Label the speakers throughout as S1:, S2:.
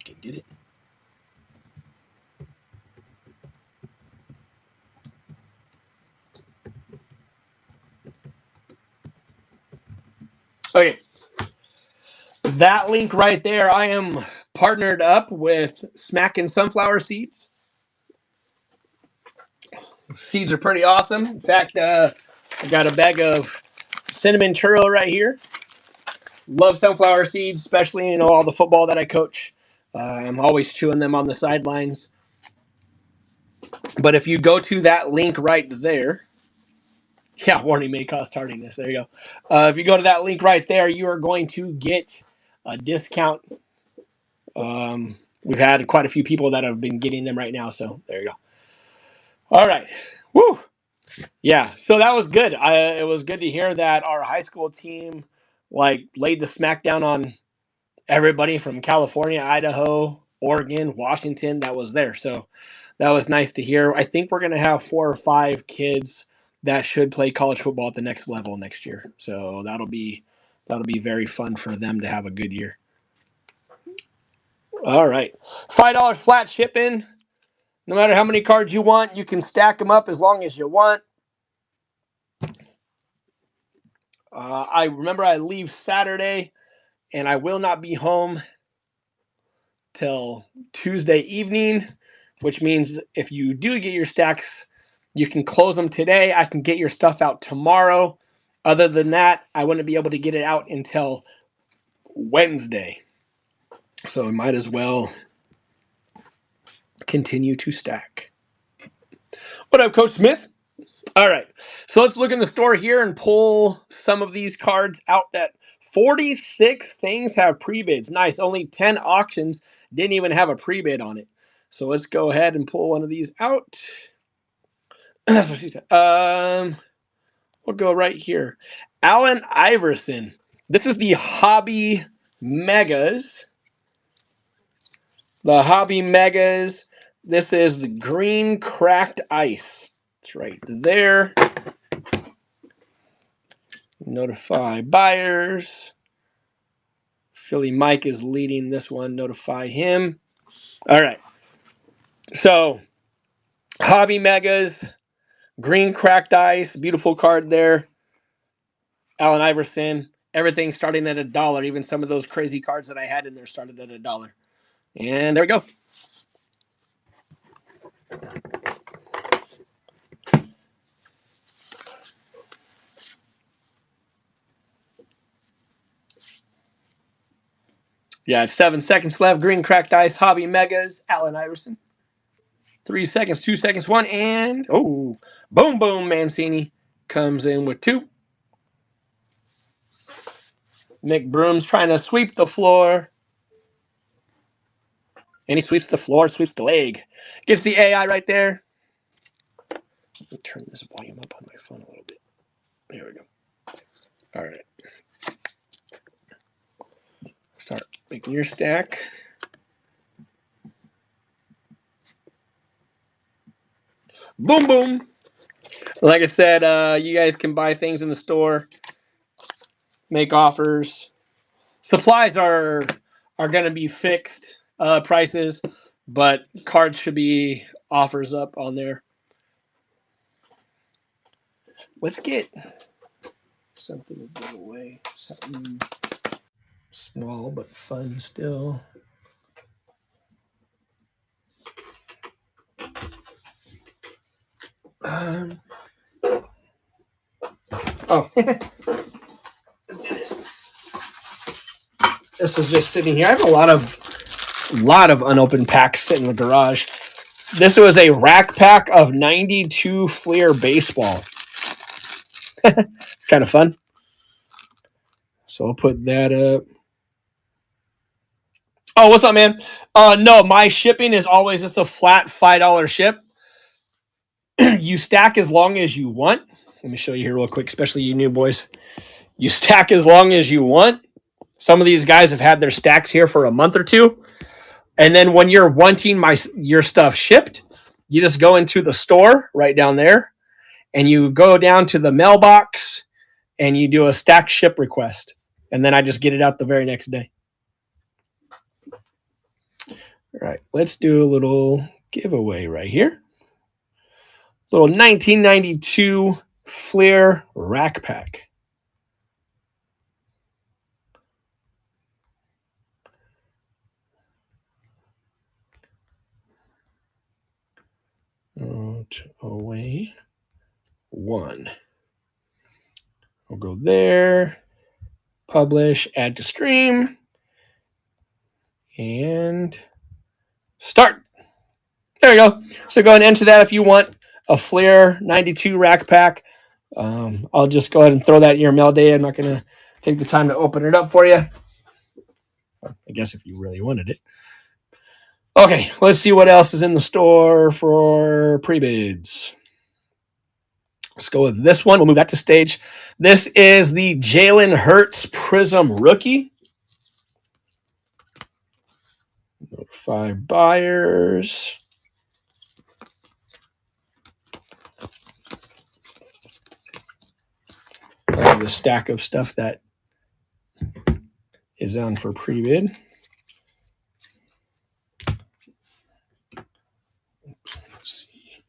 S1: fucking did it. Okay. That link right there, I am partnered up with Smackin' Sunflower Seeds. Seeds are pretty awesome. In fact, I got a bag of cinnamon churro right here. Love sunflower seeds, especially all the football that I coach. I'm always chewing them on the sidelines. But if you go to that link right there, yeah, warning may cause tardiness. There you go. If you go to that link right there, you are going to get a discount. We've had quite a few people that have been getting them right now, so there you go. All right. Woo. Yeah, so that was good. It was good to hear that our high school team laid the smackdown on everybody from California, Idaho, Oregon, Washington that was there. So that was nice to hear. I think we're going to have 4 or 5 kids that should play college football at the next level next year. So that'll be very fun for them to have a good year. All right. $5 flat shipping. No matter how many cards you want, you can stack them up as long as you want. I remember I leave Saturday, and I will not be home till Tuesday evening, which means if you do get your stacks, you can close them today. I can get your stuff out tomorrow. Other than that, I wouldn't be able to get it out until Wednesday. So I might as well continue to stack. What up, Coach Smith? All right, so let's look in the store here and pull some of these cards out. That 46 things have pre-bids. Nice, only 10 auctions didn't even have a pre-bid on it. So let's go ahead and pull one of these out. That's what she said. We'll go right here. Allen Iverson. This is the Hobby Megas. The Hobby Megas. This is the green cracked ice. It's right there. Notify buyers. Philly Mike is leading this one. Notify him. All right. So, Hobby Megas, green cracked ice, beautiful card there. Allen Iverson. Everything starting at $1. Even some of those crazy cards that I had in there started at $1. And there we go. Yeah, 7 seconds left. Green cracked ice, Hobby Megas, Allen Iverson. 3 seconds, 2 seconds, 1, and boom, boom, Mancini comes in with 2. Mick Broom's trying to sweep the floor. And he sweeps the floor, sweeps the leg. Gets the AI right there. Let me turn this volume up on my phone a little bit. There we go. All right. Start making your stack. Boom, boom. Like I said, you guys can buy things in the store, make offers. Supplies are going to be fixed prices, but cards should be offers up on there. Let's get something to give away. Something small but fun still. Let's do this. This was just sitting here. I have a lot of unopened packs sitting in the garage. This was a rack pack of 92 Fleer baseball. It's kind of fun. So I'll put that up. Oh, what's up, man? No, my shipping is always just a flat $5 ship. You stack as long as you want. Let me show you here real quick, especially you new boys. You stack as long as you want. Some of these guys have had their stacks here for a month or two. And then when you're wanting your stuff shipped, you just go into the store right down there and you go down to the mailbox and you do a stack ship request. And then I just get it out the very next day. All right, let's do a little giveaway right here. Little 1992 Fleer Rack Pack. Away 1. We'll go there, publish, add to stream, and start. There we go. So go ahead and enter that if you want a Fleer 92 Rack Pack. I'll just go ahead and throw that in your mail day. I'm not going to take the time to open it up for you. I guess if you really wanted it. Okay, let's see what else is in the store for pre-bids. Let's go with this one. We'll move that to stage. This is the Jalen Hurts Prism Rookie. Notify buyers. I have a stack of stuff that is on for pre-bid. Let's see.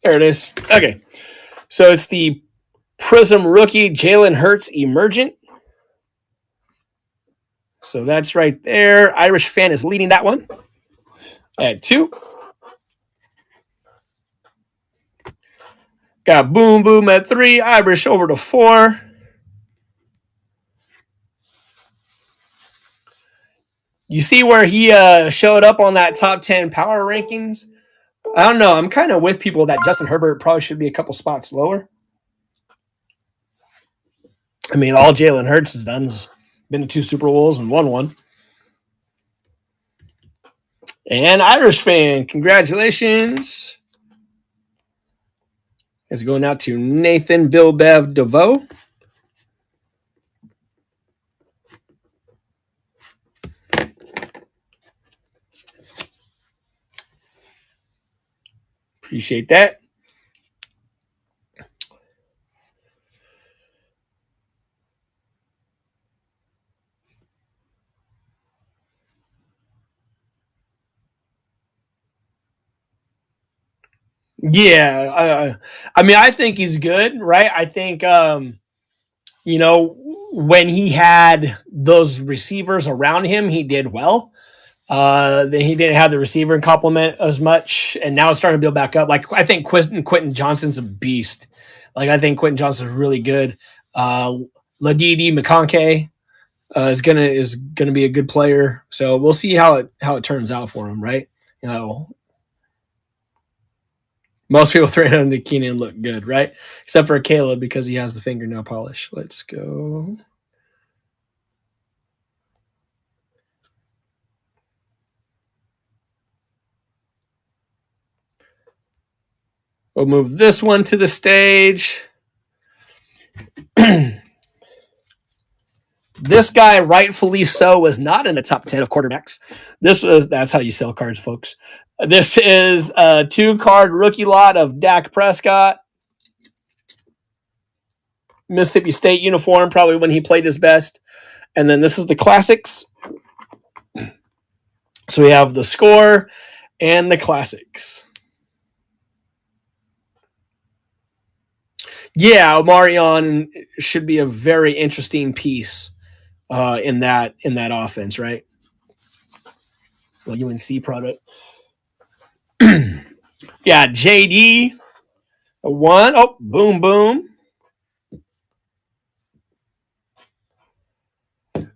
S1: There it is. Okay. So it's the Prism Rookie Jalen Hurts Emergent. So that's right there. Irish Fan is leading that one at 2. Got Boom Boom at 3. Irish over to 4. You see where he showed up on that top 10 power rankings? I don't know. I'm kind of with people that Justin Herbert probably should be a couple spots lower. I mean, all Jalen Hurts has done is been to 2 Super Bowls and won 1. And Irish Fan, congratulations. It's going out to Nathan Bilbev DeVoe. Appreciate that. Yeah, I mean, I think he's good, right? I think, you know, when he had those receivers around him, he did well. Then he didn't have the receiver complement as much, and now it's starting to build back up. Like, I think Quentin Johnston's a beast. Like, I think Quentin Johnston's really good. Ladidi McConkey is gonna be a good player. So we'll see how it turns out for him, right? You know, most people throwing on to Keenan look good, right? Except for Caleb because he has the fingernail polish. Let's go. We'll move this one to the stage. This guy, rightfully so, was not in the top 10 of quarterbacks. That's how you sell cards, folks. This is a 2-card rookie lot of Dak Prescott. Mississippi State uniform, probably when he played his best. And then this is the classics. So we have the score and the classics. Yeah, Omarion should be a very interesting piece in that offense, right? Well, UNC product. Yeah, JD, 1. Oh, boom, boom.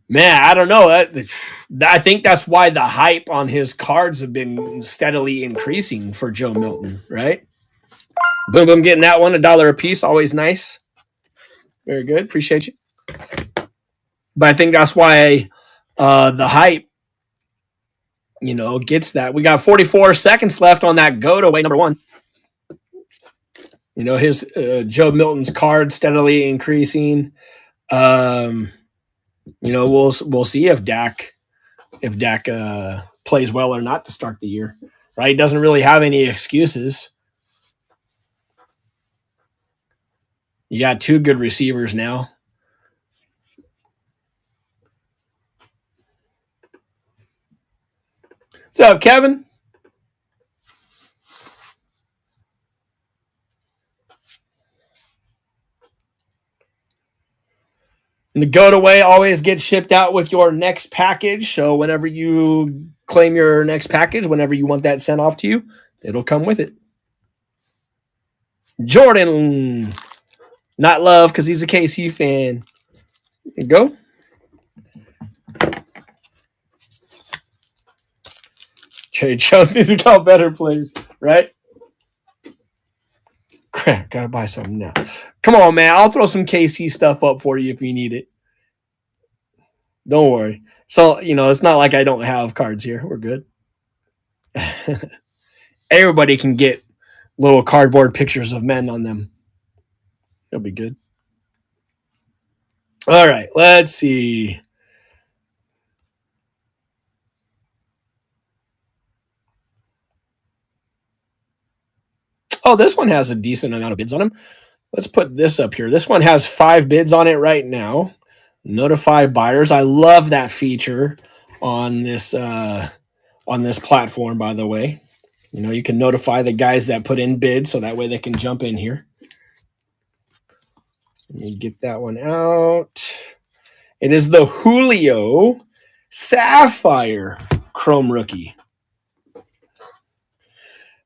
S1: Man, I don't know. I think that's why the hype on his cards have been steadily increasing for Joe Milton, right? Boom, boom, getting that one, $1 a piece. Always nice. Very good. Appreciate you. But I think that's why the hype, you know, gets that. We got 44 seconds left on that go to way number 1. You know, his Joe Milton's card steadily increasing. You know, we'll see if Dak plays well or not to start the year, right? He doesn't really have any excuses. You got two good receivers now. What's up, Kevin? And the go-to-way always gets shipped out with your next package. So whenever you claim your next package, whenever you want that sent off to you, it'll come with it. Jordan, not love because he's a KC fan. There you go. Trey Jones needs to call better plays, right? Crap, gotta buy something now. Come on, man. I'll throw some KC stuff up for you if you need it. Don't worry. So, it's not like I don't have cards here. We're good. Everybody can get little cardboard pictures of men on them. It'll be good. All right, let's see. Oh, this one has a decent amount of bids on them. Let's put this up here. This one has 5 bids on it right now. Notify buyers. I love that feature on this platform, by the way. You can notify the guys that put in bids so that way they can jump in here. Let me get that one out. It is the Julio Sapphire Chrome Rookie.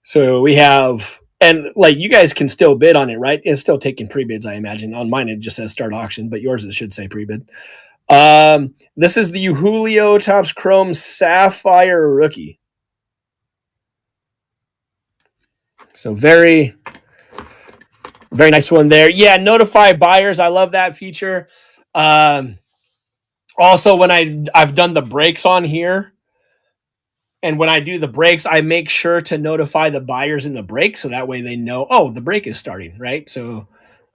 S1: So we have, and like you guys can still bid on it, right? It's still taking pre-bids, I imagine. On mine, it just says start auction, but yours, it should say pre-bid. This is the Julio Topps Chrome Sapphire Rookie. So very, very nice one there. Yeah, notify buyers. I love that feature. Also, when I've done the breaks on here, and when I do the breaks, I make sure to notify the buyers in the break so that way they know, oh, the break is starting, right? So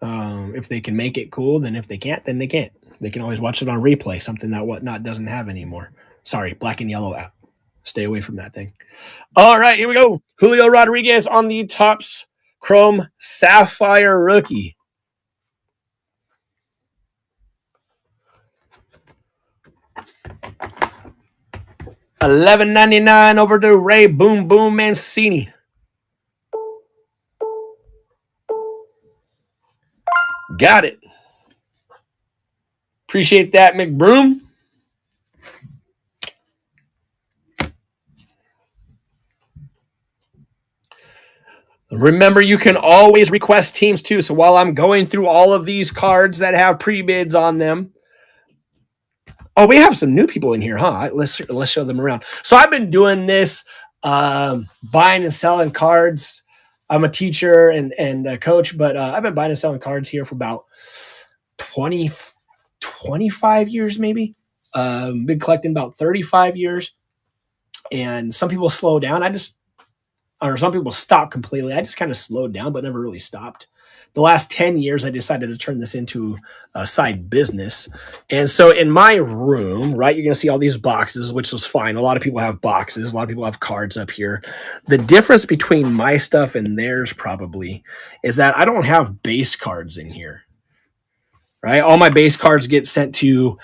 S1: if they can make it, cool. Then if they can't, then they can't. They can always watch it on replay, something that Whatnot doesn't have anymore. Sorry, black and yellow app. Stay away from that thing. All right, here we go. Julio Rodriguez on the Topps Chrome Sapphire Rookie. $11.99 over to Ray Boom Boom Mancini. Got it. Appreciate that, McBroom. Remember, you can always request teams too. So while I'm going through all of these cards that have pre-bids on them, oh, we have some new people in here, huh? Let's show them around. So I've been doing this, buying and selling cards. I'm a teacher and a coach, but I've been buying and selling cards here for about 25 years, maybe. Been collecting about 35 years. And some people slow down. Or some people stop completely. I just kind of slowed down, but never really stopped. The last 10 years, I decided to turn this into a side business. And so in my room, right, you're going to see all these boxes, which was fine. A lot of people have boxes. A lot of people have cards up here. The difference between my stuff and theirs probably is that I don't have base cards in here, right? All my base cards get sent to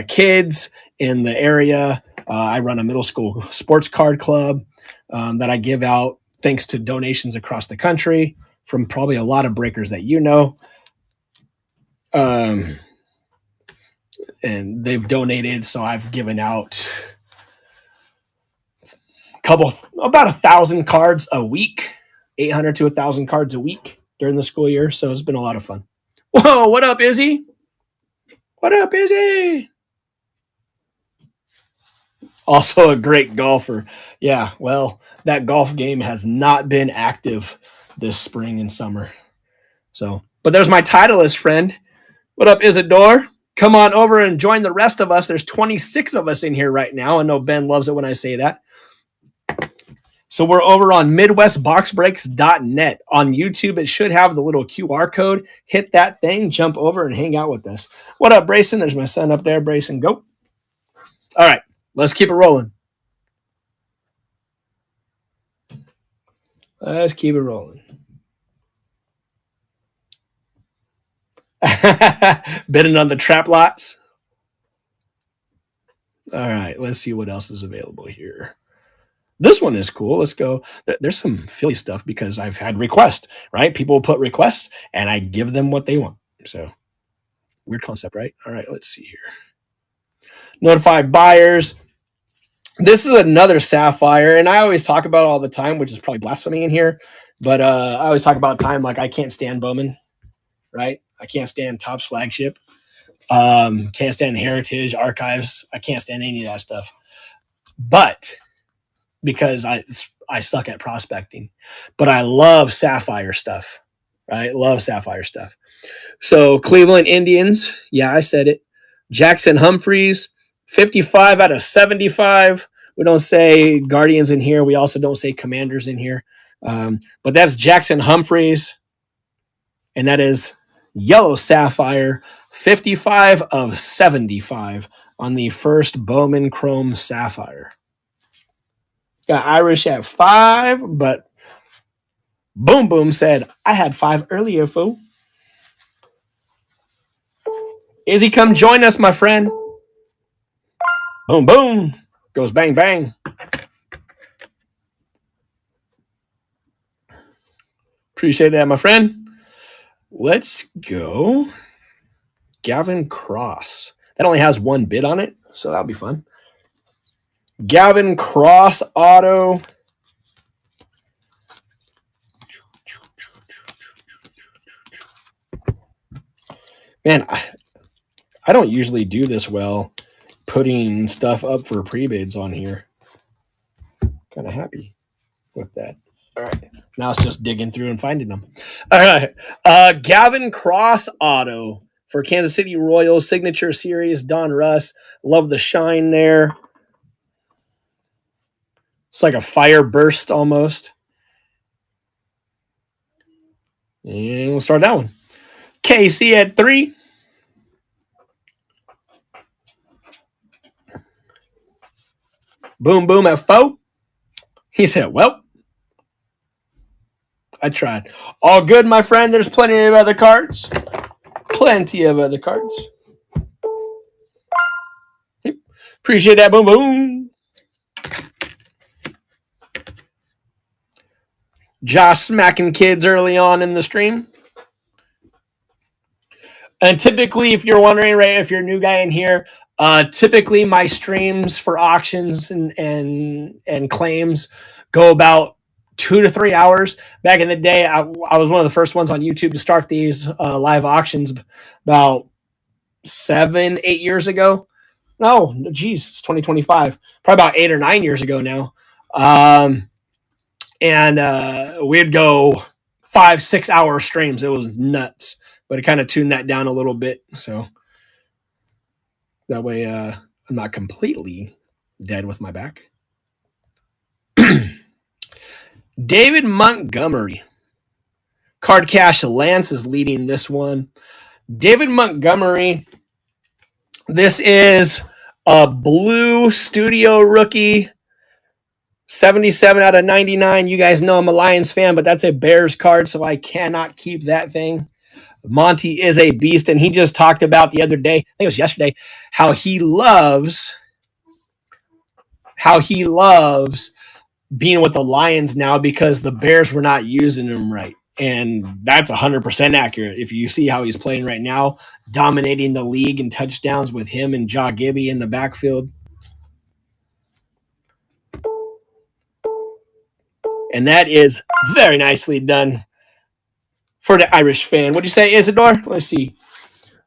S1: kids in the area. I run a middle school sports card club that I give out thanks to donations across the country from probably a lot of breakers that you know. And they've donated, so I've given out about 1,000 cards a week, 800 to 1,000 cards a week during the school year. So it's been a lot of fun. Whoa, what up, Izzy? What up, Izzy? Also a great golfer. Yeah, well, that golf game has not been active this spring and summer. So, but there's my Titleist friend. What up, Isadore? Come on over and join the rest of us. There's 26 of us in here right now. I know Ben loves it when I say that. So we're over on MidwestBoxBreaks.net. On YouTube, it should have the little QR code. Hit that thing, jump over, and hang out with us. What up, Brayson? There's my son up there. Brayson, go. All right. Let's keep it rolling. Let's keep it rolling. Bidding on the trap lots. All right, let's see what else is available here. This one is cool. Let's go. There's some Philly stuff because I've had requests, right? People put requests and I give them what they want. So weird concept, right? All right, let's see here. Notify buyers. This is another sapphire, and I always talk about it all the time, which is probably blasphemy in here. But I always talk about time like I can't stand Bowman, right? I can't stand Topps flagship. Can't stand Heritage Archives. I can't stand any of that stuff. But because I suck at prospecting, but I love sapphire stuff, right? Love sapphire stuff. So Cleveland Indians, yeah, I said it. Jackson Humphreys, 55 out of 75. We don't say Guardians in here. We also don't say Commanders in here. But that's Jackson Humphreys, and that is yellow sapphire, 55 of 75 on the first Bowman Chrome Sapphire. Got Irish at 5, but Boom Boom said, I had 5 earlier, fool. Izzy, come join us, my friend. Boom, boom. Goes bang, bang. Appreciate that, my friend. Let's go. Gavin Cross. That only has 1 bid on it, so that'll be fun. Gavin Cross auto. Man, I don't usually do this well, putting stuff up for pre-bids on here. Kind of happy with that. All right. Now it's just digging through and finding them. All right. Gavin Cross auto for Kansas City Royals signature series. Don Russ. Love the shine there. It's like a fire burst almost. And we'll start that one. KC at 3. Boom Boom at 4. He said, well, I tried. All good, my friend. There's plenty of other cards. Plenty of other cards. Appreciate that. Boom Boom. Josh smacking kids early on in the stream. And typically, if you're wondering, right, if you're a new guy in here, typically my streams for auctions and claims go about 2 to 3 hours. Back in the day, I was one of the first ones on YouTube to start these live auctions about 7, 8 years ago. No, geez, it's 2025. Probably about 8 or 9 years ago now. And we'd go 5, 6 hour streams. It was nuts, but it kind of tuned that down a little bit. So that way I'm not completely dead with my back. David Montgomery. Card Cash Lance is leading this one. David Montgomery. This is a blue studio rookie. 77 out of 99. You guys know I'm a Lions fan, but that's a Bears card, so I cannot keep that thing. Monty is a beast, and he just talked about the other day, I think it was yesterday, how he loves being with the Lions now because the Bears were not using him right. And that's 100% accurate. If you see how he's playing right now, dominating the league in touchdowns with him and Ja Gibby in the backfield. And that is very nicely done for the Irish fan. What'd you say, Isidore? Let's see.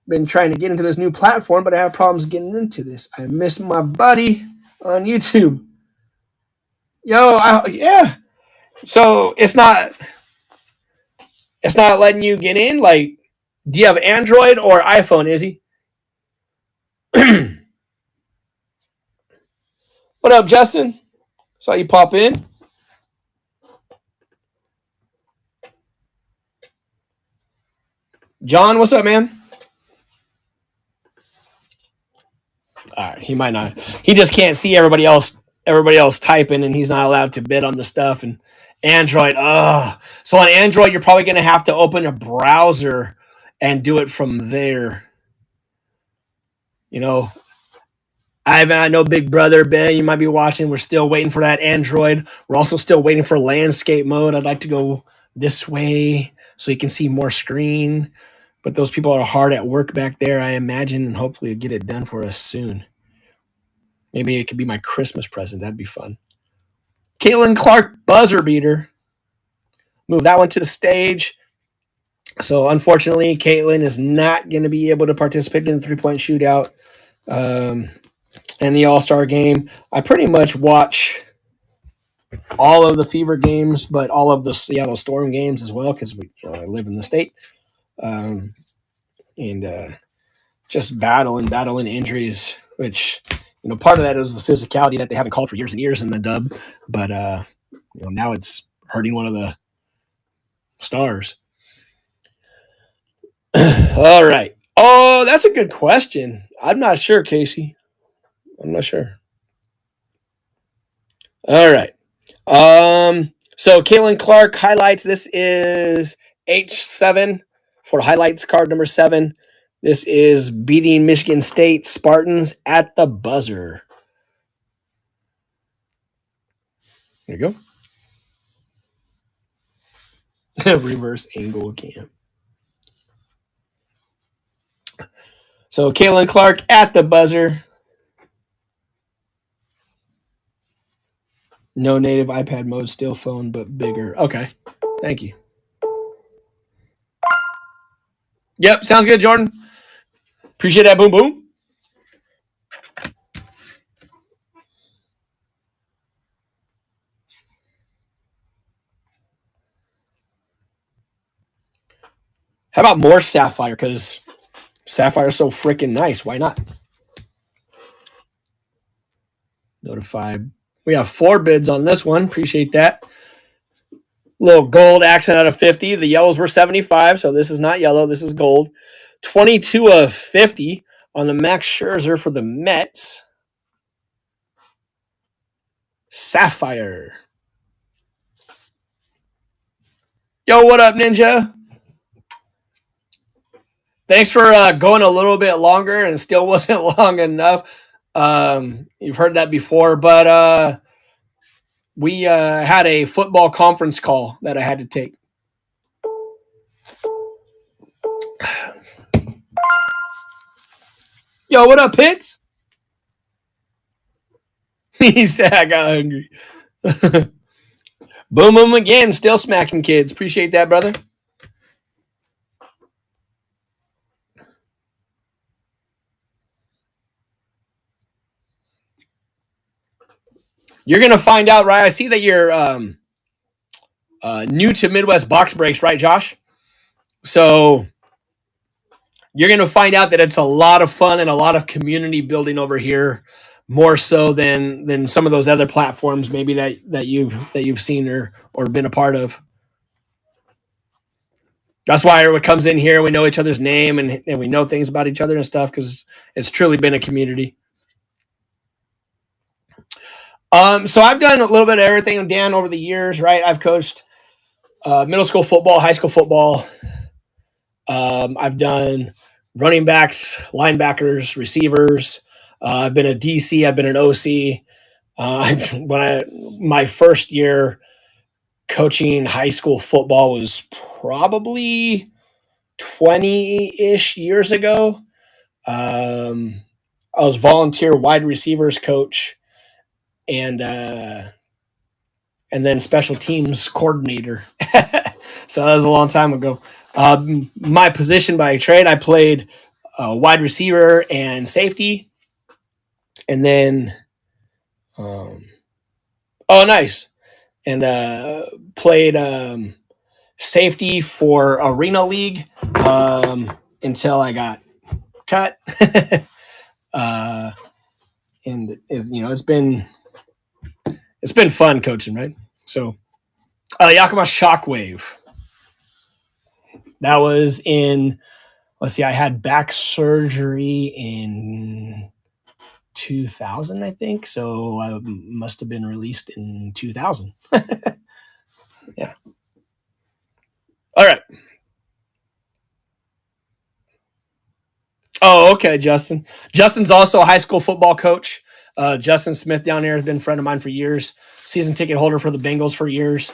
S1: Been trying to get into this new platform, but I have problems getting into this. I miss my buddy on YouTube. Yeah. So it's not letting you get in. Like, do you have Android or iPhone, Izzy? What up, Justin? Saw you pop in. John, what's up, man? All right, he might not. He just can't see everybody else typing, and he's not allowed to bid on the stuff and Android. So on Android, you're probably going to have to open a browser and do it from there. You know, I know Big Brother Ben, you might be watching. We're still waiting for that Android. We're also still waiting for landscape mode. I'd like to go this way so you can see more screen. But those people are hard at work back there, I imagine, and hopefully get it done for us soon. Maybe it could be my Christmas present. That'd be fun. Caitlin Clark, buzzer beater. Move that one to the stage. So unfortunately, Caitlin is not going to be able to participate in the 3-point shootout and the All-Star game. I pretty much watch all of the Fever games, but all of the Seattle Storm games as well because I live in the state. And just battling injuries, which, part of that is the physicality that they haven't called for years and years in the dub. But, now it's hurting one of the stars. All right. Oh, that's a good question. I'm not sure, Casey. I'm not sure. All right. So Caitlin Clark highlights. This is H7 for highlights card number 7. This is beating Michigan State Spartans at the buzzer. There you go. Reverse angle cam. So Caitlin Clark at the buzzer. No native iPad mode, still phone, but bigger. Okay. Thank you. Yep, sounds good, Jordan. Appreciate that. Boom, boom. How about more Sapphire? Because Sapphire's so freaking nice. Why not? Notified. We have 4 bids on this one. Appreciate that. Little gold accent out of 50. The yellows were 75, so this is not yellow. This is gold. 22 of 50 on the Max Scherzer for the Mets. Sapphire. Yo, what up, Ninja? Thanks for going a little bit longer and still wasn't long enough. You've heard that before, but we had a football conference call that I had to take. Yo, what up, Pitts? He said I got hungry. Boom, boom again. Still smacking kids. Appreciate that, brother. You're going to find out, right? I see that you're new to Midwest Box Breaks, right, Josh? So you're going to find out that it's a lot of fun and a lot of community building over here, more so than some of those other platforms maybe that you've seen or been a part of. That's why everyone comes in here and we know each other's name and we know things about each other and stuff because it's truly been a community. So I've done a little bit of everything, Dan, over the years, right? I've coached middle school football, high school football. I've done running backs, linebackers, receivers. I've been a DC. I've been an OC. My first year coaching high school football was probably 20-ish years ago. I was volunteer wide receivers coach and then special teams coordinator. So that was a long time ago. My position by trade, I played wide receiver and safety. And then, nice. And played safety for Arena League until I got cut. And it's been fun coaching, right? So Yakima Shockwave. That was in, let's see, I had back surgery in 2000, I think. So I must have been released in 2000. Oh, okay, Justin. Justin's also a high school football coach. Justin Smith down there has been a friend of mine for years. Season ticket holder for the Bengals for years.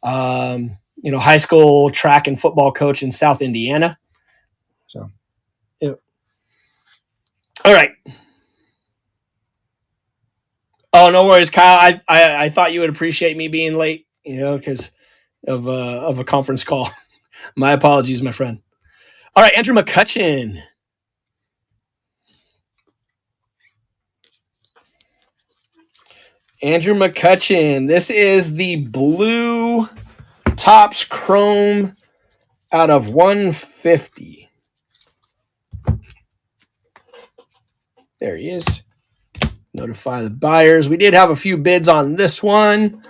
S1: High school track and football coach in South Indiana. So, yeah. All right. Oh, no worries, Kyle. I thought you would appreciate me being late, because of a conference call. My apologies, my friend. All right, Andrew McCutcheon. Andrew McCutcheon. This is the blue Topps Chrome out of 150. There he is. Notify the buyers. We did have a few bids on this one.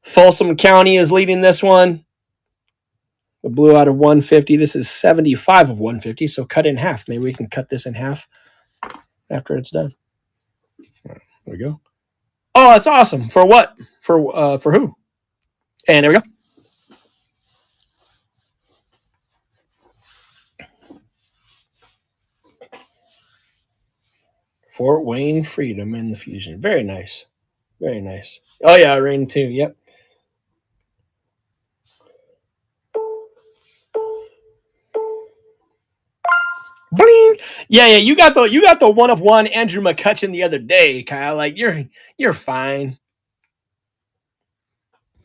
S1: Folsom County is leading this one. The blue out of 150. This is 75 of 150, so cut in half. Maybe we can cut this in half after it's done. There we go. Oh, that's awesome. For what? For who? And there we go. Fort Wayne Freedom in the Fusion. Very nice. Very nice. Oh, yeah, Rain 2. Yep. Bling. Yeah. You got the one of one Andrew McCutcheon the other day, Kyle. Like you're fine.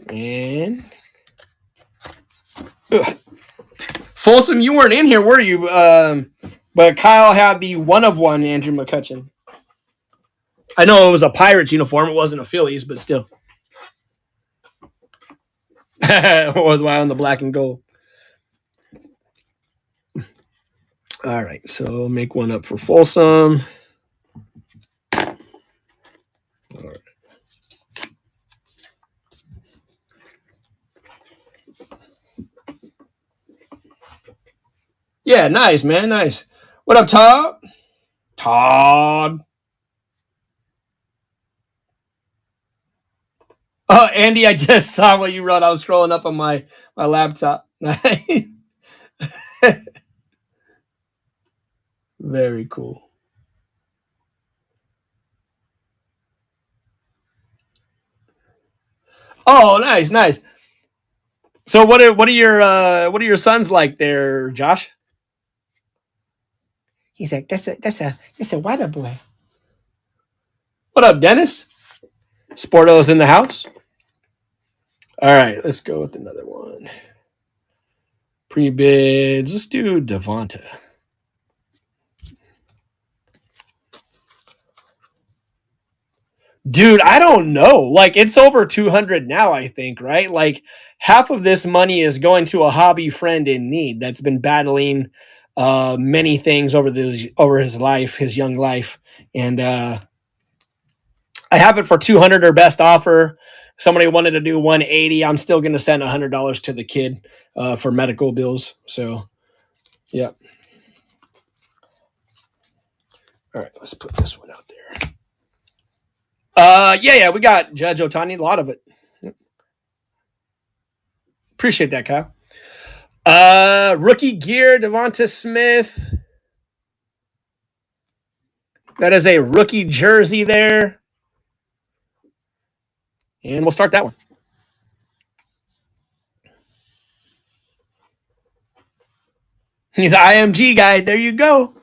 S1: And Folsom, you weren't in here, were you? But Kyle had the one of one Andrew McCutcheon. I know it was a Pirates uniform. It wasn't a Phillies, but still. Was why on the black and gold. All right, so make one up for Folsom. All right. Yeah, nice, man. Nice. What up, Todd? Todd. Oh, Andy, I just saw what you wrote. I was scrolling up on my laptop. Very cool. Oh, nice. So what are your sons like there, Josh? He's like, that's a water boy. What up, Dennis? Sporto's in the house. All right, let's go with another one. Pre-bids. Let's do Devonta. Dude, I don't know. Like it's over 200 now, I think, right? Like half of this money is going to a hobby friend in need that's been battling many things over his life, his young life. And I have it for 200 or best offer. Somebody wanted to do 180. I'm still going to send $100 to the kid for medical bills. So, yeah. All right, let's put this one out there. Yeah, we got Judge Otani, a lot of it. Appreciate that, Kyle. Rookie gear, Devonta Smith. That is a rookie jersey there. And we'll start that one. He's an IMG guy. There you go.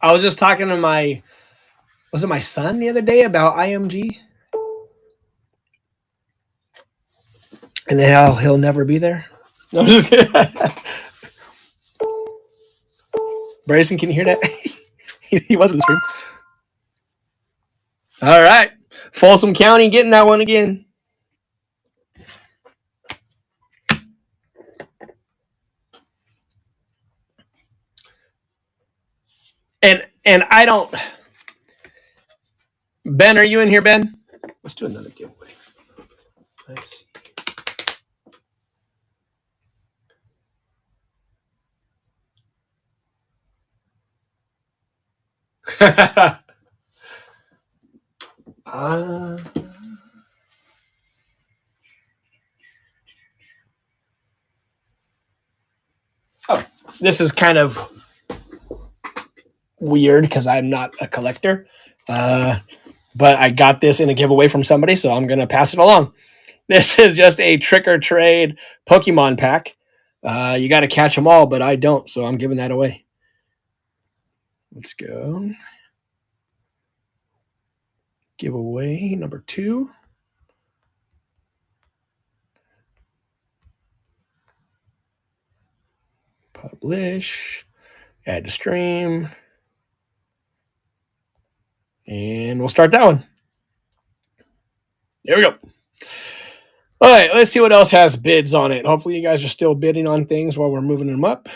S1: I was just talking to my son the other day about IMG? And then he'll never be there. No, I'm just kidding. Bryson, can you hear that? he was in the stream. All right. Folsom County getting that one again. And I don't. Ben, are you in here, Ben? Let's do another giveaway. Let's see. this is kind of weird because I'm not a collector. But I got this in a giveaway from somebody, so I'm going to pass it along. This is just a trick or trade Pokemon pack. You got to catch them all, but I don't, so I'm giving that away. Let's go. Giveaway number 2. Publish. Add to stream. And we'll start that one. There we go. All right, let's see what else has bids on it. Hopefully you guys are still bidding on things while we're moving them up.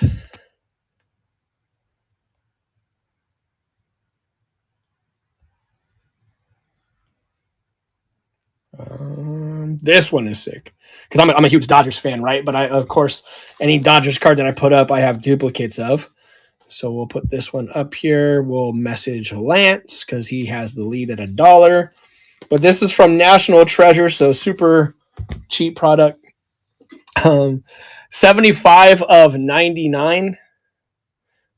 S1: This one is sick because I'm a huge Dodgers fan, right? But of course, any Dodgers card that I put up, I have duplicates of. So we'll put this one up here. We'll message Lance because he has the lead at $1. But this is from National Treasure, so super cheap product. 75 of 99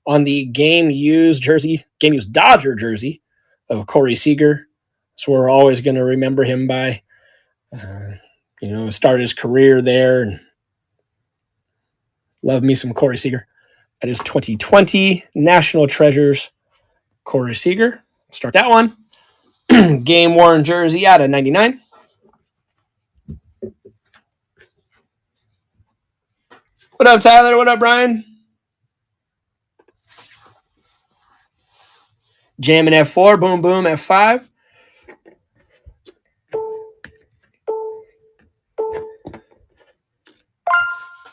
S1: on the game used Dodger jersey of Corey Seager. So we're always going to remember him by. Started his career there. And love me some Corey Seager. That is 2020 National Treasures Corey Seager. Start that one. Game worn jersey out of 99. What up, Tyler? What up, Brian? Jamming F4, boom, boom, F5.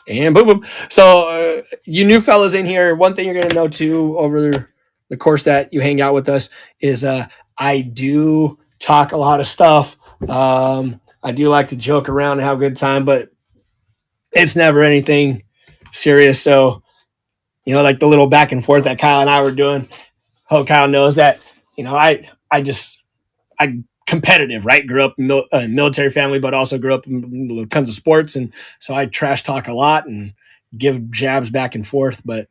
S1: And boom, boom. So you new fellas in here, one thing you're going to know too over the course that you hang out with us is I do talk a lot of stuff. I do like to joke around and have a good time, but it's never anything serious. So, like the little back and forth that Kyle and I were doing, hope Kyle knows that, I competitive, right? Grew up in a military family, but also grew up in tons of sports. And so I trash talk a lot and give jabs back and forth, but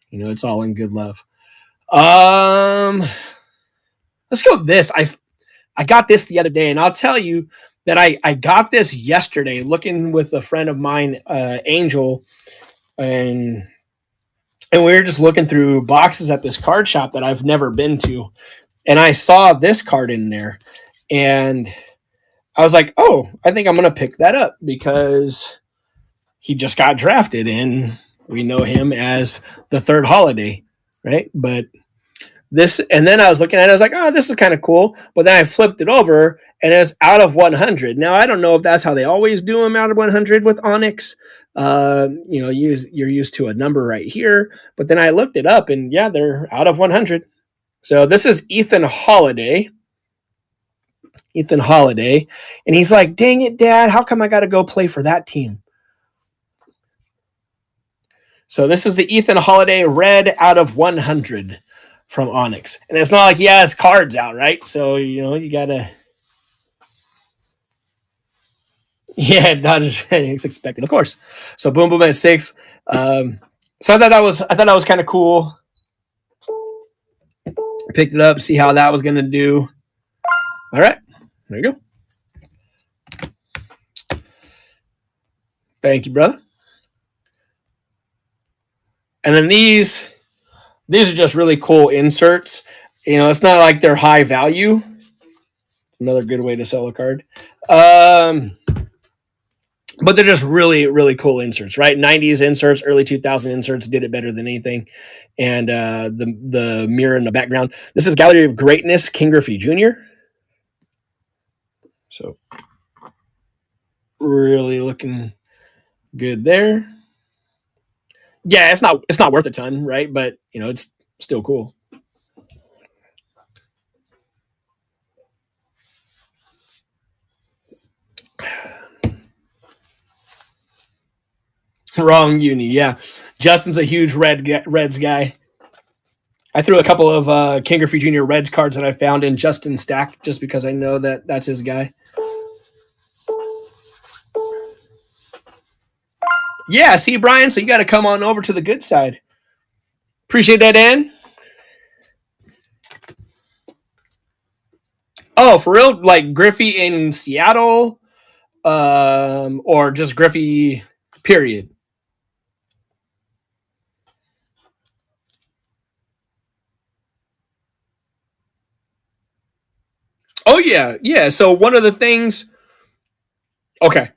S1: it's all in good love. Let's go with this. I got this the other day, and I'll tell you that I got this yesterday looking with a friend of mine, Angel, and we were just looking through boxes at this card shop that I've never been to. And I saw this card in there, and I was like, oh, I think I'm going to pick that up because he just got drafted, and we know him as the third holiday, right? But this, and then I was looking at it, I was like, oh, this is kind of cool. But then I flipped it over, and it's out of 100. Now, I don't know if that's how they always do them out of 100 with Onyx. You're used to a number right here. But then I looked it up, and yeah, they're out of 100. So this is Ethan Holiday. And he's like, dang it, Dad, how come I got to go play for that team? So this is the Ethan Holiday red out of 100 from Onyx. And it's not like he has cards out, right? So, you got to... Yeah, not as expected, of course. So boom, boom at 6. So I thought that was kind of cool. Picked it up, see how that was going to do. All right, there you go. Thank you, brother. And then these are just really cool inserts. It's not like they're high value. Another good way to sell a card. But they're just really, really cool inserts, right? 90s inserts, early 2000 inserts did it better than anything. And the mirror in the background. This is Gallery of Greatness, King Griffey Jr. So really looking good there. Yeah, it's not worth a ton, right? But it's still cool. Wrong uni, yeah. Justin's a huge Reds guy. I threw a couple of King Griffey Jr. Reds cards that I found in Justin's stack just because I know that that's his guy. Yeah, see, Brian, so you got to come on over to the good side. Appreciate that, Dan. Oh, for real? Like Griffey in Seattle, or just Griffey, period. Oh yeah, yeah. So one of the things. Okay,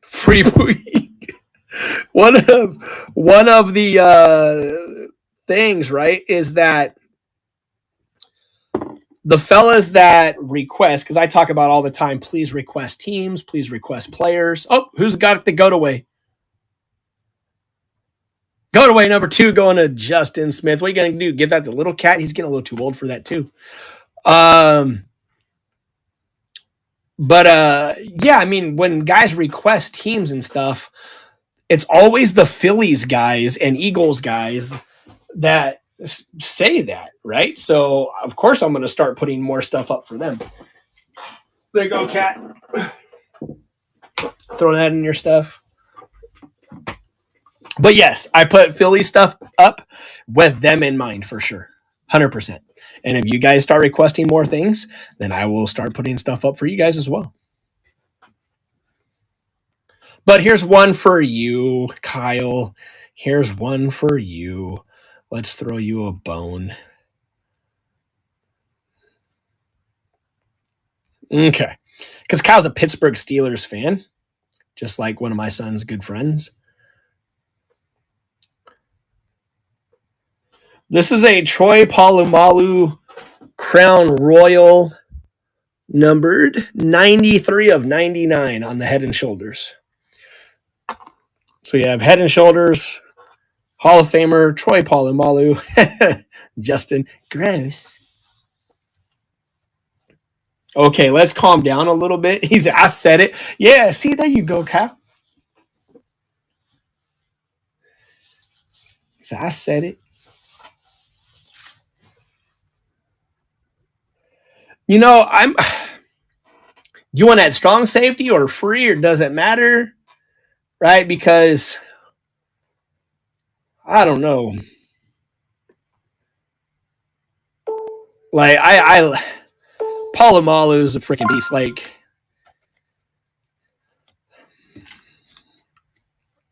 S1: free one of the things, right, is that the fellas that request, because I talk about all the time, please request teams, please request players. Oh, who's got the go away? Go away number 2 going to Justin Smith. What are you gonna do? Give that to little cat? He's getting a little too old for that too. But yeah, I mean, when guys request teams and stuff, it's always the Phillies guys and Eagles guys that say that, right? So of course I'm going to start putting more stuff up for them. There you go, cat. Throw that in your stuff. But yes, I put Philly stuff up with them in mind for sure. 100%. And if you guys start requesting more things, then I will start putting stuff up for you guys as well. But here's one for you, Kyle. Here's one for you. Let's throw you a bone. Okay. Because Kyle's a Pittsburgh Steelers fan, just like one of my son's good friends. This is a Troy Polamalu Crown Royal, numbered 93 of 99 on the Head and Shoulders. So you have Head and Shoulders, Hall of Famer Troy Polamalu, Justin Gross. Okay, let's calm down a little bit. I said it. Yeah, see, there you go, Kyle. So I said it. You know, you want that strong safety or free, or does it matter? Right? Because I don't know. Like Polamalu is a freaking beast. Like,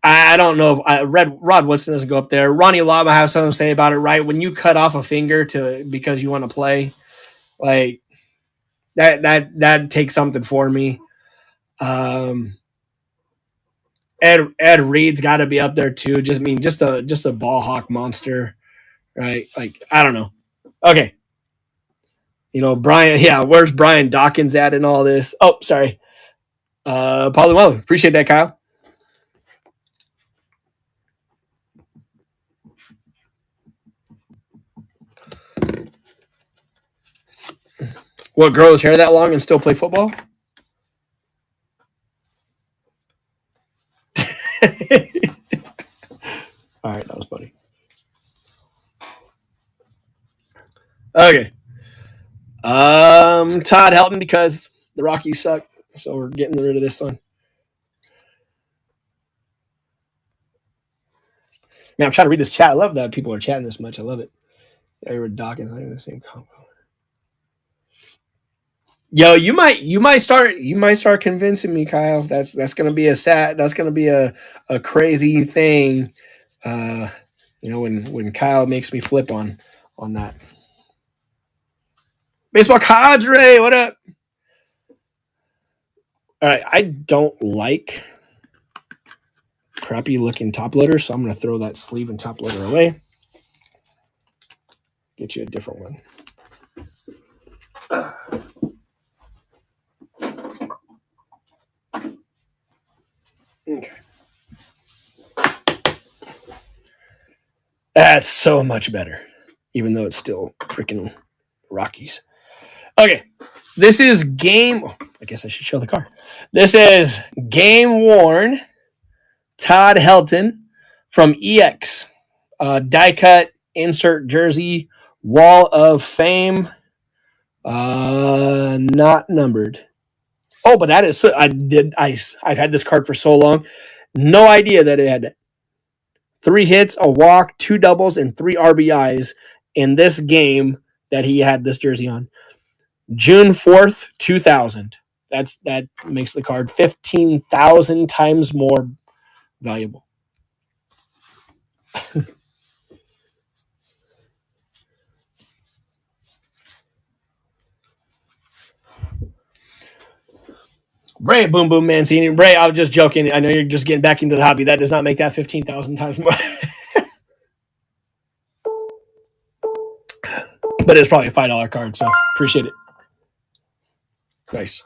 S1: I don't know if Rod Woodson doesn't go up there. Ronnie Lama has something to say about it, right? When you cut off a finger because you want to play, like that takes something for me. Ed Reed's got to be up there too. Just a ball hawk monster, right? Like, I don't know. Okay, you know, Brian. Yeah, where's Brian Dawkins at in all this? Oh, sorry. Polamalu, appreciate that, Kyle. What, grow his hair that long and still play football? All right, that was funny. Okay. Todd Helton, because the Rockies suck, so we're getting rid of this one. Man, I'm trying to read this chat. I love that people are chatting this much. I love it. Edward Dawkins, I the same combo. Yo, you might start convincing me, Kyle. That's gonna be a crazy thing. You know, when Kyle makes me flip on that. Baseball Cadre, what up? All right, I don't like crappy looking top loader, so I'm gonna throw that sleeve and top loader away. Get you a different one. Okay. That's so much better, even though it's still freaking Rockies. Okay, this is game. I guess I should show the car. This is game worn Todd Helton from EX, die cut insert jersey, Wall of Fame, not numbered. Oh, but that is I've had this card for so long, no idea that it had 3 hits, a walk, 2 doubles, and 3 RBIs in this game that he had this jersey on. June 4th, 2000. That makes the card 15,000 times more valuable. Ray, Boom Boom Mancini. Ray, I was just joking. I know you're just getting back into the hobby. That does not make that 15,000 times more. But it's probably a $5 card, so appreciate it. Nice.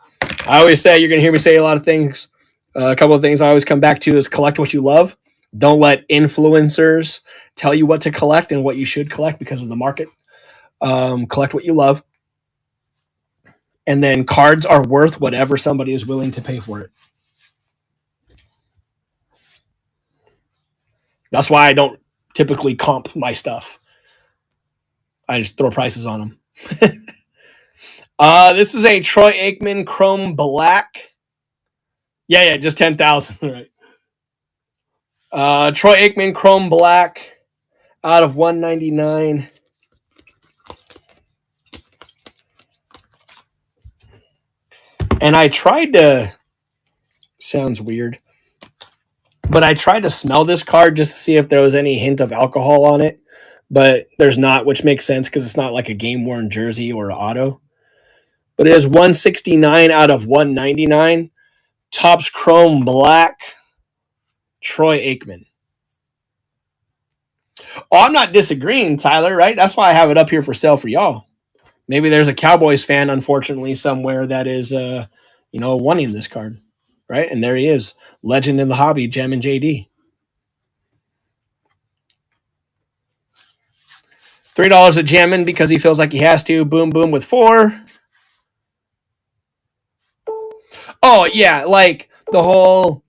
S1: I always say, you're going to hear me say a lot of things. A couple of things I always come back to is collect what you love. Don't let influencers tell you what to collect and what you should collect because of the market. Collect what you love. And then cards are worth whatever somebody is willing to pay for it. That's why I don't typically comp my stuff. I just throw prices on them. This is a Troy Aikman Chrome Black. Yeah, just 10,000. Right. Troy Aikman Chrome Black out of 199. And I tried to, sounds weird, but I tried to smell this card just to see if there was any hint of alcohol on it. But there's not, which makes sense because it's not like a game-worn jersey or an auto. But it is 169 out of 199. Topps Chrome Black, Troy Aikman. Oh, I'm not disagreeing, Tyler, right? That's why I have it up here for sale for y'all. Maybe there's a Cowboys fan, unfortunately, somewhere that is, wanting this card, right? And there he is, legend in the hobby, Gem and JD. $3 a Jammin because he feels like he has to. Boom, boom with 4. Oh, yeah, like the whole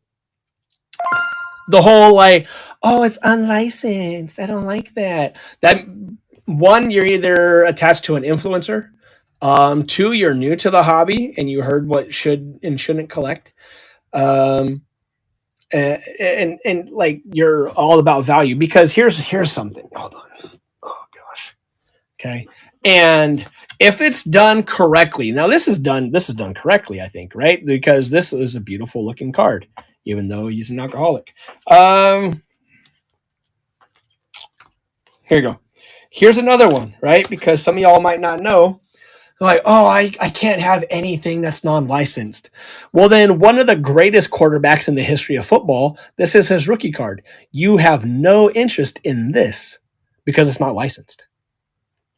S1: like, oh, it's unlicensed. I don't like that. That one, you're either attached to an influencer. 2, you're new to the hobby and you heard what should and shouldn't collect. And like you're all about value because here's something. Hold on. Oh gosh. Okay. And if it's done correctly, now this is done correctly, I think, right? Because this is a beautiful looking card, even though he's an alcoholic. Here you go. Here's another one, right? Because some of y'all might not know. Like, oh, I can't have anything that's non-licensed. Well, then one of the greatest quarterbacks in the history of football, this is his rookie card. You have no interest in this because it's not licensed,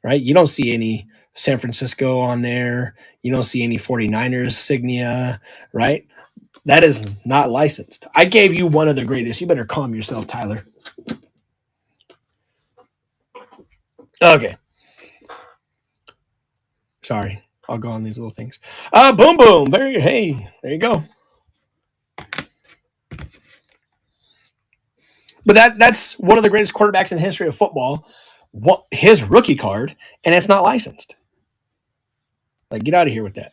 S1: right? You don't see any San Francisco on there. You don't see any 49ers signia, right? That is not licensed. I gave you one of the greatest. You better calm yourself, Tyler. Okay. Sorry. I'll go on these little things. Boom, boom. There you go. But that's one of the greatest quarterbacks in the history of football. His rookie card, and it's not licensed. Like, get out of here with that.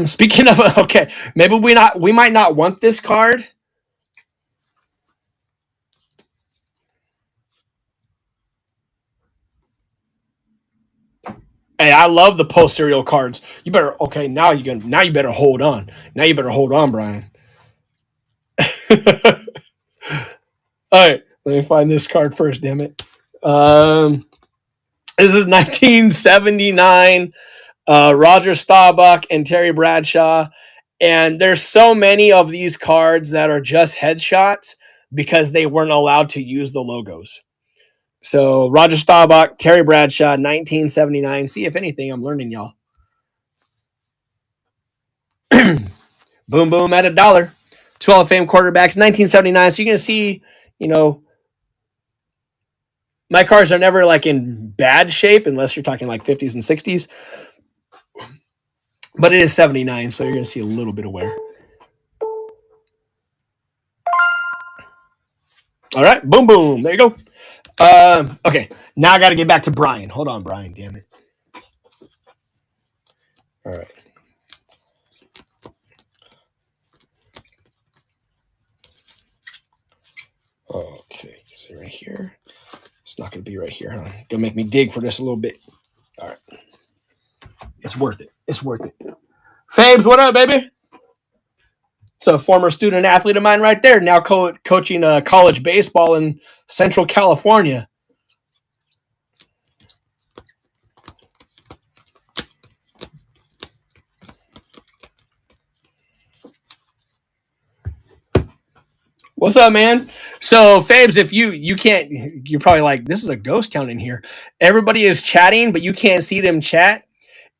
S1: Speaking of, okay, maybe we might not want this card. Hey, I love the post serial cards. You better now you better hold on. Now you better hold on, Brian. All right, let me find this card first. Damn it. This is 1979. Roger Staubach and Terry Bradshaw, and there's so many of these cards that are just headshots because they weren't allowed to use the logos. So Roger Staubach, Terry Bradshaw, 1979. See if anything, I'm learning, y'all. Boom, boom at $1. 2 Hall of Fame quarterbacks, 1979. So you're going to see, my cards are never like in bad shape unless you're talking like 50s and 60s. But it is 79, so you're going to see a little bit of wear. All right, boom, boom. There you go. Okay, now I got to get back to Brian. Hold on, Brian. Damn it. All right. Okay, is it right here? It's not going to be right here, huh? Gonna make me dig for this a little bit. All right. It's worth it. It's worth it. Fabes, what up, baby? It's a former student athlete of mine right there, now coaching college baseball in Central California. What's up, man? So, Fabes, if you can't, you're probably like, this is a ghost town in here. Everybody is chatting, but you can't see them chat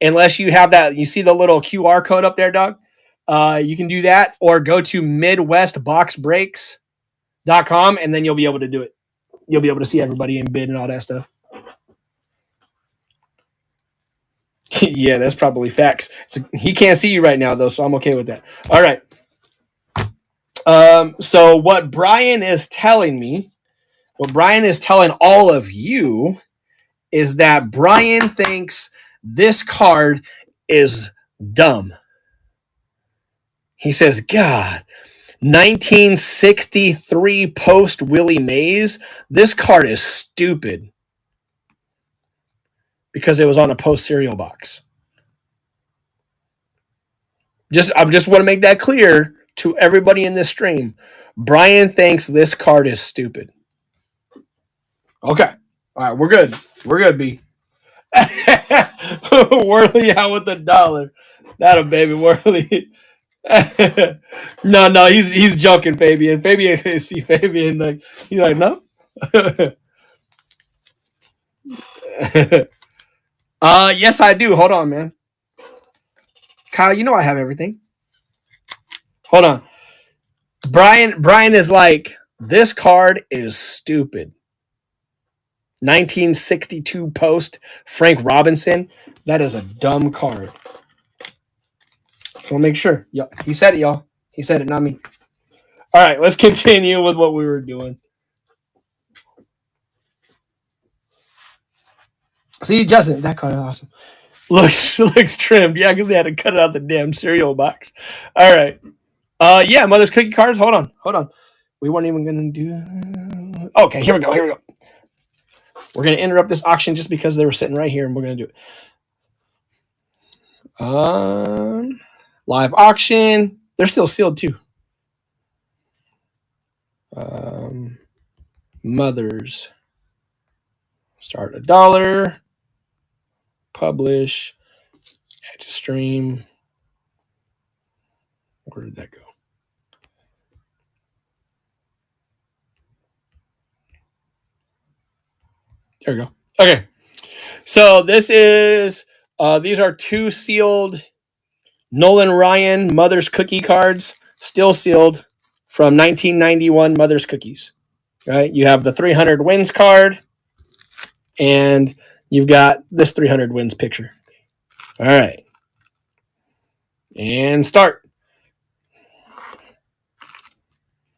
S1: unless you have that. You see the little QR code up there, dog? You can do that or go to midwestboxbreaks.com and then you'll be able to do it. You'll be able to see everybody in bid and all that stuff. Yeah, that's probably facts. So he can't see you right now, though, so I'm okay with that. All right. So what Brian is telling me, what Brian is telling all of you is that Brian thinks this card is dumb. He says, God, 1963 post Willie Mays, this card is stupid because it was on a post cereal box. I just want to make that clear to everybody in this stream. Brian thinks this card is stupid. Okay. All right, we're good. We're good, B. Worley out with $1. That a baby Worley. No, he's joking, Fabian. See Fabian like he's like, no. Yes, I do. Hold on, man. Kyle, you know I have everything. Hold on. Brian is like, this card is stupid. 1962 post Frank Robinson. That is a dumb card. So make sure. He said it, y'all. He said it, not me. All right, let's continue with what we were doing. See, Justin, that card is awesome. Looks trimmed. Yeah, because they had to cut it out the damn cereal box. All right. Yeah, Mother's Cookie cards. Hold on. We weren't even gonna do. Okay, here we go. We're gonna interrupt this auction just because they were sitting right here, and we're gonna do it. Live auction. They're still sealed too. Mothers. Start $1. Publish. Add to stream. Where did that go? There we go. Okay. So this is these are 2 sealed Nolan Ryan Mother's Cookie cards, still sealed from 1991 Mother's Cookies. Right? You have the 300 wins card, and you've got this 300 wins picture. All right. And start.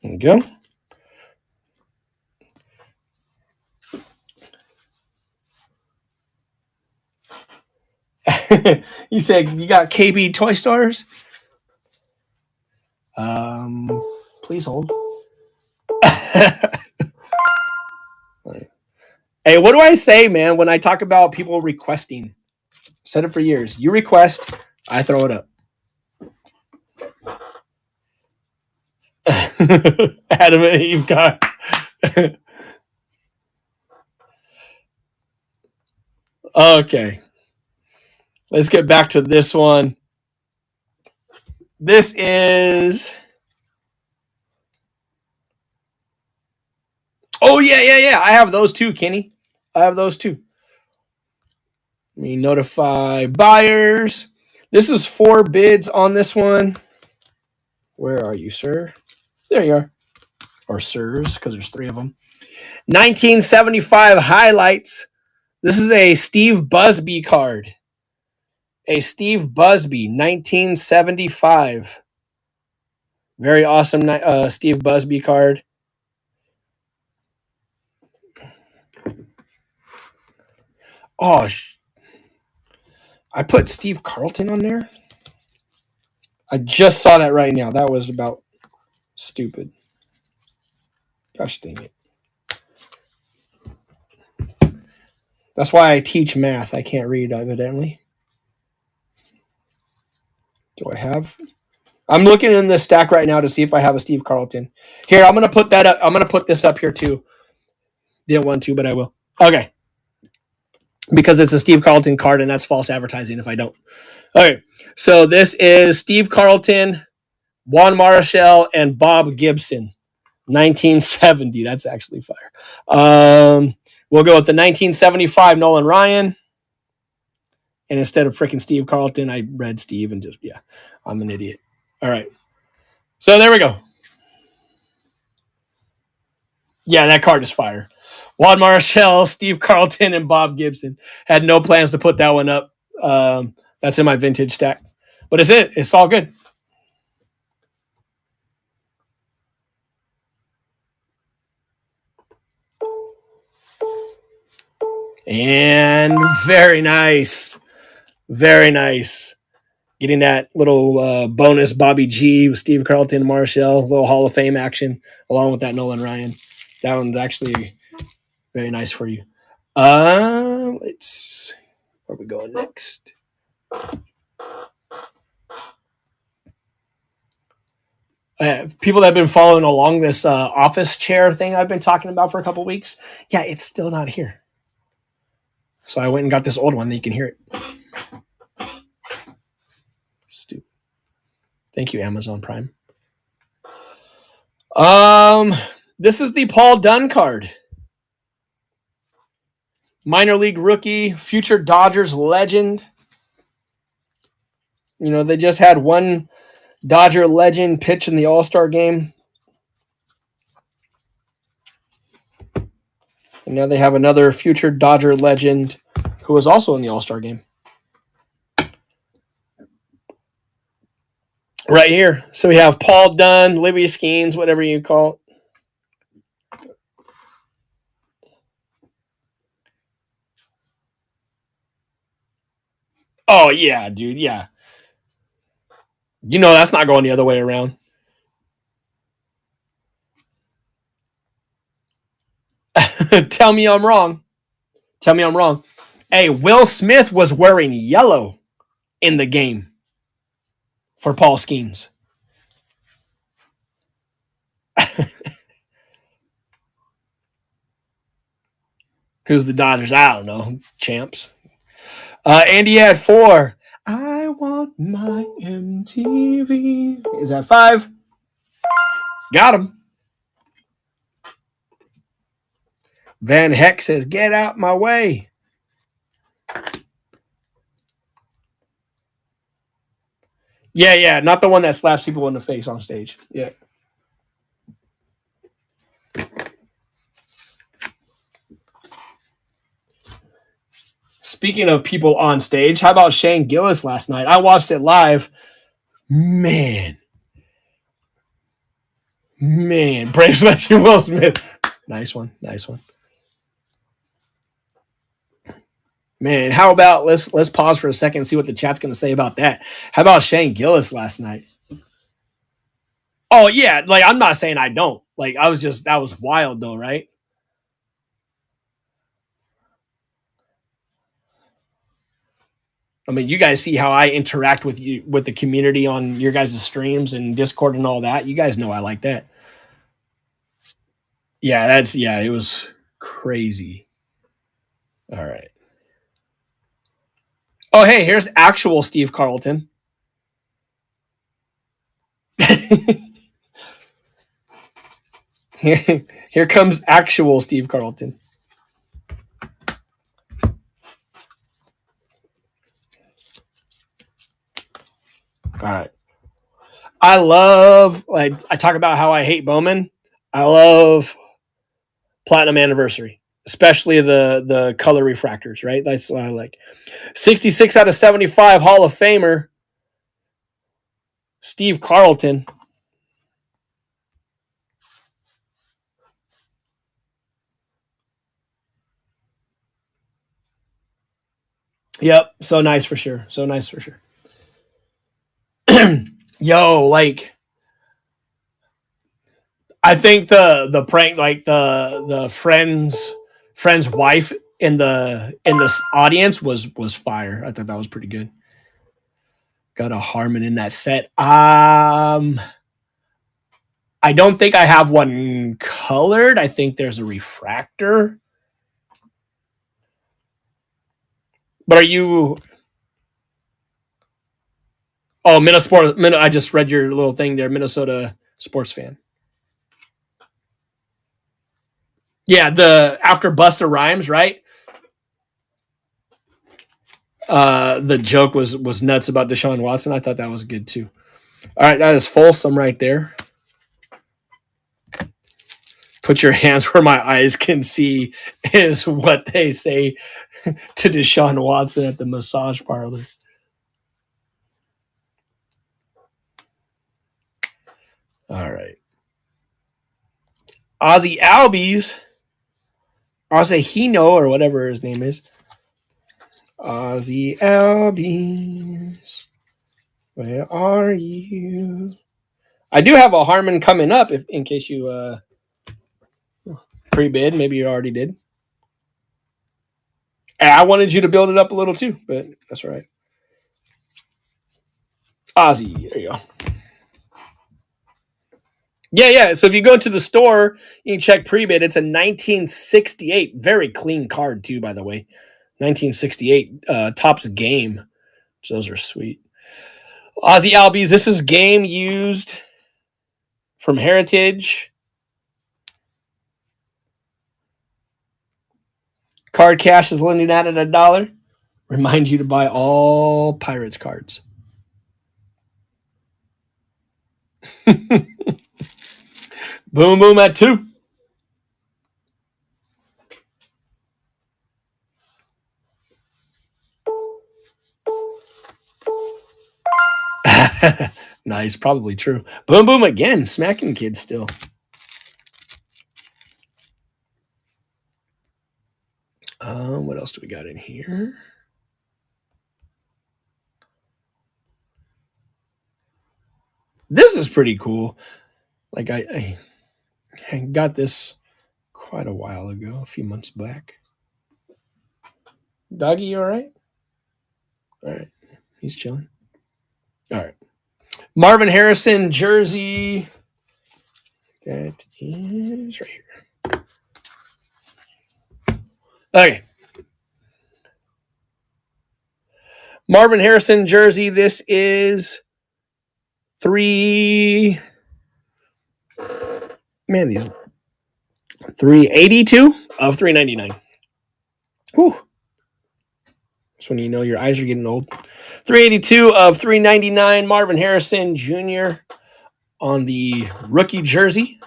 S1: There you go. You said you got KB Toy Stars? Please hold. Hey, what do I say, man, when I talk about people requesting? Said it for years. You request, I throw it up. Adam and Eve got. Okay. Let's get back to this one. This is. Oh, yeah. I have those too, Kenny. I have those too. Let me notify buyers. This is 4 bids on this one. Where are you, sir? There you are. Or sirs, because there's 3 of them. 1975 highlights. This is a Steve Busby card. A Steve Busby, 1975. Very awesome Steve Busby card. Oh, I put Steve Carlton on there. I just saw that right now. That was about stupid. Gosh dang it. That's why I teach math. I can't read, evidently. Do I have? I'm looking in the stack right now to see if I have a Steve Carlton. Here, I'm gonna put that up. I'm gonna put this up here too. Didn't want to, but I will. Okay. Because it's a Steve Carlton card, and that's false advertising if I don't. Okay. So this is Steve Carlton, Juan Marichal, and Bob Gibson. 1970. That's actually fire. We'll go with the 1975 Nolan Ryan. And instead of freaking Steve Carlton, I read Steve and just, yeah, I'm an idiot. All right. So there we go. Yeah, that card is fire. Juan Marichal, Steve Carlton, and Bob Gibson. Had no plans to put that one up. That's in my vintage stack. But it's it. It's all good. And very nice. Very nice. Getting that little bonus Bobby G with Steve Carlton and Marichal, little Hall of Fame action, along with that Nolan Ryan. That one's actually very nice for you. Let's where are we going next? People that have been following along this office chair thing I've been talking about for a couple weeks. Yeah, it's still not here. So I went and got this old one that you can hear it. Stupid. Thank you, Amazon Prime. This is the Paul Dunn card. Minor league rookie, future Dodgers legend. You know, they just had one Dodger legend pitch in the All-Star game. And now they have another future Dodger legend who was also in the All-Star game. Right here. So we have Paul Dunn, Libby Skeens, whatever you call it. Oh, yeah, dude. Yeah. You know that's not going the other way around. Tell me I'm wrong. Tell me I'm wrong. Hey, Will Smith was wearing yellow in the game for Paul Skeens. Who's the Dodgers? I don't know. Champs. Andy had 4. I want my MTV. Is that 5? Got him. Van Heck says, get out my way. Yeah. Not the one that slaps people in the face on stage. Yeah. Speaking of people on stage, how about Shane Gillis last night? I watched it live. Man. Braves legend Will Smith. Nice one. Man, how about let's pause for a second and see what the chat's going to say about that. How about Shane Gillis last night? Oh yeah, like I'm not saying I don't. Like that was wild though, right? I mean, you guys see how I interact with you with the community on your guys' streams and Discord and all that. You guys know I like that. Yeah, it was crazy. All right. Oh, hey, here's actual Steve Carlton. Here comes actual Steve Carlton. All right. I love, like, I talk about how I hate Bowman. I love Platinum Anniversary, especially the color refractors, right? That's what I like. 66 out of 75 Hall of Famer, Steve Carlton. Yep, so nice for sure. Yo, like, I think the prank, like the friend's wife in this audience was fire. I thought that was pretty good. Got a Harmon in that set. I don't think I have one colored. I think there's a refractor. But are you? Oh, Minnesota. I just read your little thing there. Minnesota sports fan. Yeah, the after Busta Rhymes, right? The joke was nuts about Deshaun Watson. I thought that was good too. All right, that is Folsom right there. Put your hands where my eyes can see is what they say to Deshaun Watson at the massage parlor. All right. Ozzy Albies, Ozahino, or whatever his name is. Ozzy Albies, where are you? I do have a Harmon coming up, in case you pre-bid. Maybe you already did. I wanted you to build it up a little too, but that's all right. Ozzy, there you go. Yeah. So if you go to the store, you can check pre-bid. It's a 1968, very clean card too, by the way. 1968 Topps Game. So those are sweet. Ozzy Albies. This is game used from Heritage. Card cash is lending out at $1. Remind you to buy all Pirates cards. Boom boom at 2. Nice, probably true. Boom boom again, smacking kids still. What else do we got in here? This is pretty cool. Like I got this quite a while ago, a few months back. Doggy, you all right? All right, he's chilling. All right, Marvin Harrison jersey. That is right here. Okay. Marvin Harrison jersey. This is 3. Man, these 382 of 399. Whew. That's when you know your eyes are getting old. 382 of 399. Marvin Harrison Jr. on the rookie jersey.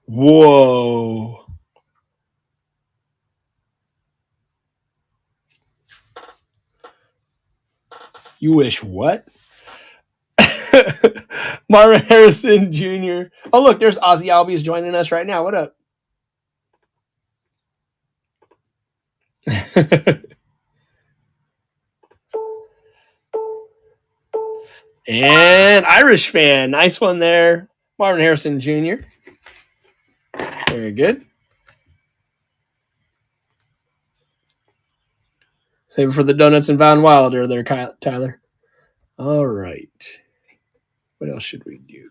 S1: Whoa. You wish what? Marvin Harrison Jr. Oh, look, there's Ozzy Albies joining us right now. What up? And Irish fan. Nice one there. Marvin Harrison Jr. Very good. Save it for the donuts and Von Wilder there, Tyler. All right. What else should we do?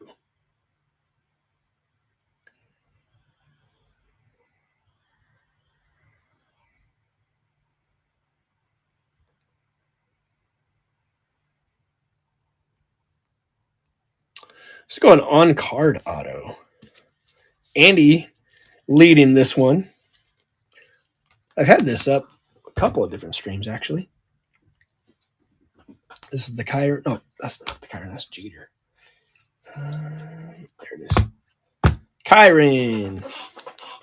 S1: Let's go on card auto. Andy leading this one. I've had this up a couple of different streams, actually. This is the Kyron. No, that's not the Kyron. That's Jeter. There it is. Kyron.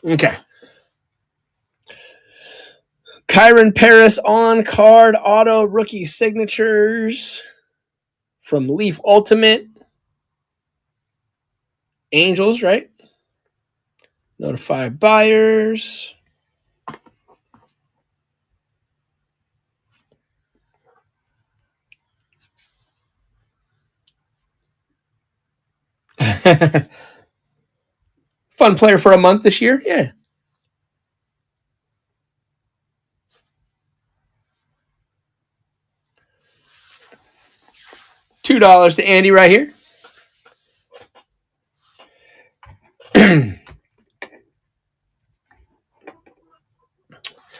S1: Okay. Kyron Paris on card auto rookie signatures from Leaf Ultimate. Angels, right? Notify buyers. Fun player for a month this year. Yeah. $2 to Andy right here.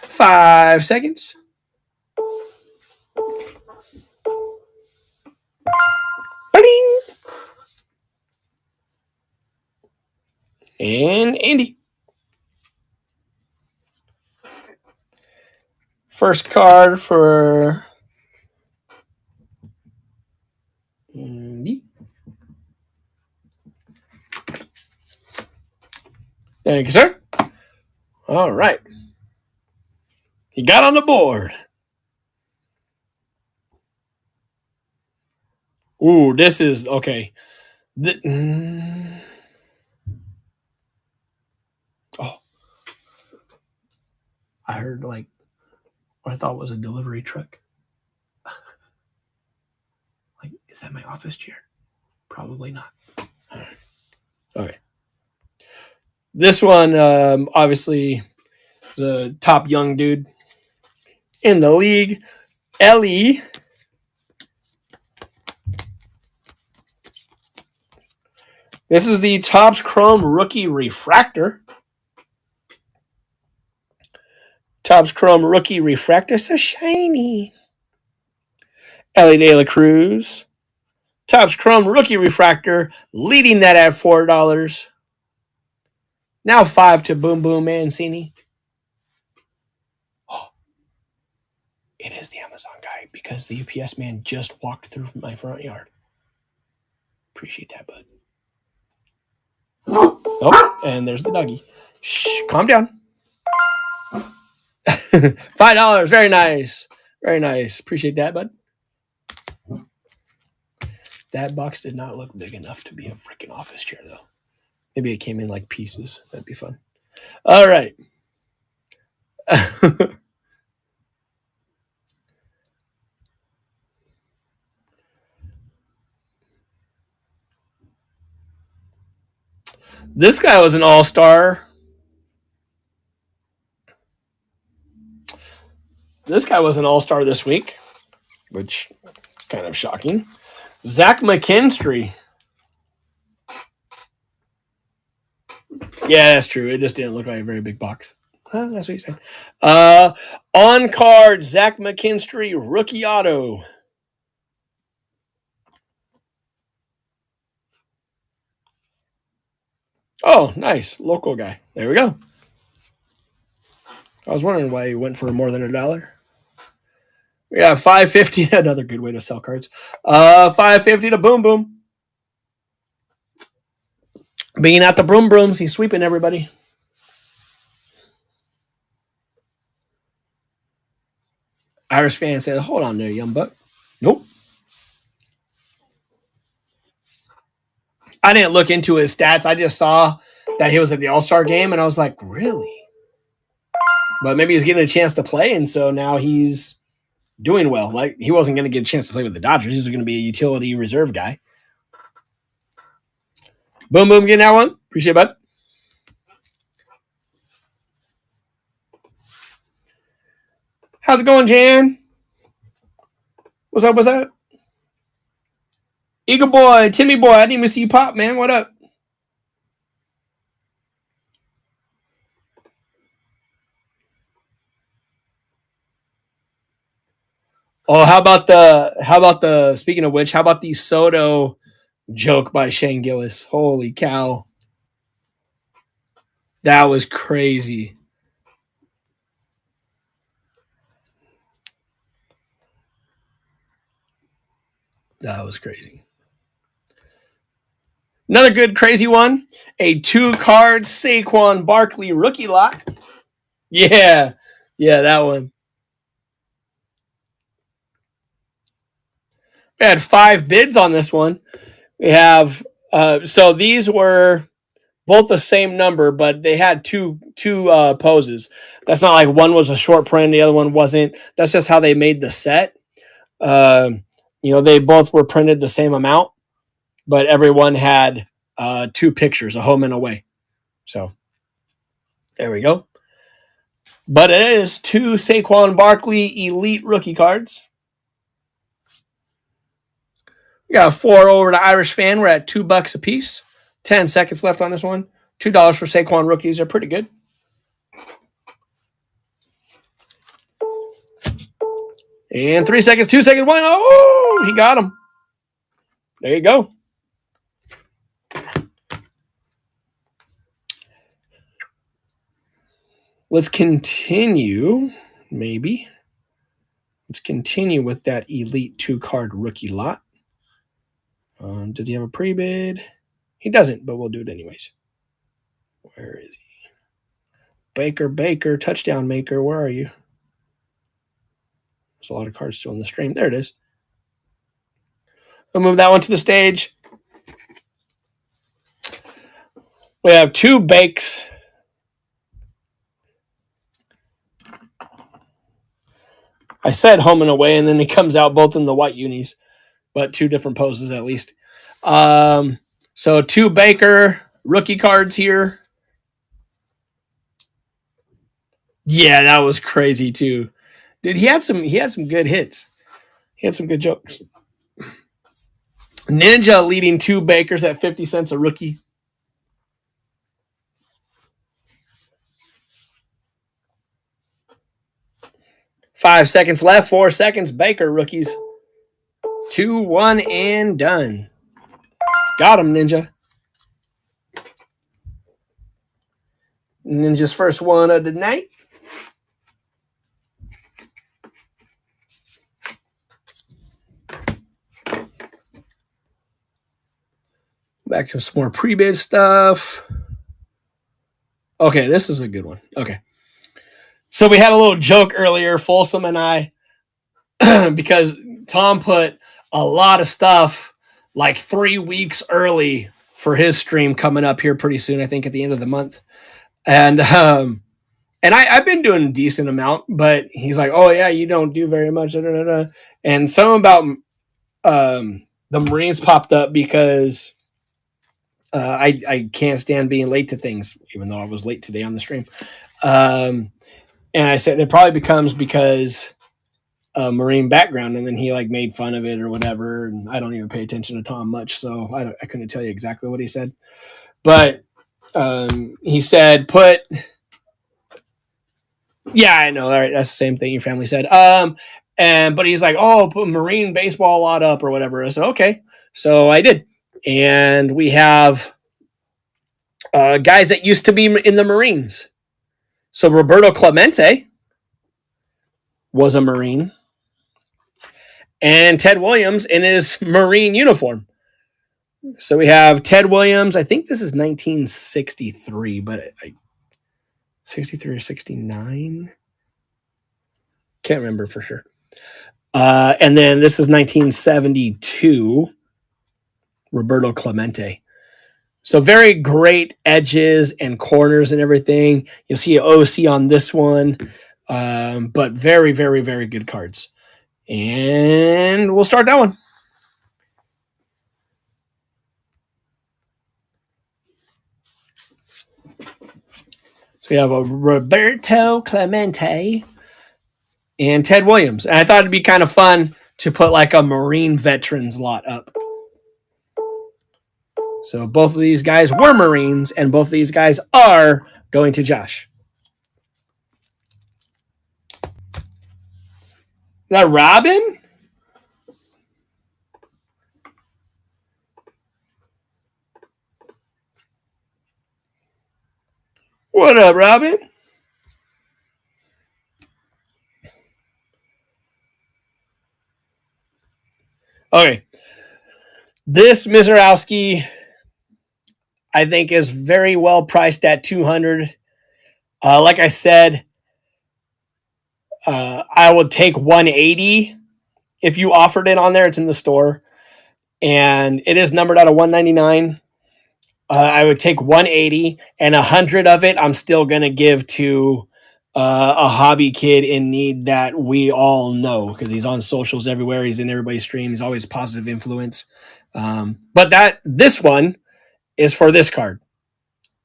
S1: 5 seconds. Bing. And Andy. First card for Andy. Thank you, sir. All right. He got on the board. Ooh, this is okay. Oh, I heard like what I thought was a delivery truck. Like, is that my office chair? Probably not. All right. Okay. This one, obviously, the top young dude in the league, Ellie. This is the Topps Chrome Rookie Refractor. Topps Chrome Rookie Refractor, so shiny. Ellie De La Cruz. Topps Chrome Rookie Refractor, leading that at $4. Now 5 to Boom Boom Mancini. Oh, it is the Amazon guy because the UPS man just walked through my front yard. Appreciate that, bud. Oh, and there's the doggy. Shh, calm down. $5. Very nice. Very nice. Appreciate that, bud. That box did not look big enough to be a freaking office chair, though. Maybe it came in like pieces. That'd be fun. All right. This guy was an all-star. This guy was an all-star this week, which is kind of shocking. Zach McKinstry. Yeah, that's true. It just didn't look like a very big box. Huh, that's what you said. On card, Zach McKinstry, rookie auto. Oh, nice. Local guy. There we go. I was wondering why he went for more than $1. We got $5.50. Another good way to sell cards. $5.50 to Boom Boom. Being at the Broom Brooms, he's sweeping everybody. Irish fan said, hold on there, young buck. Nope. I didn't look into his stats. I just saw that he was at the All-Star game, and I was like, really? But maybe he's getting a chance to play, and so now he's doing well. Like, he wasn't going to get a chance to play with the Dodgers. He was going to be a utility reserve guy. Boom, boom, getting that one. Appreciate it, bud. How's it going, Jan? What's up, what's up? Eagle boy, Timmy boy, I didn't even see you pop, man. What up? Oh, how about the speaking of which, how about the Soto joke by Shane Gillis? Holy cow. That was crazy. That was crazy. Another good crazy one. A 2-card Saquon Barkley rookie lot. Yeah. Yeah, that one. We had 5 bids on this one. We have so these were both the same number, but they had two poses. That's not like one was a short print, the other one wasn't. That's just how they made the set. They both were printed the same amount, but everyone had two pictures, a home and away. So there we go. But it is two Saquon Barkley Elite rookie cards. We got 4 over to Irish Fan. We're at $2 a piece. 10 seconds left on this one. $2 for Saquon rookies are pretty good. And 3 seconds, 2 seconds, 1. Oh, he got him. There you go. Let's continue, maybe. Let's continue with that Elite 2-card rookie lot. Does he have a pre-bid? He doesn't, but we'll do it anyways. Where is he? Baker, touchdown maker. Where are you? There's a lot of cards still in the stream. There it is. I'll move that one to the stage. We have 2 bakes. I said home and away, and then he comes out both in the white unis, but 2 different poses at least. So 2 Baker rookie cards here. Yeah, that was crazy too. Dude, he had some good hits. He had some good jokes. Ninja leading 2 Bakers at 50 cents a rookie. Five seconds left, 4 seconds. Baker rookies. 2, 1, and done. Got him, Ninja. Ninja's first one of the night. Back to some more pre-bid stuff. Okay, this is a good one. Okay. So we had a little joke earlier, Folsom and I, because Tom put a lot of stuff like 3 weeks early for his stream coming up here pretty soon, I think at the end of the month. And I've been doing a decent amount, but he's like, oh, yeah, you don't do very much. And something about the Marines popped up because I can't stand being late to things, even though I was late today on the stream. And I said it probably becomes because Marine background, and then he like made fun of it or whatever. And I don't even pay attention to Tom much, so I couldn't tell you exactly what he said. But he said, yeah, I know. All right, that's the same thing your family said. But he's like, oh, put Marine baseball lot up or whatever. I said, okay. So I did. And we have guys that used to be in the Marines. So Roberto Clemente was a Marine. And Ted Williams in his Marine uniform. So we have Ted Williams. I think this is 1963, but 63 or 69? Can't remember for sure. And then this is 1972, Roberto Clemente. So very great edges and corners and everything. You'll see an OC on this one, but very, very, very good cards. And we'll start that one. So we have a Roberto Clemente and Ted Williams. And I thought it'd be kind of fun to put like a Marine veterans lot up. So both of these guys were Marines, and both of these guys are going to Josh. Is that Robin? What up, Robin? Okay. This Mizorowski, I think, is very well priced at $200. Like I said, I would take $180 if you offered it on there. It's in the store, and it is numbered out of $199. I would take $180, and $100 of it I'm still gonna give to a hobby kid in need that we all know because he's on socials everywhere. He's in everybody's stream. He's always a positive influence. But this one is for this card.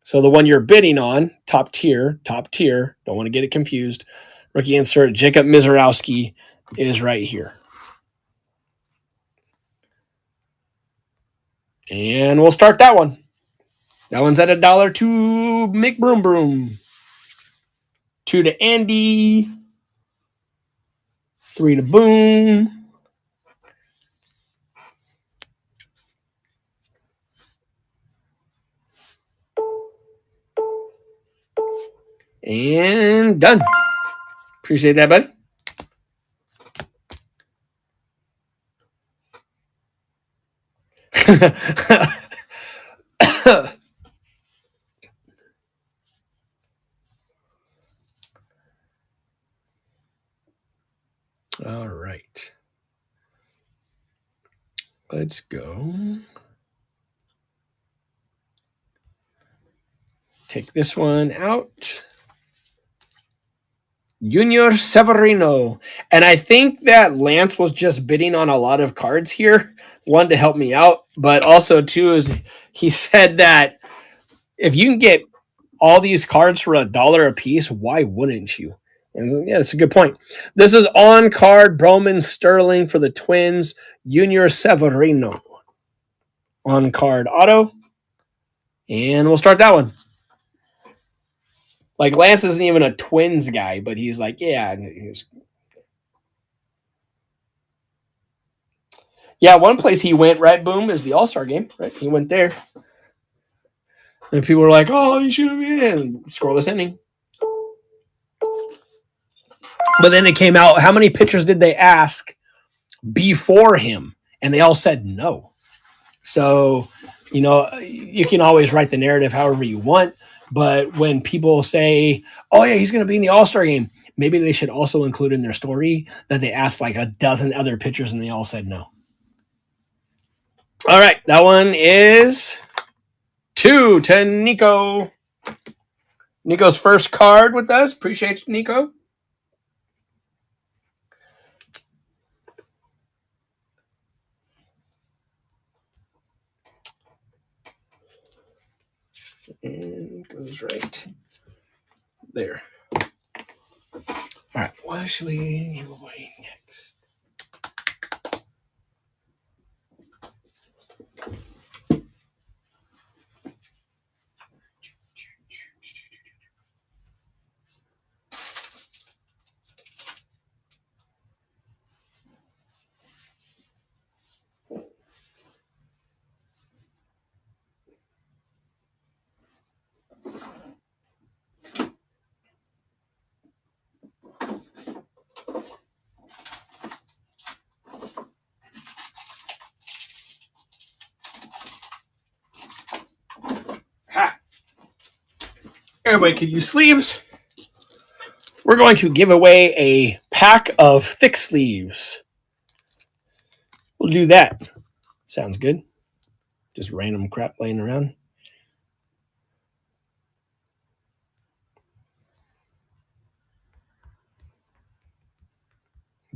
S1: So the one you're bidding on, top tier, don't want to get it confused. Rookie insert, Jacob Mizorowski is right here. And we'll start that one. That one's at $1 to Mick Broom Broom. 2 to Andy. 3 to Boom. And done. Appreciate that, bud. All right. Let's go. Take this one out. Junior Severino. And I think that Lance was just bidding on a lot of cards here. One, to help me out, but also, two, is he said that if you can get all these cards for $1 a piece, why wouldn't you? And yeah, that's a good point. This is on card Broman Sterling for the Twins. Junior Severino. On card auto. And we'll start that one. Like, Lance isn't even a Twins guy, but he's like, yeah. Yeah, one place he went, right, Boom, is the All-Star game, right? He went there. And people were like, oh, you should have been in. Scoreless inning. But then it came out, how many pitchers did they ask before him? And they all said no. So, you know, you can always write the narrative however you want. But when people say, oh, yeah, he's going to be in the All-Star game, maybe they should also include in their story that they asked like a dozen other pitchers and they all said no. All right, that one is 2 to Nico. Nico's first card with us. Appreciate you, Nico. And it goes right there. All right, what should we give away next? Ha! Everybody can use sleeves. We're going to give away a pack of thick sleeves. We'll do that. Sounds good. Just random crap laying around.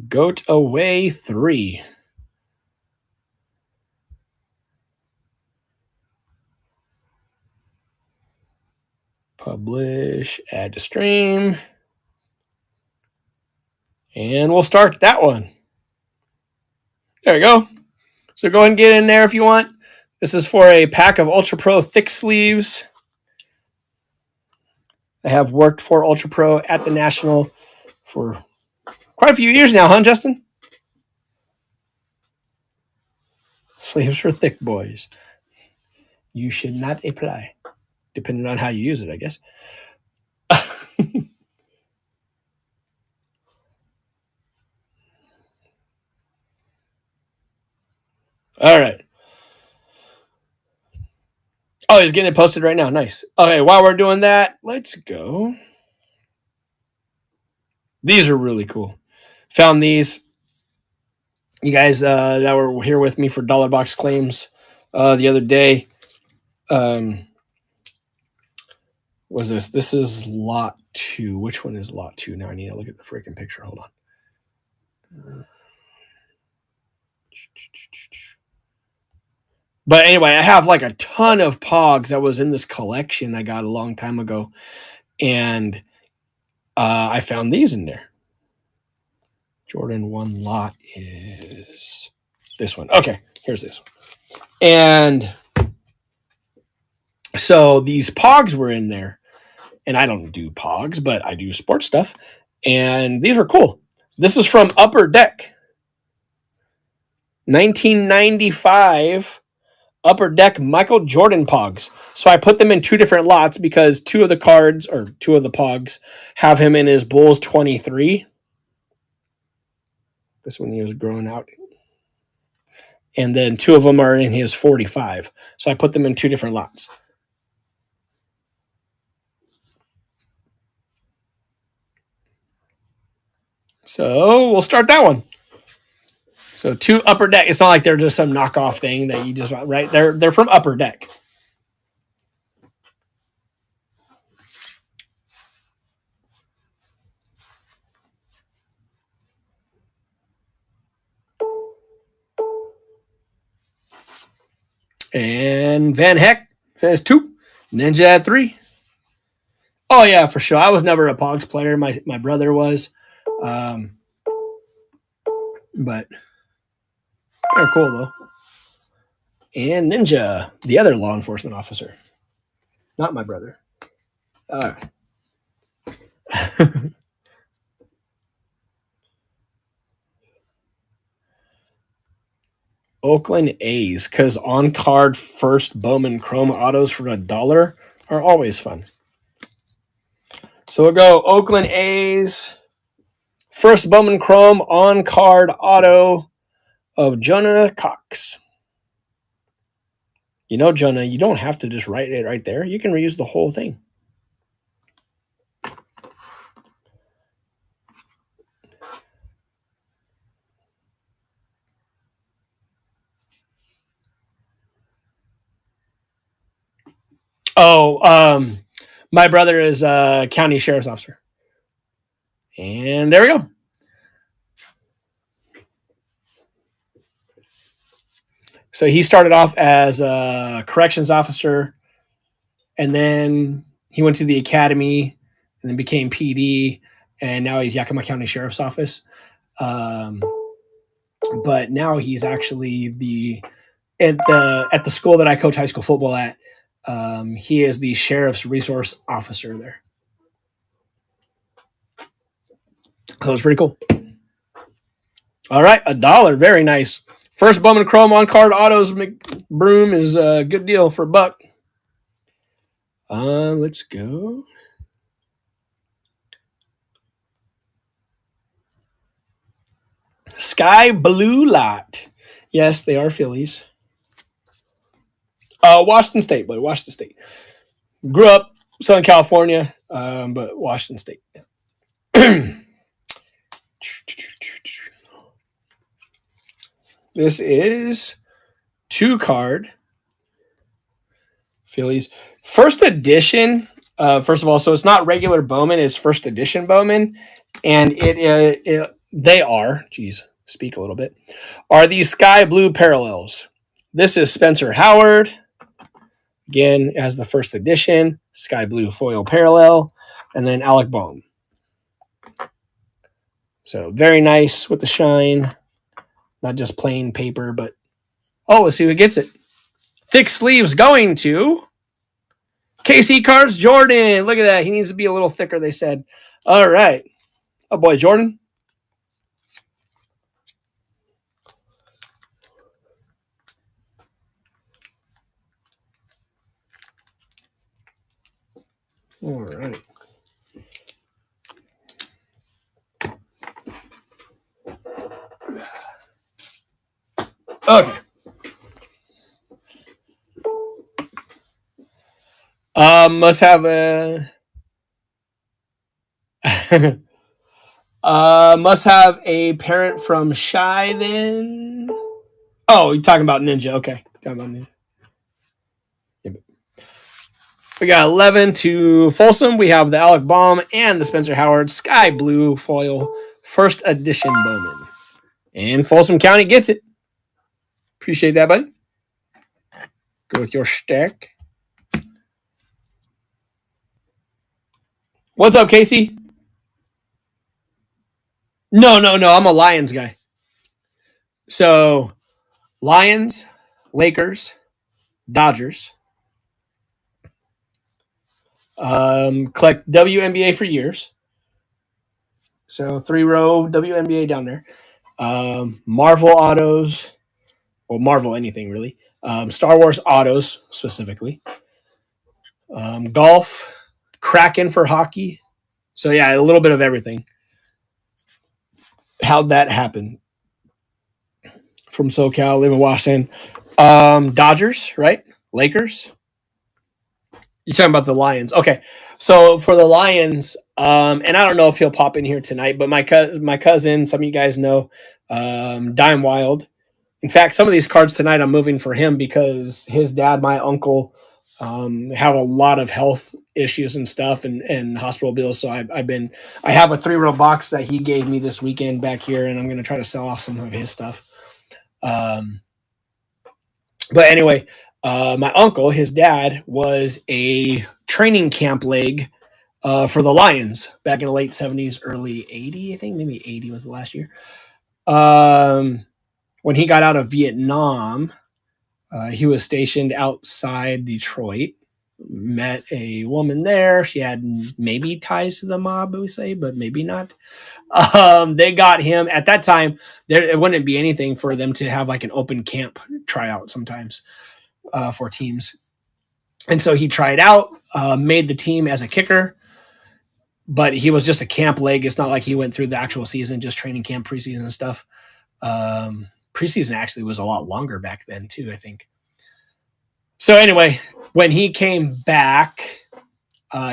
S1: Goat away 3. Publish, add to stream. And we'll start that one. There we go. So go ahead and get in there if you want. This is for a pack of Ultra Pro thick sleeves. I have worked for Ultra Pro at the National for quite a few years now, huh, Justin? Sleeves for thick boys. You should not apply, depending on how you use it, I guess. All right. Oh, he's getting it posted right now. Nice. Okay, while we're doing that, let's go. These are really cool. Found these. You guys that were here with me for Dollar Box Claims the other day. Was this? This is lot 2. Which one is lot 2? Now I need to look at the freaking picture. Hold on. But anyway, I have like a ton of Pogs that was in this collection I got a long time ago, and I found these in there. Jordan 1 lot is this one. Okay, here's this one. And so these Pogs were in there, and I don't do Pogs, but I do sports stuff, and these were cool. This is from Upper Deck, 1995 Upper Deck Michael Jordan Pogs. So I put them in two different lots because two of the cards, or two of the Pogs, have him in his Bulls 23. This one he was growing out. And then two of them are in his 45. So I put them in two different lots. So we'll start that one. So two Upper Deck. It's not like they're just some knockoff thing that you just, right? They're from Upper Deck. And Van Heck says 2. Ninja at 3. Oh, yeah, for sure. I was never a Pogs player. My brother was. But they're cool, though. And Ninja, the other law enforcement officer. Not my brother. All right. Oakland A's, because on-card first Bowman Chrome autos for $1 are always fun. So we'll go Oakland A's, first Bowman Chrome on-card auto of Jonah Cox. You know, Jonah, you don't have to just write it right there. You can reuse the whole thing. Oh, my brother is a county sheriff's officer. And there we go. So he started off as a corrections officer, and then he went to the academy, and then became PD, and now he's Yakima County Sheriff's Office. But now he's actually at the school that I coach high school football at. He is the sheriff's resource officer there. So it's pretty cool. All right, $1, very nice. First Bowman Chrome on card autos McBroom is a good deal for $1. Let's go. Sky Blue Lot. Yes, they are Phillies. Washington State, but Washington State. Grew up Southern California, but Washington State. This is 2-card Phillies. First edition, first of all, so it's not regular Bowman, it's first edition Bowman. And they are, speak a little bit, are these sky blue parallels. This is Spencer Howard. Again, as the first edition, sky blue foil parallel, and then Alec Bohm. So very nice with the shine. Not just plain paper, but let's see who gets it. Thick sleeves going to KC Cards Jordan. Look at that. He needs to be a little thicker, they said. All right. Oh, boy, Jordan. All right. Okay. Must have a must have a parent from Shy then. Oh, you're talking about Ninja. Okay. Talking about Ninja. Yeah, we got 11 to Folsom. We have the Alec Baum and the Spencer Howard Sky Blue foil first edition Bowman. And Folsom County gets it. Appreciate that, buddy. Go with your stick. What's up, Casey? No. I'm a Lions guy. So Lions, Lakers, Dodgers. Collect WNBA for years. So 3-row WNBA down there. Marvel autos, well, Marvel anything really. Star Wars autos specifically. Golf, Kraken for hockey. So yeah, a little bit of everything. How'd that happen? From SoCal, live in Washington. Dodgers, right? Lakers. You're talking about the Lions. Okay. So for the Lions, and I don't know if he'll pop in here tonight, but my cousin, some of you guys know, Dime Wild. In fact, some of these cards tonight I'm moving for him because his dad, my uncle, have a lot of health issues and stuff and hospital bills. So I have a 3-row box that he gave me this weekend back here, and I'm going to try to sell off some of his stuff. But anyway, my uncle, his dad, was a training camp leg for the Lions back in the late 70s, early 80, I think. Maybe 80 was the last year. When he got out of Vietnam, he was stationed outside Detroit, met a woman there. She had maybe ties to the mob, we say, but maybe not. They got him at that time. It wouldn't be anything for them to have like an open camp tryout sometimes for teams. And so he tried out, made the team as a kicker, but he was just a camp leg. It's not like he went through the actual season, just training camp, preseason and stuff. Preseason actually was a lot longer back then too, I think. So anyway, when he came back,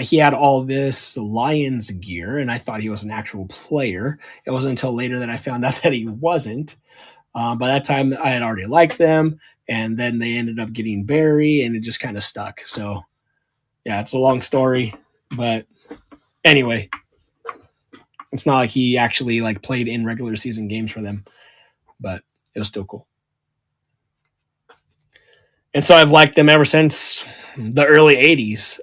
S1: he had all this Lions gear, and I thought he was an actual player. It wasn't until later that I found out that he wasn't. By that time, I had already liked them, and then they ended up getting Barry, and it just kind of stuck. So, yeah, it's a long story, but anyway, it's not like he actually like played in regular season games for them, but it was still cool. And so I've liked them ever since the early 80s.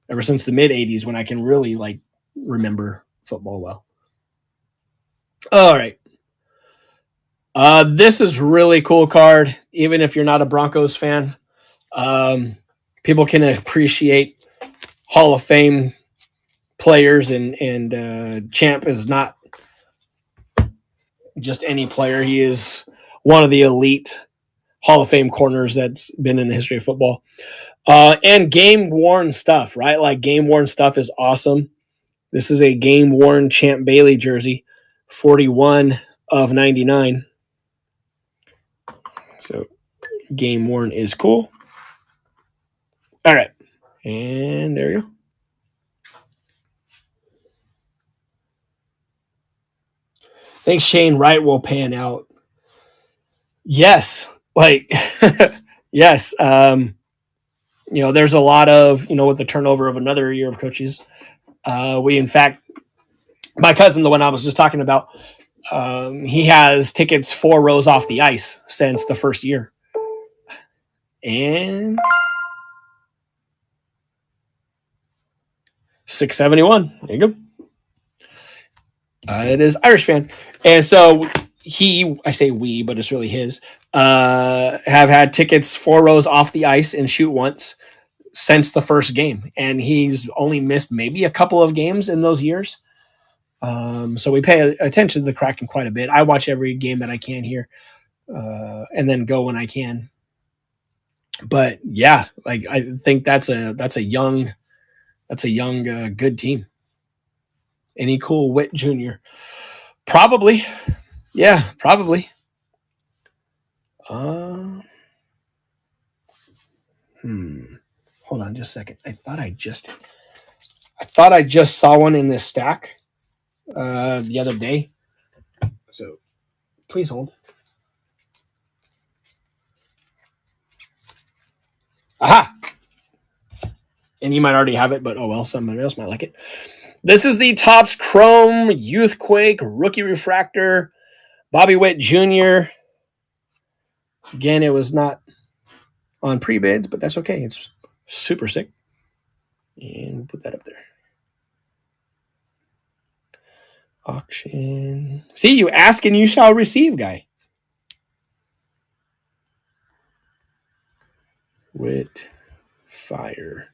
S1: Ever since the mid 80s when I can really like remember football well. All right. This is really cool card. Even if you're not a Broncos fan, people can appreciate Hall of Fame players, and Champ is not just any player. He is one of the elite Hall of Fame corners that's been in the history of football. And game-worn stuff, right? Like game-worn stuff is awesome. This is a game-worn Champ Bailey jersey, 41 of 99. So game-worn is cool. All right. And there you go. I think Shane Wright will pan out. Yes. Like, yes. There's a lot of, with the turnover of another year of coaches. In fact, my cousin, the one I was just talking about, he has tickets 4 rows off the ice since the first year. And 671. There you go. It is Irish fan. And so I say we, but it's really his, have had tickets 4 rows off the ice and shoot once since the first game. And he's only missed maybe a couple of games in those years. So we pay attention to the Kraken quite a bit. I watch every game that I can here, and then go when I can. But yeah, like I think that's a young good team. Any cool Witt Jr.? Probably. Yeah, probably. Hold on just a second. I thought I just saw one in this stack the other day. So please hold. Aha! And you might already have it, but oh well, somebody else might like it. This is the Topps Chrome Youthquake Rookie Refractor, Bobby Witt Jr. Again, it was not on pre-bids, but that's okay. It's super sick. And we'll put that up there. Auction. See, you ask and you shall receive, guy. Wit fire.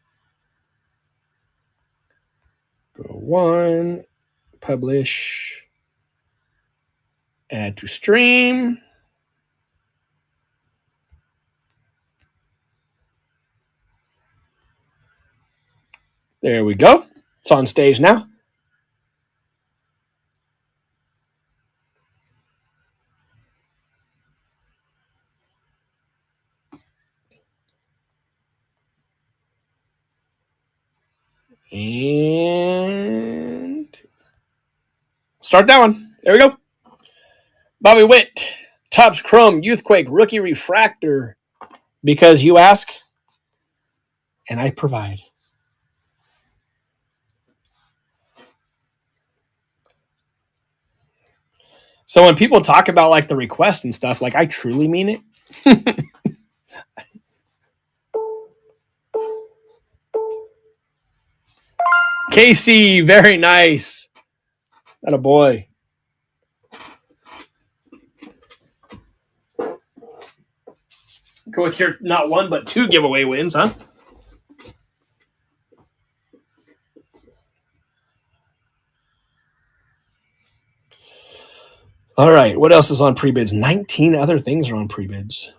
S1: Go 1. Publish. Add to stream. There we go. It's on stage now. And start that one. There we go. Bobby Witt, Topps Chrome, Youthquake, Rookie Refractor. Because you ask, and I provide. So when people talk about like the request and stuff, like I truly mean it. Casey, very nice. That a boy. Go with your not 1 but 2 giveaway wins, huh? All right, what else is on pre-bids? 19 other things are on pre-bids.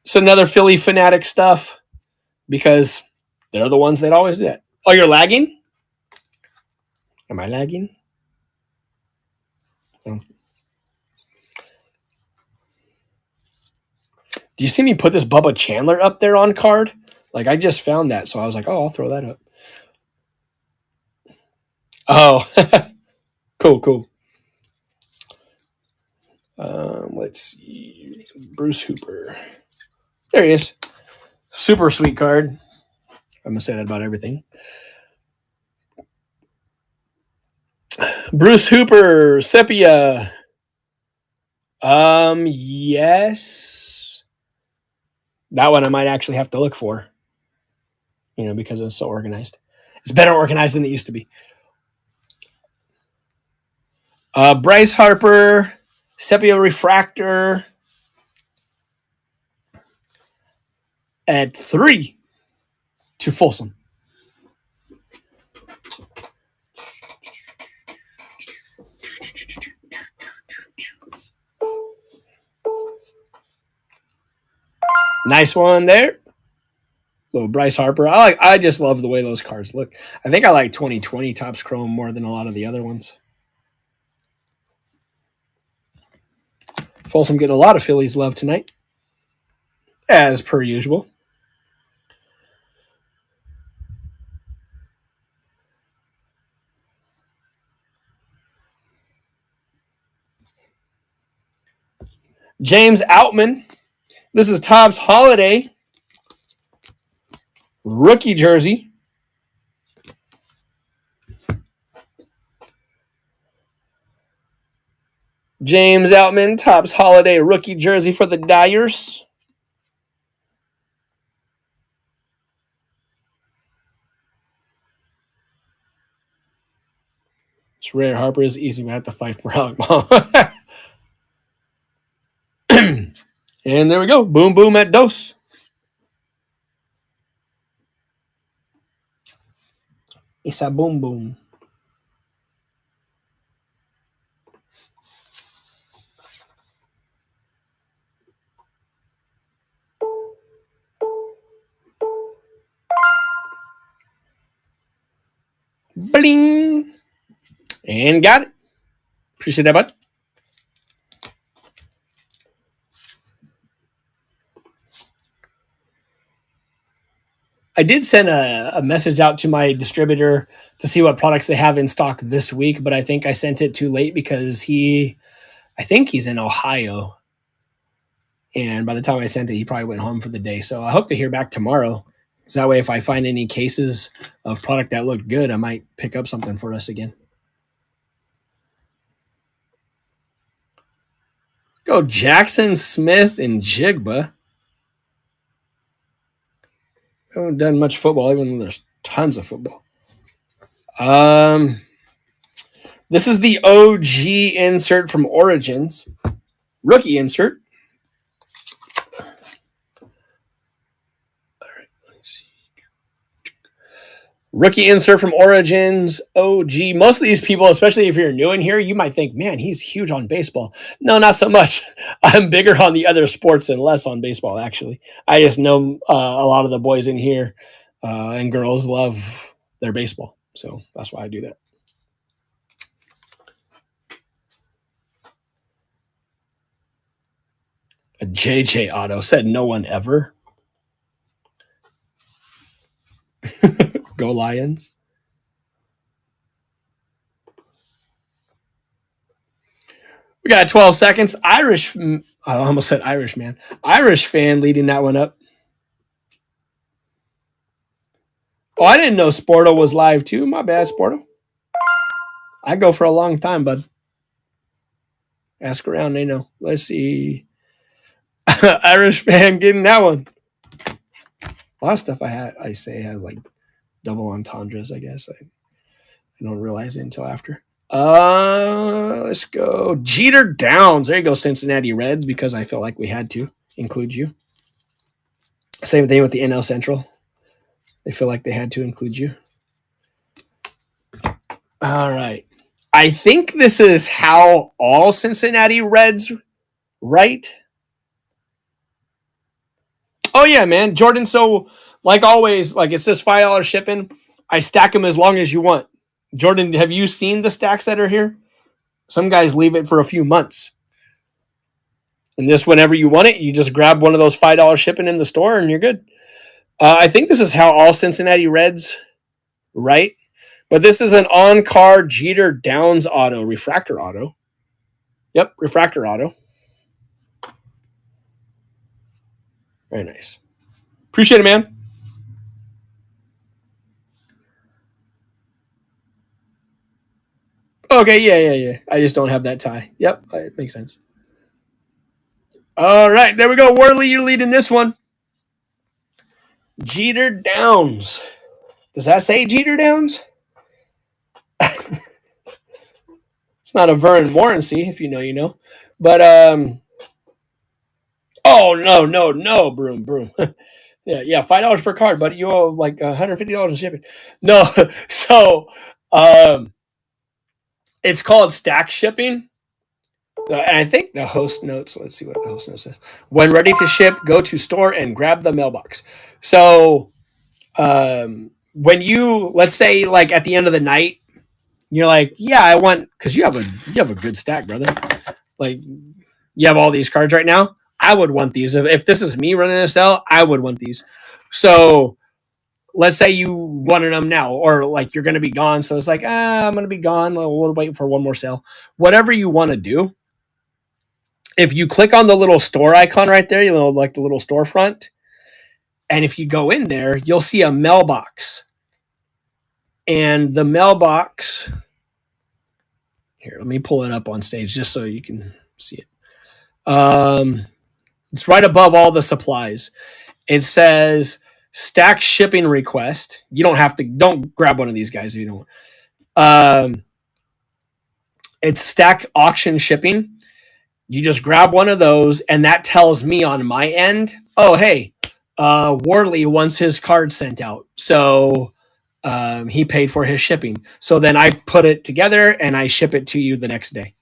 S1: It's another Philly fanatic stuff because they're the ones that always do that. Oh, you're lagging? Am I lagging? Oh. Do you see me put this Bubba Chandler up there on card? Like I just found that, so I was like, oh, I'll throw that up. Oh, cool. Let's see. Bruce Hooper. There he is. Super sweet card. I'm going to say that about everything. Bruce Hooper, Sepia. Yes. That one I might actually have to look for. Because it's so organized. It's better organized than it used to be. Bryce Harper, Sepia Refractor at 3 to Folsom. Nice one there. Little Bryce Harper. I just love the way those cards look. I think I like 2020 Topps Chrome more than a lot of the other ones. Folsom getting a lot of Phillies love tonight, as per usual. James Outman. This is Topps Holiday rookie jersey. James Outman, Topps Holiday rookie jersey for the Dyers. It's rare. Harper is easy. We have to fight for Alec Ball. And there we go. Boom, boom at dos. It's a boom, boom. Bling. And got it. Appreciate that, bud. I did send a message out to my distributor to see what products they have in stock this week, but I think I sent it too late because I think he's in Ohio. And by the time I sent it, he probably went home for the day. So I hope to hear back tomorrow. So that way, if I find any cases of product that look good, I might pick up something for us again. Go Jackson, Smith, and Jigba. I haven't done much football, even though there's tons of football. This is the OG insert from Origins. Rookie insert. Rookie insert from Origins, OG. Most of these people, especially if you're new in here, you might think, man, he's huge on baseball. No, not so much. I'm bigger on the other sports and less on baseball, actually. I just know a lot of the boys in here and girls love their baseball. So that's why I do that. A JJ auto said no one ever. Go Lions. We got 12 seconds. Irish, I almost said Irish man. Irish fan leading that one up. Oh, I didn't know Sporto was live too. My bad, Sporto. I go for a long time, bud. Ask around, they know. Let's see. Irish fan getting that one. A lot of stuff I say has like double entendres, I guess. I don't realize it until after. Let's go. Jeter Downs. There you go, Cincinnati Reds, because I felt like we had to include you. Same thing with the NL Central. They feel like they had to include you. All right. I think this is how all Cincinnati Reds write. Oh, yeah, man. Jordan, so like always, like it says $5 shipping. I stack them as long as you want. Jordan, have you seen the stacks that are here? Some guys leave it for a few months. And just whenever you want it, you just grab one of those $5 shipping in the store and you're good. I think this is how all Cincinnati Reds write. But this is an on-card Jeter Downs auto, refractor auto. Yep, refractor auto. Very nice. Appreciate it, man. Okay, yeah. I just don't have that tie. Yep, it makes sense. All right, there we go. Worley, you're leading this one. Jeter Downs. Does that say Jeter Downs? It's not a Vern Morency, if you know, you know. But oh no, broom. yeah, $5 per card, but you owe like $150 in shipping. No, so it's called stack shipping. And I think the host notes, let's see what the host note says. When ready to ship, go to store and grab the mailbox. So when you, let's say like at the end of the night, you're like, yeah, I want, because you have a good stack, brother. Like you have all these cards right now. I would want these. If this is me running a sale, I would want these. So let's say you wanted them now, or like you're going to be gone. So it's like, I'm going to be gone. We'll wait for one more sale. Whatever you want to do. If you click on the little store icon right there, you know, like the little storefront, and if you go in there, you'll see a mailbox. And the mailbox, here, let me pull it up on stage just so you can see it. It's right above all the supplies. It says stack shipping request. You don't grab one of these guys if you don't. It's stack auction shipping. You just grab one of those, and that tells me on my end, oh, hey, Worley wants his card sent out. So he paid for his shipping. So then I put it together, and I ship it to you the next day.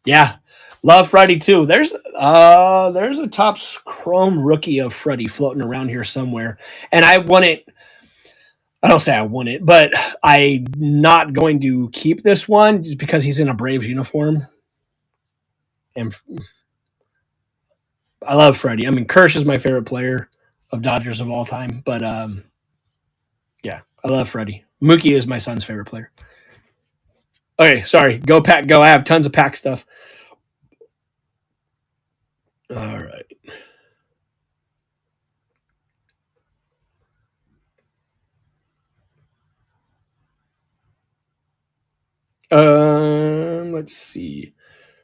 S1: Yeah. Love Freddie too. There's a Topps Chrome rookie of Freddie floating around here somewhere. And I want it. I don't say I want it, but I'm not going to keep this one just because he's in a Braves uniform. And I love Freddie. I mean, Kersh is my favorite player of Dodgers of all time, but yeah, I love Freddie. Mookie is my son's favorite player. Okay, sorry. Go Pack, go. I have tons of Pack stuff. All right. Let's see.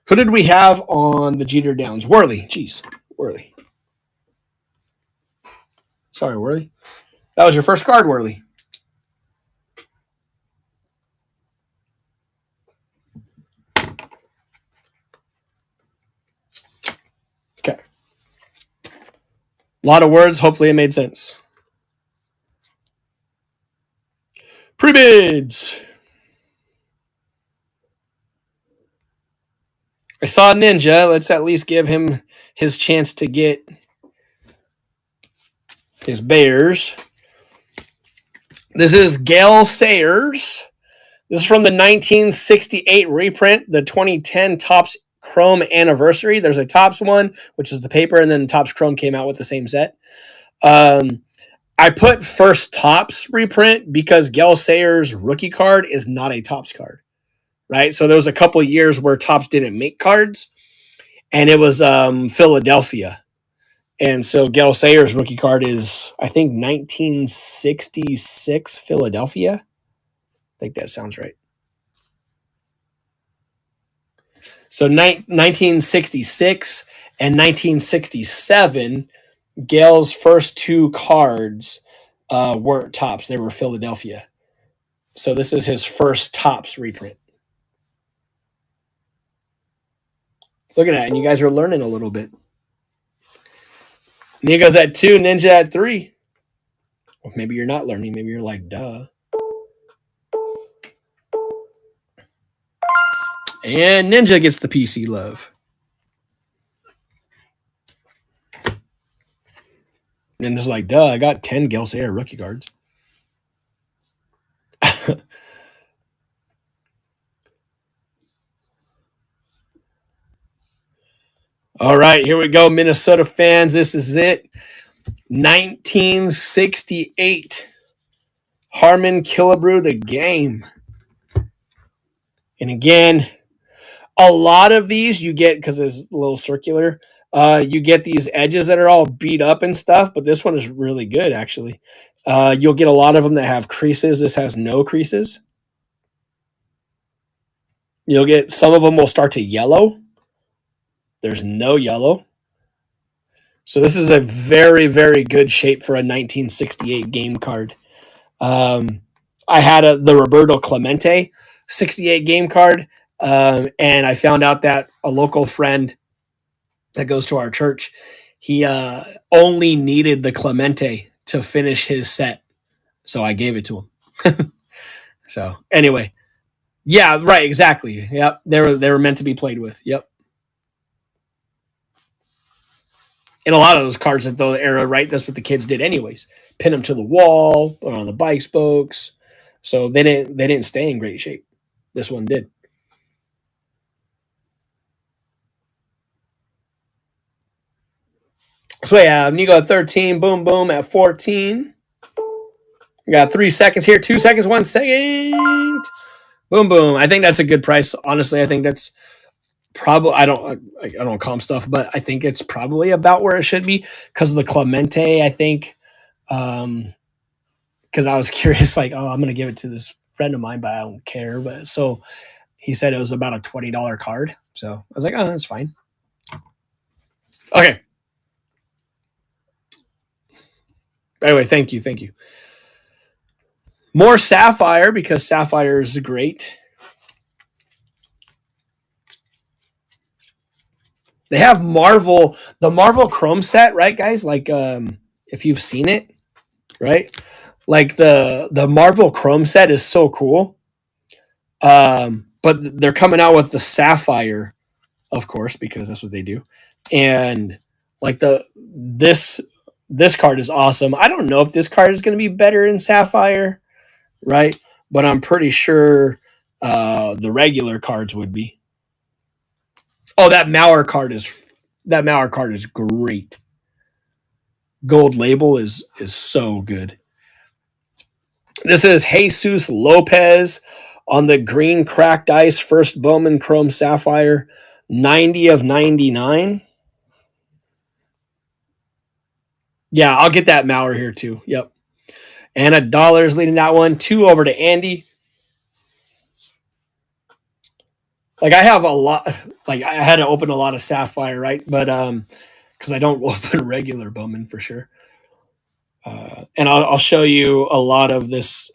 S1: Who did we have on the Jeter Downs? Worley. Jeez. Worley. Sorry, Worley. That was your first card, Worley. Okay. A lot of words. Hopefully it made sense. Pre-bids. I saw Ninja. Let's at least give him his chance to get his Bears. This is Gale Sayers. This is from the 1968 reprint, the 2010 Topps Chrome Anniversary. There's a Topps one, which is the paper, and then Topps Chrome came out with the same set. I put first Topps reprint because Gale Sayers' rookie card is not a Topps card, right? So there was a couple of years where Topps didn't make cards, and it was Philadelphia. And so Gale Sayers' rookie card is, I think, 1966 Philadelphia. I think that sounds right. So 1966 and 1967, Gale's first two cards weren't Topps. They were Philadelphia. So this is his first Topps reprint. Look at that. And you guys are learning a little bit. Nico's at 2, Ninja at 3. Well, maybe you're not learning. Maybe you're like, duh. And Ninja gets the PC love. Ninja's like, duh, I got 10 Gale Sayers rookie cards. All right, here we go, Minnesota fans. This is it. 1968. Harmon Killebrew, the game. And again, a lot of these you get, because it's a little circular, you get these edges that are all beat up and stuff, but this one is really good, actually. You'll get a lot of them that have creases. This has no creases. You'll get, some of them will start to yellow. There's no yellow. So this is a very, very good shape for a 1968 game card. I had the Roberto Clemente 68 game card, and I found out that a local friend that goes to our church, he only needed the Clemente to finish his set. So I gave it to him. So anyway, yeah, right, exactly. Yep, they were meant to be played with. Yep. And a lot of those cards at the era, right? That's what the kids did, anyways. Pin them to the wall or on the bike spokes. So they didn't stay in great shape. This one did. So yeah, Nico at 13, boom, boom at 14. We got 3 seconds here, 2 seconds, 1 second. Boom, boom. I think that's a good price. Honestly, I think that's probably, I don't comp stuff, but I think it's probably about where it should be because of the Clemente. I think, because I was curious, like, oh, I'm gonna give it to this friend of mine, but I don't care. But so he said it was about a $20 card, so I was like, oh, that's fine. Okay. Anyway, thank you. More Sapphire because Sapphire is great. They have the Marvel Chrome set, right, guys? Like, if you've seen it, right? Like the Marvel Chrome set is so cool. But they're coming out with the Sapphire, of course, because that's what they do. And like this card is awesome. I don't know if this card is going to be better in Sapphire, right? But I'm pretty sure the regular cards would be. Oh, that Mauer card is great. Gold label is so good. This is Jesus Lopez on the green cracked ice, first Bowman Chrome Sapphire, 90 of 99. Yeah, I'll get that Mauer here too. Yep. And $1 leading that one. 2 over to Andy. like I have a lot. Like I had to open a lot of sapphire, right? But because I don't open regular Bowman for sure. And I'll show you a lot of this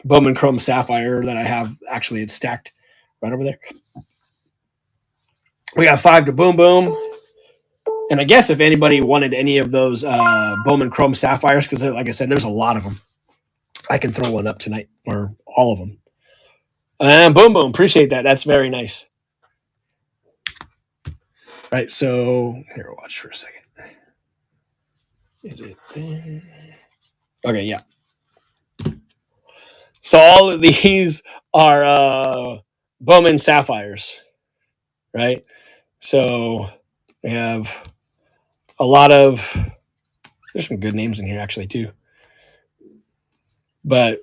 S1: Bowman Chrome Sapphire that I have. Actually, it's stacked right over there. We got 5 to Boom Boom. And I guess if anybody wanted any of those Bowman Chrome Sapphires, because like I said, there's a lot of them, I can throw one up tonight, or all of them. And Boom Boom, appreciate that. That's very nice. Right, so here, watch for a second. Is it there? Okay, yeah. So all of these are Bowman Sapphires, right? So we have a lot of, there's some good names in here actually too. But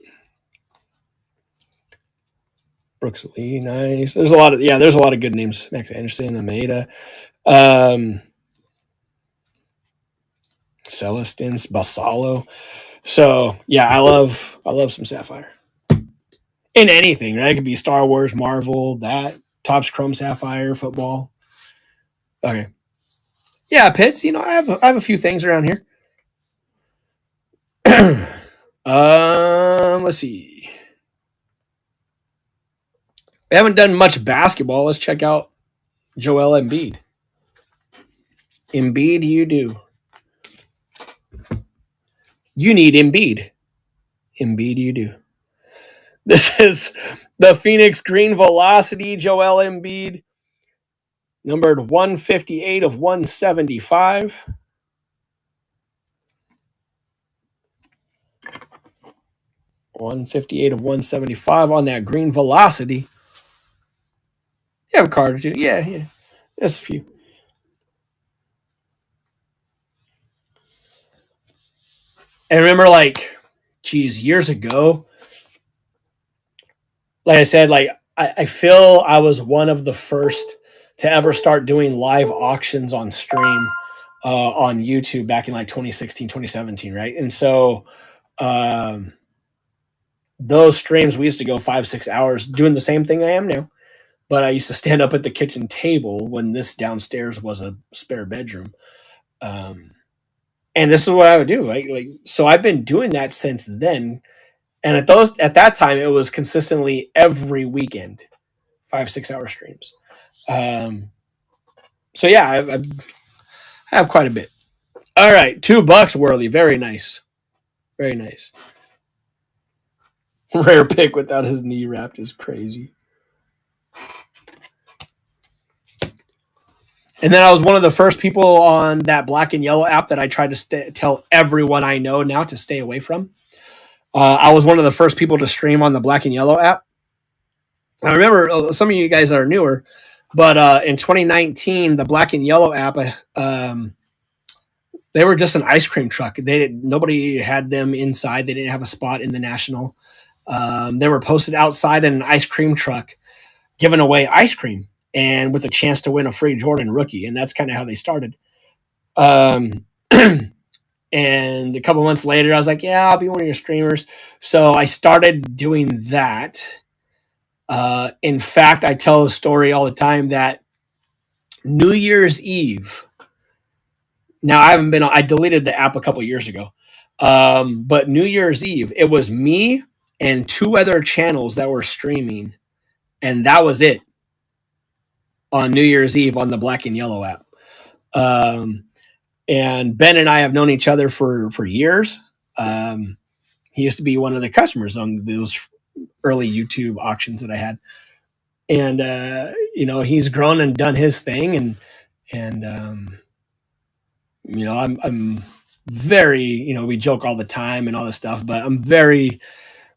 S1: Brooks Lee, nice. There's a lot of good names. Max Anderson, Ameda, Celestins, Basalo. So yeah, I love some Sapphire. In anything, right? It could be Star Wars, Marvel, that Topps Chrome Sapphire, football. Okay. Yeah, Pitts, I have a few things around here. Let's see. We haven't done much basketball. Let's check out Joel Embiid. Embiid, you do. You need Embiid. Embiid, you do. This is the Phoenix Green Velocity Joel Embiid, numbered 158 of 175. $158 of $175 on that Green Velocity. You have a card or two. Yeah. There's a few. And remember, years ago, like I said, I feel I was one of the first to ever start doing live auctions on stream on YouTube back in 2016, 2017, right? And so those streams, we used to go 5-6 hours doing the same thing I am now. But I used to stand up at the kitchen table when this downstairs was a spare bedroom. And this is what I would do. So I've been doing that since then. And at that time, it was consistently every weekend, 5-6 hour streams. So yeah, I have quite a bit. All right, $2 Worley, very nice, very nice. Rare pick without his knee wrapped is crazy. And then I was one of the first people on that Black and Yellow app that I tried to tell everyone I know now to stay away from. I was one of the first people to stream on the Black and Yellow app. I remember some of you guys are newer, but in 2019, the Black and Yellow app, they were just an ice cream truck. Nobody had them inside. They didn't have a spot in the National. They were posted outside in an ice cream truck, giving away ice cream and with a chance to win a free Jordan rookie. And that's kind of how they started. And a couple months later, I was like, yeah, I'll be one of your streamers. So I started doing that. In fact, I tell a story all the time that New Year's Eve. Now I deleted the app a couple years ago. But New Year's Eve, it was me and 2 other channels that were streaming. And that was it on New Year's Eve on the Black and Yellow app. And Ben and I have known each other for years. He used to be one of the customers on those early YouTube auctions that I had. And, he's grown and done his thing. And I'm very, we joke all the time and all this stuff, but I'm very,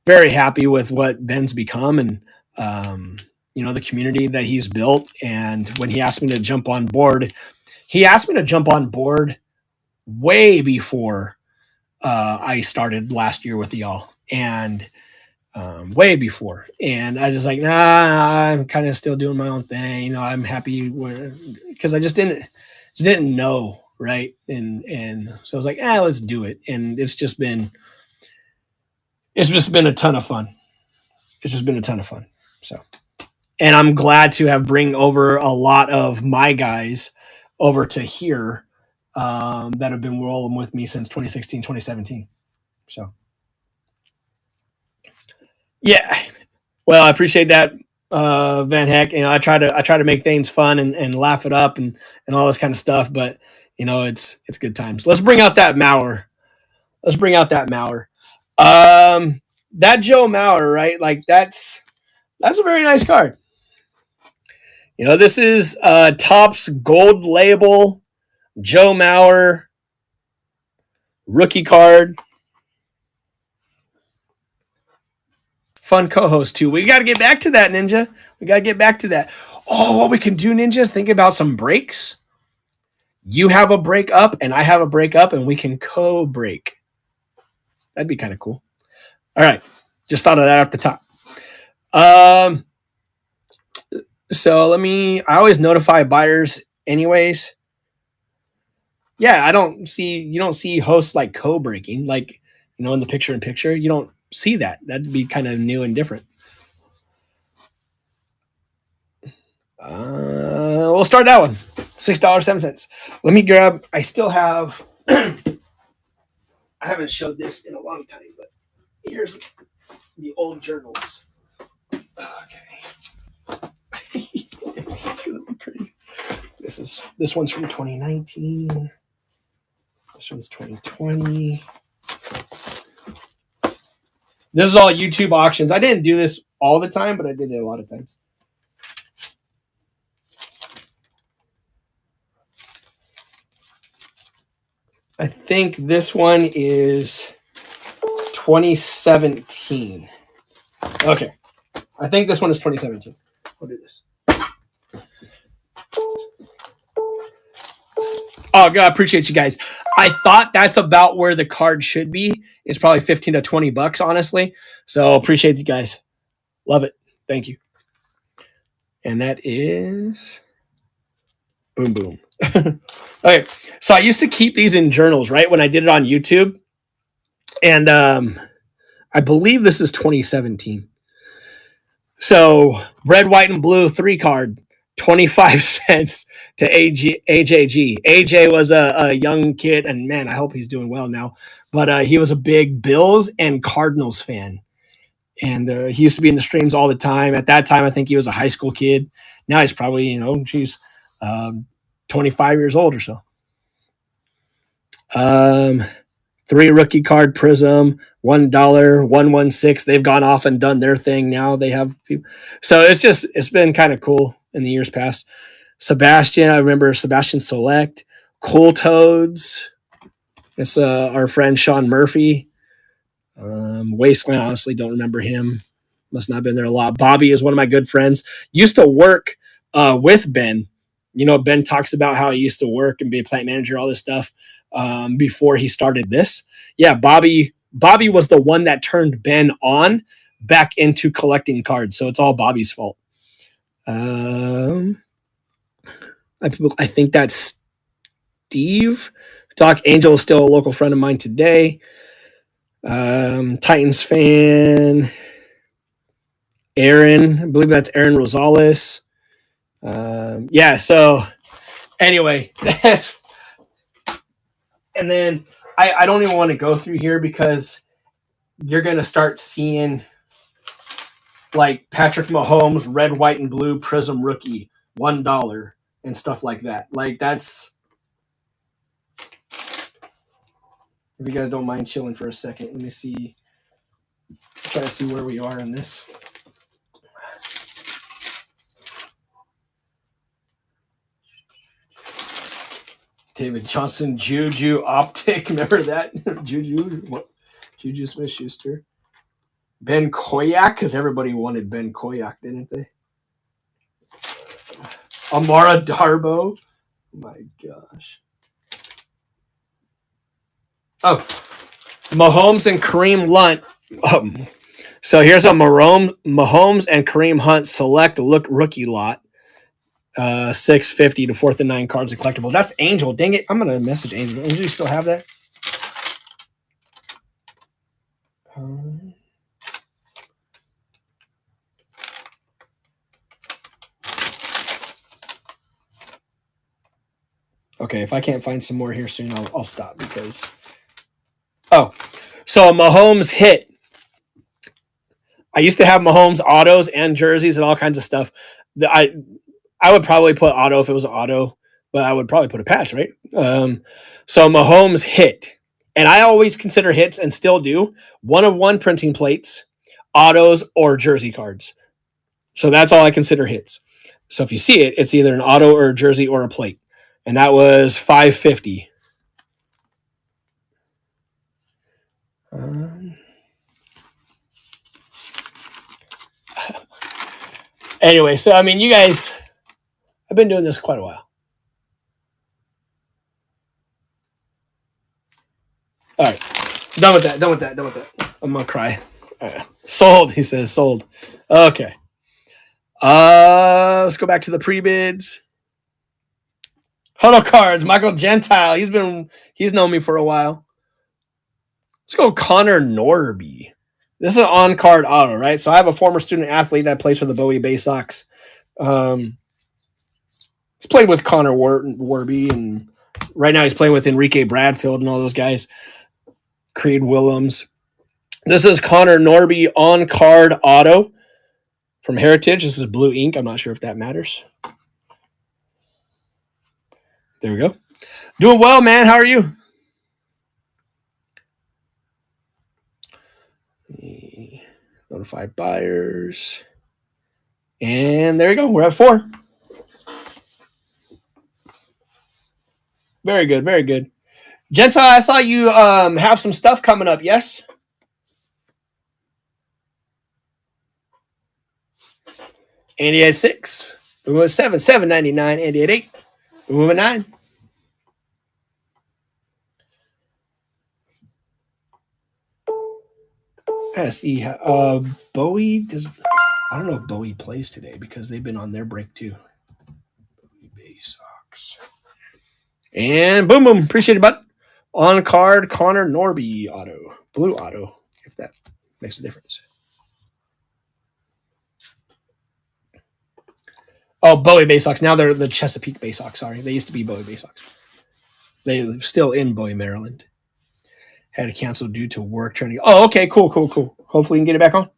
S1: very happy with what Ben's become and, the community that he's built. And when he asked me to jump on board, way before I started last year with y'all, and way before. And I just I'm kind of still doing my own thing. I'm happy because I just didn't know, right? And so I was like, let's do it. And it's just been a ton of fun. It's just been a ton of fun. So And I'm glad to have bring over a lot of my guys over to here that have been rolling with me since 2016, 2017. So yeah, well, I appreciate that, Van Heck. You know, I try to make things fun and laugh it up and all this kind of stuff. But you know, it's good times. Let's bring out that Mauer. Let's bring out that Mauer. That Joe Mauer, right? Like that's a very nice card. You know, this is Topps Gold Label Joe Mauer rookie card. Fun co-host too. We got to get back to that, Ninja. We got to get back to that. Oh, what we can do, Ninja? Think about some breaks. You have a break up, and I have a break up, and we can co-break. That'd be kind of cool. All right, just thought of that off the top. So let me. I always notify buyers, anyways. Yeah, I don't see. You don't see hosts like co-breaking, like in the picture-in-picture. You don't see that. That'd be kind of new and different. We'll start that one. $6.07. Let me grab. I still have. I haven't showed this in a long time, but here's the old journals. Okay. This is gonna be crazy. This one's from 2019. This one's 2020. This is all YouTube auctions. I didn't do this all the time, but I did it a lot of times. I think this one is 2017. Okay. I think this one is 2017. We'll do this. Oh, God, I appreciate you guys. I thought that's about where the card should be. It's probably 15 to 20 bucks, honestly. So appreciate you guys. Love it. Thank you. And that is boom, boom. Okay. So I used to keep these in journals, right? When I did it on YouTube. And I believe this is 2017. So red, white, and blue 3 card, 25 cents to AJG. AJ was a young kid, and man, I hope he's doing well now. But he was a big Bills and Cardinals fan. And he used to be in the streams all the time. At that time, I think he was a high school kid. Now he's probably, she's 25 years old or so. 3 rookie card Prism, $1, 116. They've gone off and done their thing now. They have people. So it's been kind of cool in the years past. Sebastian, I remember Sebastian Select, Cool Toads. It's our friend Sean Murphy. Wasteland, honestly, don't remember him. Must not have been there a lot. Bobby is one of my good friends. Used to work with Ben. Ben talks about how he used to work and be a plant manager, all this stuff before he started this. Yeah, Bobby was the one that turned Ben on back into collecting cards. So it's all Bobby's fault. I think that's Steve. Doc Angel is still a local friend of mine today. Titans fan. Aaron, I believe that's Aaron Rosales. Yeah, so anyway, that's. And then I don't even want to go through here because you're going to start seeing like Patrick Mahomes, red, white, and blue Prism rookie, $1 and stuff like that. Like that's. If you guys don't mind chilling for a second, let me see. Try to see where we are in this. David Johnson, Juju Optic. Remember that? Juju Smith-Schuster. Ben Koyak, because everybody wanted Ben Koyak, didn't they? Amara Darbo. Oh my gosh. Oh, Mahomes and Kareem Lunt. So here's a Mahomes and Kareem Hunt select look rookie lot. 650 to 4th and 9 cards and collectibles. That's Angel. Dang it. I'm going to message Angel. Angel, you still have that? Okay, if I can't find some more here soon, I'll stop because. Oh, so Mahomes hit. I used to have Mahomes autos and jerseys and all kinds of stuff. I would probably put auto if it was an auto, but I would probably put a patch, right? So Mahomes hit, and I always consider hits and still do 1 of 1 printing plates, autos, or jersey cards. So that's all I consider hits. So if you see it, it's either an auto or a jersey or a plate, and that was $550. Anyway, so I mean, you guys, I've been doing this quite a while. All right, done with that. Done with that. Done with that. I'm gonna cry. Sold. He says sold. Okay. Let's go back to the pre-bids. Huddle cards. Michael Gentile. He's known me for a while. Let's go Connor Norby. This is an on-card auto, right? So I have a former student athlete that plays for the Bowie Bay Sox. He's played with Connor Warby, and right now he's playing with Enrique Bradfield and all those guys. Creed Willems. This is Connor Norby on-card auto from Heritage. This is blue ink. I'm not sure if that matters. There we go. Doing well, man. How are you? Notify buyers. And there you go. We're at 4. Very good. Very good. Gentile, I saw you have some stuff coming up, yes? Andy at 6. We went 7. $7.99. Andy at 8. We went 9. I see. Bowie does. I don't know if Bowie plays today because they've been on their break too. Bowie Bay Sox. And boom, boom. Appreciate it, bud. On card, Connor Norby auto. Blue auto, if that makes a difference. Oh, Bowie Bay Sox. Now they're the Chesapeake Bay Sox. Sorry. They used to be Bowie Bay Sox. They're still in Bowie, Maryland. Had to cancel due to work training. Oh, okay. Cool. Hopefully we can get it back on.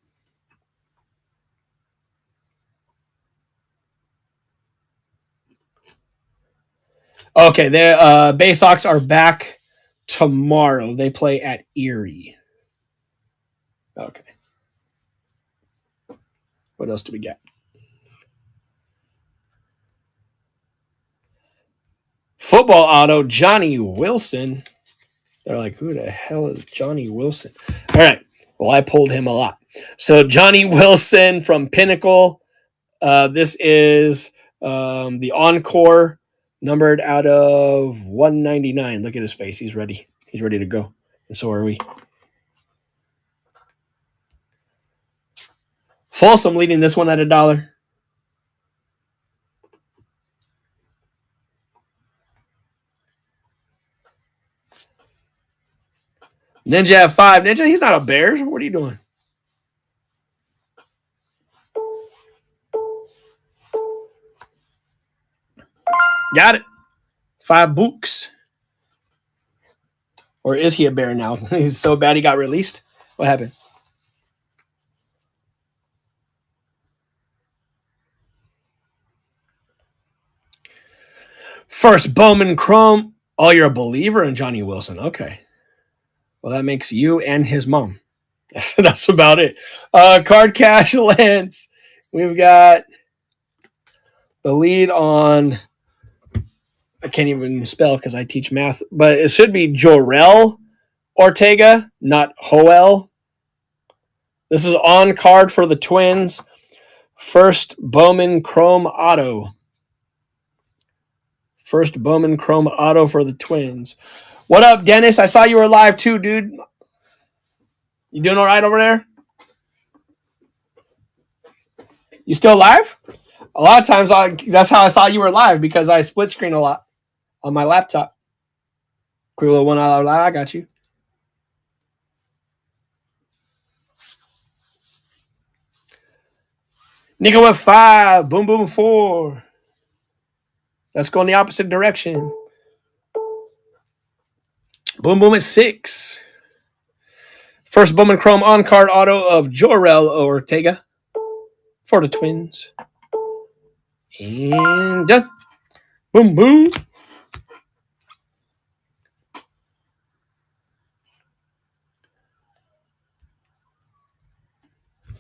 S1: Okay. The Bay Sox are back tomorrow. They play at Erie. Okay. What else do we got? Football auto, Johnny Wilson. They're like, who the hell is Johnny Wilson? All right. Well, I pulled him a lot. So Johnny Wilson from Pinnacle. This is the Encore, numbered out of 199. Look at his face. He's ready. He's ready to go. And so are we. Folsom leading this one at $1. Ninja at 5. Ninja, he's not a Bears. What are you doing? Got it. 5 books. Or is he a Bear now? He's so bad he got released. What happened? First Bowman Chrome. Oh, you're a believer in Johnny Wilson. Okay. Well, that makes you and his mom. That's about it. Card Cash Lance. We've got the lead on. I can't even spell because I teach math, but it should be Jorel Ortega, not Joel. This is on card for the Twins. First Bowman Chrome Auto. First Bowman Chrome Auto for the Twins. What up, Dennis? I saw you were live too, dude. You doing all right over there? You still live? A lot of times, that's how I saw you were live because I split screen a lot on my laptop. Quick little 1 hour live. I got you. Nico with 5. Boom, boom, 4. Let's go in the opposite direction. Boom Boom at 6. First Bowman Chrome on-card auto of Jorel Ortega for the Twins. And done. Boom Boom.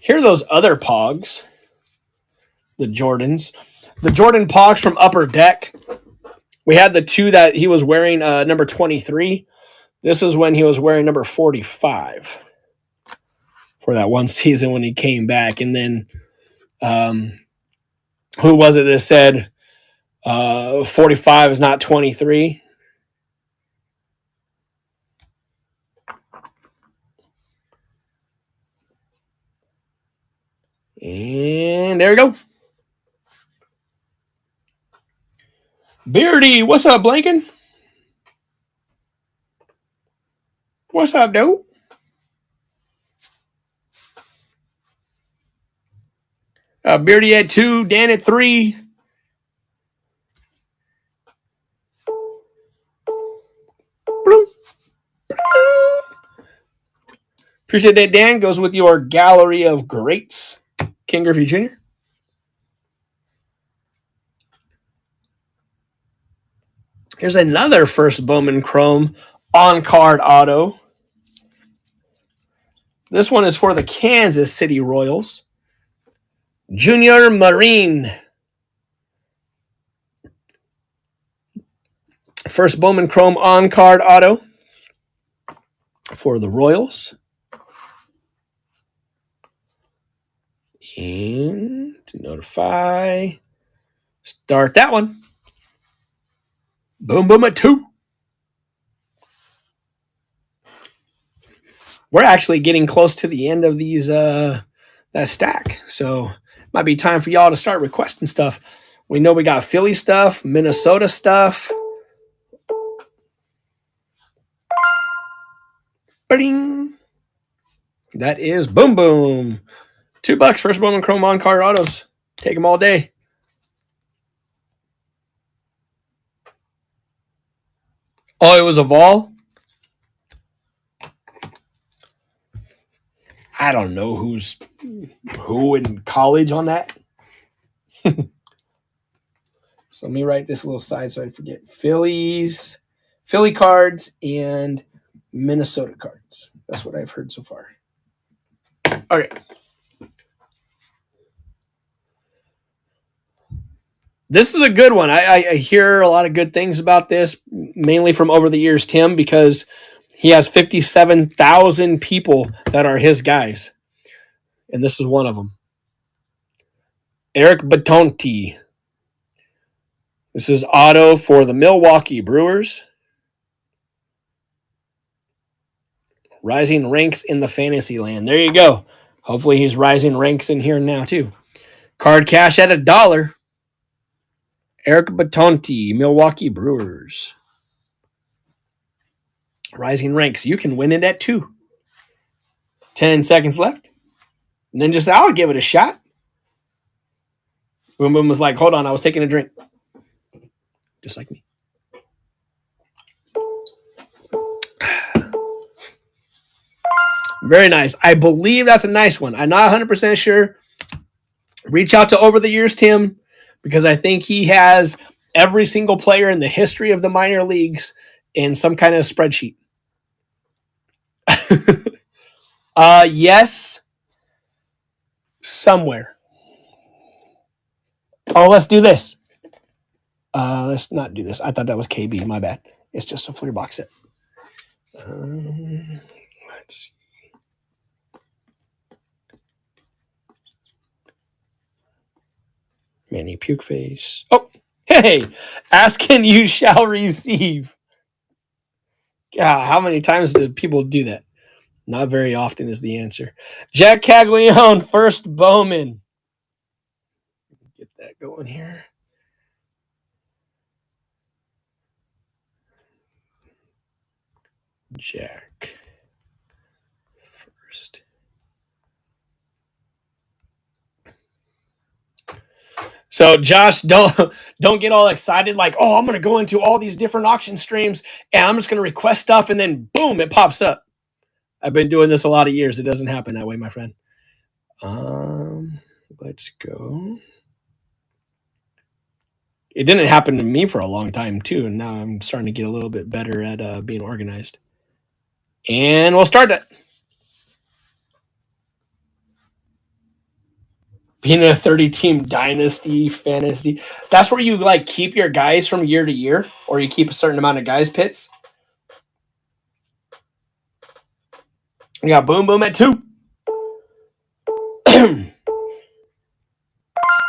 S1: Here are those other Pogs. The Jordans. The Jordan Pogs from Upper Deck. We had the two that he was wearing number 23. This is when he was wearing number 45 for that one season when he came back. And then who was it that said 45 is not 23? And there we go. Beardy, what's up, Blanken? What's up, dude? Beardy at 2, Dan at 3. Appreciate that, Dan. Goes with your gallery of greats. King Griffey Jr. Here's another first Bowman Chrome on-card auto. This one is for the Kansas City Royals. Junior Marine. First Bowman Chrome on-card auto for the Royals. And to notify, start that one. Boom Boom at 2. We're actually getting close to the end of these that stack. So might be time for y'all to start requesting stuff. We know we got Philly stuff, Minnesota stuff. Bing. That is Boom Boom. $2 first Bowman Chrome on card autos. Take them all day. Oh, it was a Vol? I don't know who's who in college on that. So let me write this little side so I forget. Philly cards, and Minnesota cards. That's what I've heard so far. Okay. This is a good one. I hear a lot of good things about this, mainly from over the years, Tim, because he has 57,000 people that are his guys. And this is one of them. Eric Batonti. This is auto for the Milwaukee Brewers. Rising ranks in the fantasy land. There you go. Hopefully he's rising ranks in here now too. Card cash at $1. Eric Batonti, Milwaukee Brewers. Rising ranks. You can win it at 2. 10 seconds left. And then just, I'll give it a shot. Boom Boom was like, hold on, I was taking a drink. Just like me. Very nice. I believe that's a nice one. I'm not 100% sure. Reach out to Over the Years, Tim, because I think he has every single player in the history of the minor leagues in some kind of spreadsheet. Yes. Somewhere. Oh, let's do this. Let's not do this. I thought that was KB. My bad. It's just a Fleer box set. Let's see. Manny Puke Face. Oh, hey. Ask and you shall receive. Yeah, how many times do people do that? Not very often is the answer. Jack Caglione, first Bowman. Get that going here. Jack. First. So Josh, don't get all excited like, oh, I'm gonna go into all these different auction streams and I'm just gonna request stuff and then boom, it pops up. I've been doing this a lot of years. It doesn't happen that way, my friend. Let's go. It didn't happen to me for a long time too, and now I'm starting to get a little bit better at being organized. And we'll start that. Being a 30-team dynasty fantasy, that's where you like keep your guys from year to year, or you keep a certain amount of guys pits. We got Boom Boom at 2.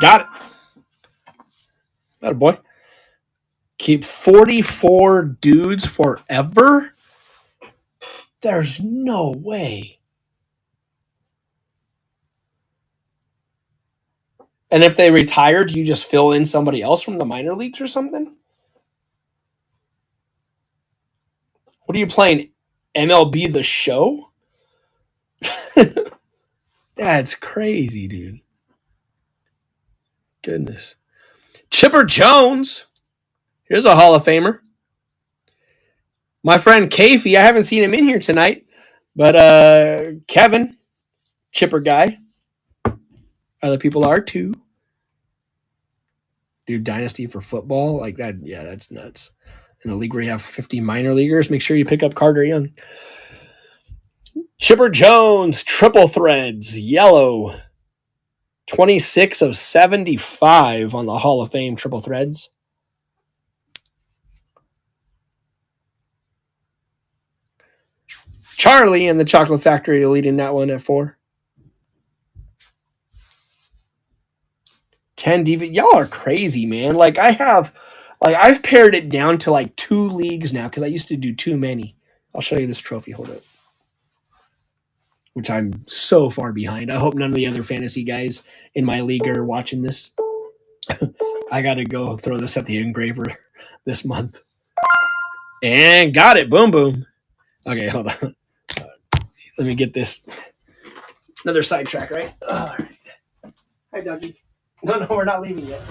S1: Got it. Got it, boy. Keep 44 dudes forever? There's no way. And if they retire, do you just fill in somebody else from the minor leagues or something? What are you playing? MLB The Show? That's crazy, dude. Goodness. Chipper Jones. Here's a Hall of Famer. My friend Kafey, I haven't seen him in here tonight, but Kevin, Chipper guy. Other people are too. Dude, Dynasty for football, like that, yeah, that's nuts. In a league where you have 50 minor leaguers, make sure you pick up Carter Young. Chipper Jones, triple threads, yellow. 26 of 75 on the Hall of Fame triple threads. Charlie and the Chocolate Factory leading that one at 4. 10 DV. Y'all are crazy, man. I've pared it down to like 2 leagues now because I used to do too many. I'll show you this trophy. Hold up. Which I'm so far behind. I hope none of the other fantasy guys in my league are watching this. I got to go throw this at the engraver this month. And got it. Boom, boom. Okay, hold on. Let me get this. Another sidetrack, right? All right. Hi, Dougie. No, we're not leaving yet.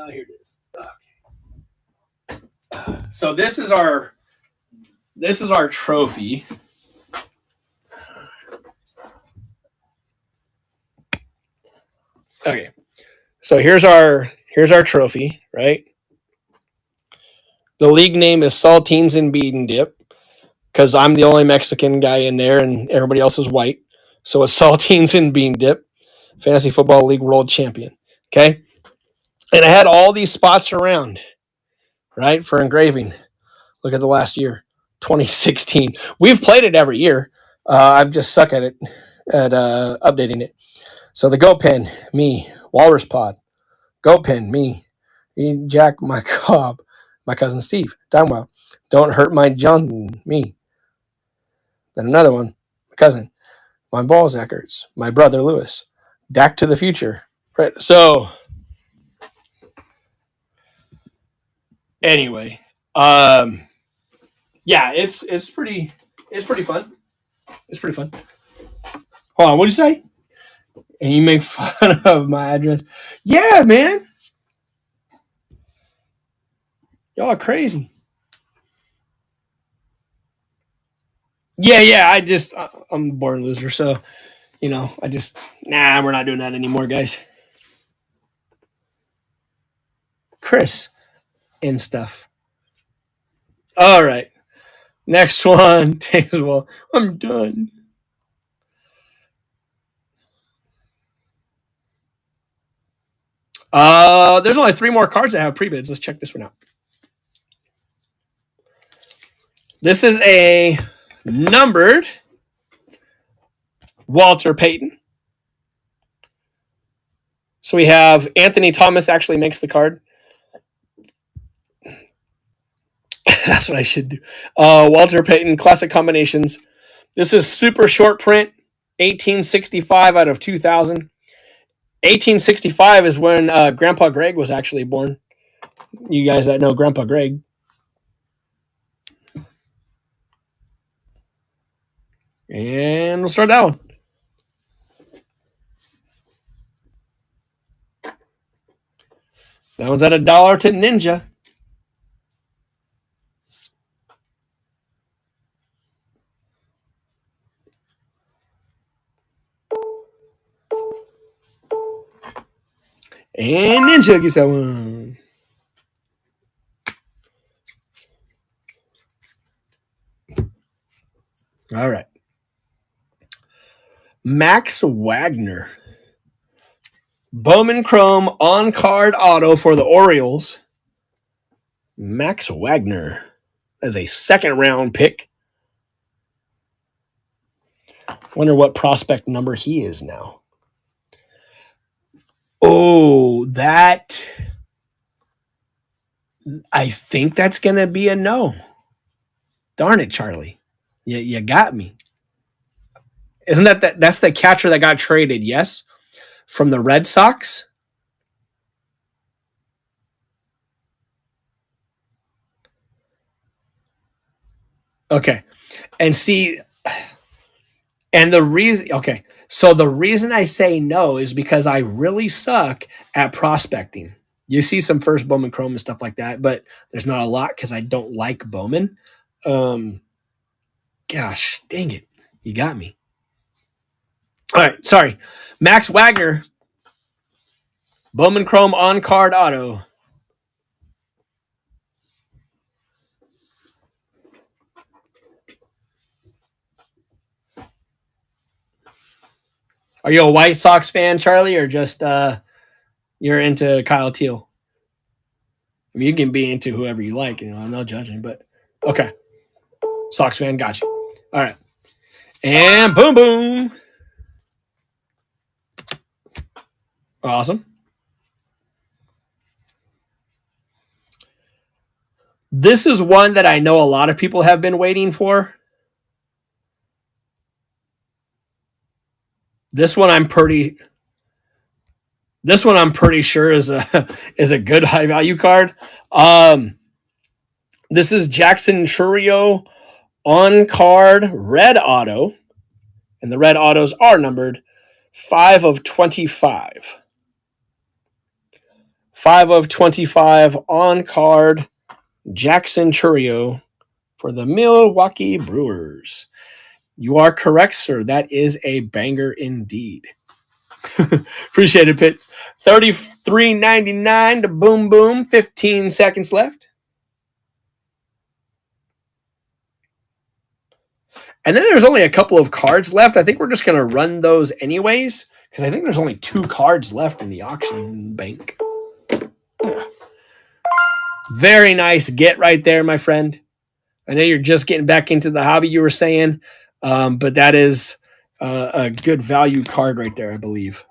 S1: Here it is. Okay. So this is our trophy. Okay. So here's our trophy, right? The league name is Saltines and Bean and Dip because I'm the only Mexican guy in there and everybody else is white. So it's Saltines and Bean Dip, Fantasy Football League World Champion. Okay. And I had all these spots around, right, for engraving. Look at the last year, 2016. We've played it every year. I just suck at it, at updating it. So the Goat Pen, me. Walrus Pod, Goat Pen, me. Jack, my cob, my cousin Steve. Downwell. Don't Hurt My John, me. Then another one, my cousin. My Balzackers, my brother Lewis. Dak to the Future. Right. So anyway, yeah, it's pretty fun. It's pretty fun. Hold on, what'd you say? And you make fun of my address? Yeah, man. Y'all are crazy. Yeah. I'm a born loser, so we're not doing that anymore, guys. Chris and stuff. All right. Next one. Well, I'm done. There's only 3 more cards that have pre-bids. Let's check this one out. This is a numbered Walter Payton. So we have Anthony Thomas actually makes the card. That's what I should do. Walter Payton, Classic Combinations. This is super short print, 1865 out of 2000. 1865 is when Grandpa Greg was actually born. You guys that know Grandpa Greg. And we'll start that one. That one's at $1 to Ninja. And Ninja gets that one. All right. Max Wagner. Bowman Chrome on card auto for the Orioles. Max Wagner as a second round pick. Wonder what prospect number he is now. Oh, that. I think that's going to be a no. Darn it, Charlie. You got me. Isn't that's the catcher that got traded, yes? From the Red Sox? Okay. And see, and the reason, okay. So the reason I say no is because I really suck at prospecting. You see some first Bowman Chrome and stuff like that, but there's not a lot because I don't like Bowman. Gosh, dang it. You got me. All right, sorry. Max Wagner, Bowman Chrome on card auto. Are you a White Sox fan, Charlie, or just you're into Kyle Teal? I mean, you can be into whoever you like, I'm not judging, but okay. Sox fan, got you. All right. And boom, boom. Awesome. This is one that I know a lot of people have been waiting for. This one I'm pretty sure is a good high value card. This is Jackson Chourio on card red auto, and the red autos are numbered 5 of 25. 5 of 25 on card Jackson Chourio for the Milwaukee Brewers. You are correct, sir. That is a banger indeed. Appreciate it, Pitts. $33.99 to boom boom. 15 seconds left. And then there's only a couple of cards left. I think we're just going to run those anyways because I think there's only 2 cards left in the auction bank. Very nice get right there, my friend. I know you're just getting back into the hobby, you were saying, but that is a good value card right there, I believe.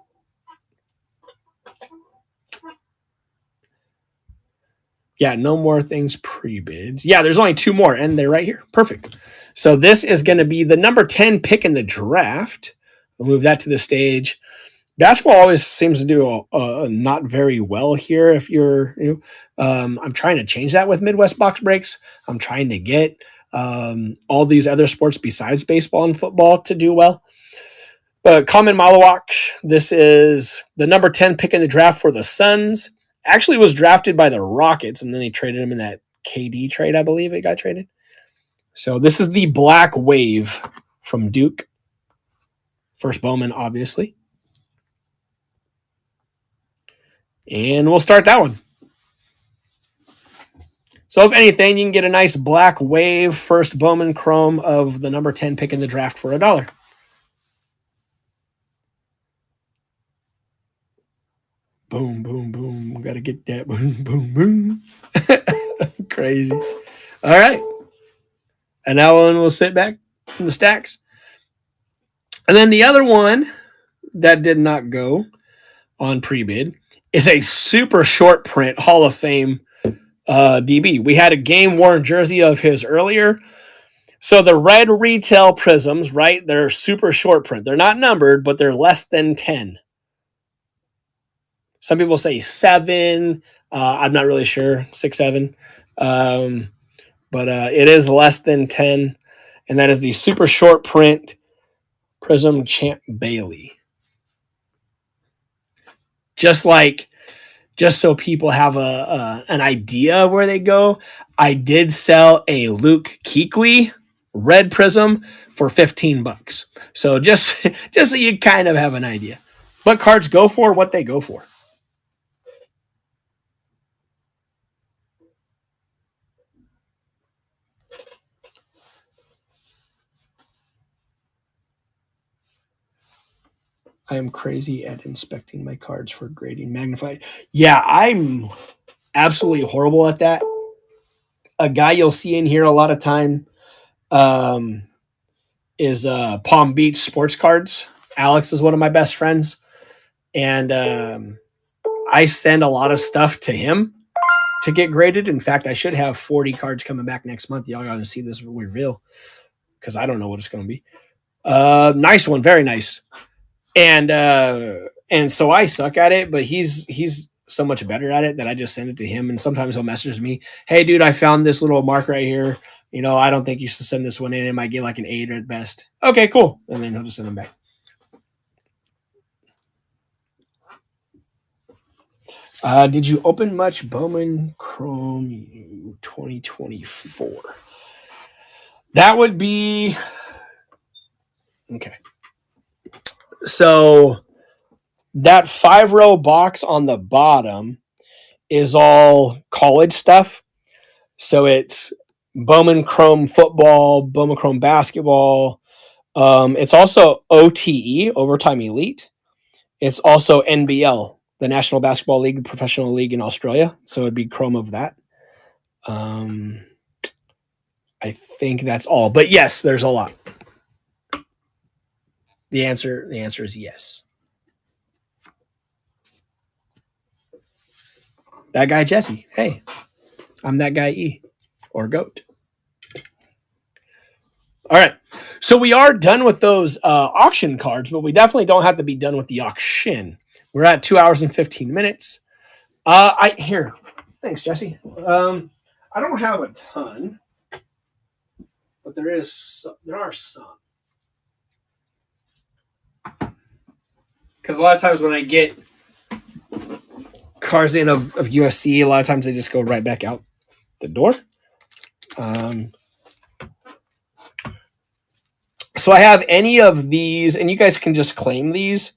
S1: Yeah, no more things pre-bids. Yeah, there's only 2 more, and they're right here. Perfect. So this is going to be the number 10 pick in the draft. We'll move that to the stage. Basketball always seems to do not very well here. If you're, I'm trying to change that with Midwest Box Breaks. I'm trying to get all these other sports besides baseball and football to do well. But Common Malawak, this is the number 10 pick in the draft for the Suns. Actually was drafted by the Rockets, and then they traded him in that KD trade, I believe it got traded. So this is the Black Wave from Duke. First Bowman, obviously. And we'll start that one. So if anything, you can get a nice Black Wave first Bowman Chrome of the number 10 pick in the draft for $1. Boom, boom, boom. Got to get that boom, boom, boom. Crazy. All right. And that one will sit back in the stacks. And then the other one that did not go on pre-bid is a super short print Hall of Fame DB. We had a game-worn jersey of his earlier. So the red retail prisms, right, they're super short print. They're not numbered, but they're less than 10. Some people say 7. I'm not really sure, 6, 7. But it is less than 10. And that is the super short print Prism Champ Bailey. Just like just so people have an idea where they go, I did sell a Luke Kuechly red prism for $15. So just just so you kind of have an idea what cards go for, what they go for. I am crazy at inspecting my cards for grading magnified. Yeah, I'm absolutely horrible at that. A guy you'll see in here a lot of time um, is Palm Beach Sports Cards. Alex is one of my best friends, and I send a lot of stuff to him to get graded. In fact, I should have 40 cards coming back next month. Y'all got to see this reveal because I don't know what it's going to be. Nice one, very nice. And so I suck at it, but he's so much better at it that I just send it to him. And sometimes he'll message me, "Hey, dude, I found this little mark right here. You know, I don't think you should send this one in. It might get like an 8 at best." Okay, cool. And then he'll just send them back. Did you open much Bowman Chrome 2024? That would be okay. So that 5-row box on the bottom is all college stuff. So it's Bowman Chrome football, Bowman Chrome basketball. It's also OTE, Overtime Elite. It's also NBL, the National Basketball League, professional league in Australia. So it'd be Chrome of that. I think that's all. But yes, there's a lot. The answer is yes. That guy Jesse. Hey, I'm that guy E or Goat. All right. So we are done with those auction cards, but we definitely don't have to be done with the auction. We're at 2 hours and 15 minutes. Here. Thanks, Jesse. I don't have a ton, but there are some. Because a lot of times when I get cars in of USC, a lot of times they just go right back out the door. So I have any of these, and you guys can just claim these.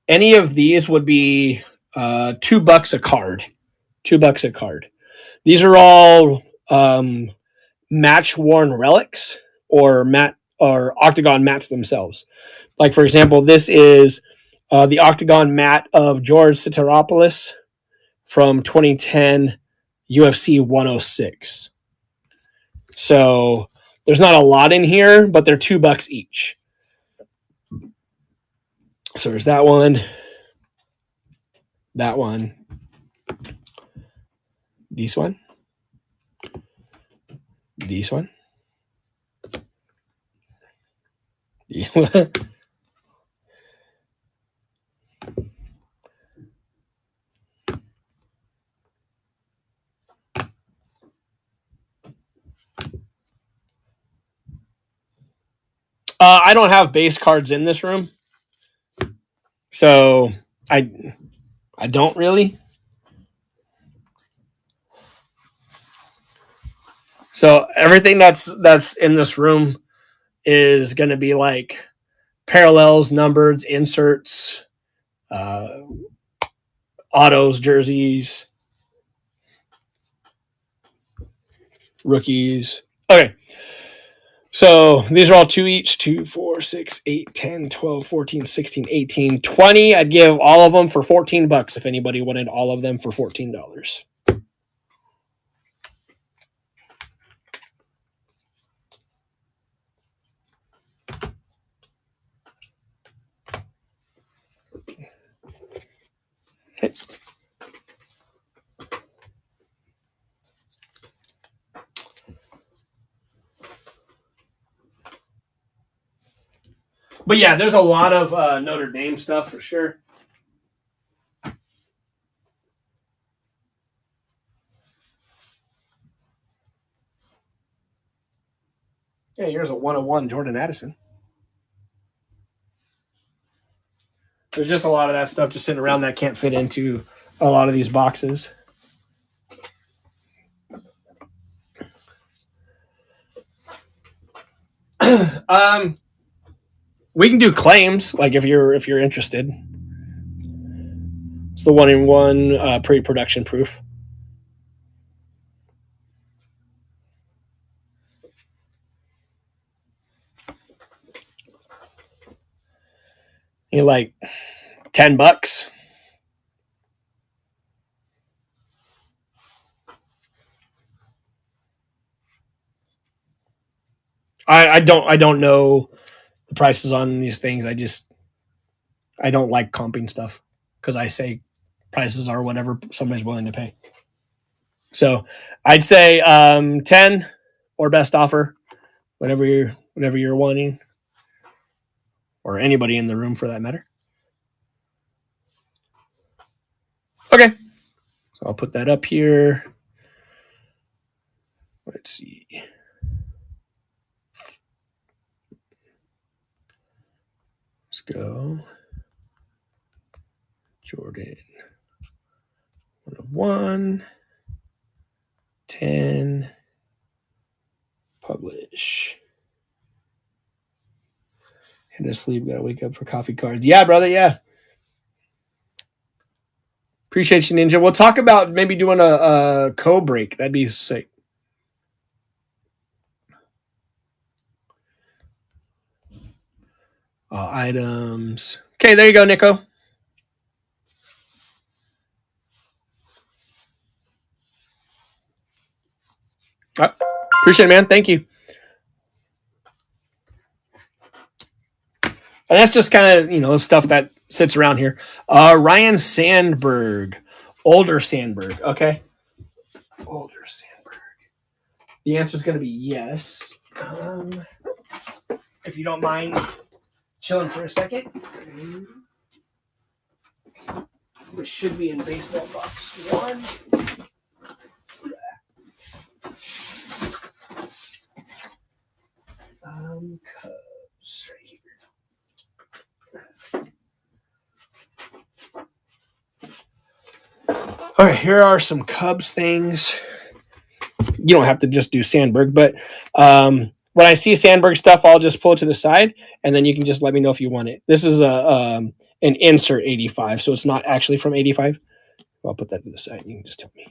S1: Any of these would be $2 a card. $2 a card. These are all match worn relics or octagon mats themselves. Like for example, this is the octagon mat of George Sideropoulos from 2010 UFC 106. So there's not a lot in here, but they're $2 each. So there's that one, this one, this one. I don't have base cards in this room, so I don't really. So everything that's in this room is going to be like parallels, numbers, inserts, autos, jerseys, rookies. Okay. So these are all 2 each. 2, 4, 6, 8, 10, 12, 14, 16, 18, 20. I'd give all of them for $14 if anybody wanted all of them for $14. But yeah, there's a lot of Notre Dame stuff for sure. Yeah, here's a 101 Jordan Addison. There's just a lot of that stuff just sitting around that can't fit into a lot of these boxes. We can do claims, like if you're interested. It's the 1-in-1 pre-production proof. You like $10. I don't know the prices on these things. I don't like comping stuff because I say prices are whatever somebody's willing to pay. So I'd say 10 or best offer, whatever you're wanting, or anybody in the room for that matter. Okay, so I'll put that up here. Let's see. Let's go. Jordan 101 10 publish. Hit a sleep, gotta wake up for coffee cards. Yeah, brother, yeah. Appreciate you, Ninja. We'll talk about maybe doing a co-break. That'd be sick. Items. Okay, there you go, Nico. Appreciate it, man. Thank you. And that's just kind of, stuff that sits around here. Ryan Sandberg. Older Sandberg. Okay. Older Sandberg. The answer is going to be yes. If you don't mind chilling for a second. This should be in baseball box 1. Cubs right here. All right, here are some Cubs things. You don't have to just do Sandberg, but when I see Sandberg stuff, I'll just pull it to the side, and then you can just let me know if you want it. This is an insert 85, so it's not actually from 85. I'll put that to the side. You can just tell me.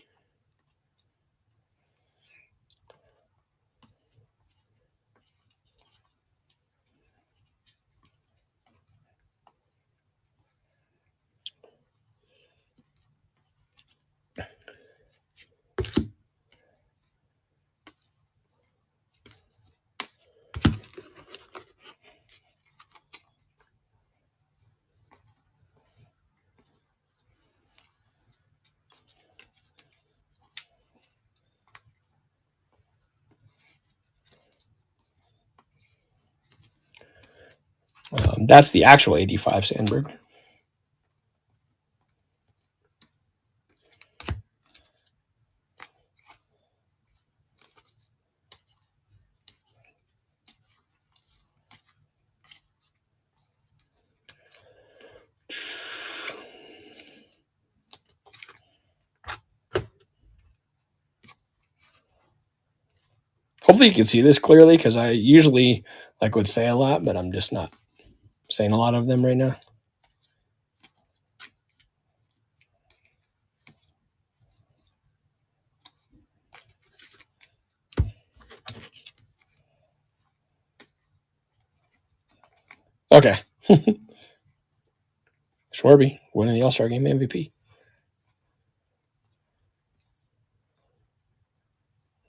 S1: That's the actual 85 Sandberg. Hopefully you can see this clearly because I usually would say a lot, but I'm just not saying a lot of them right now. Okay. Schwarby, winning the All-Star Game MVP.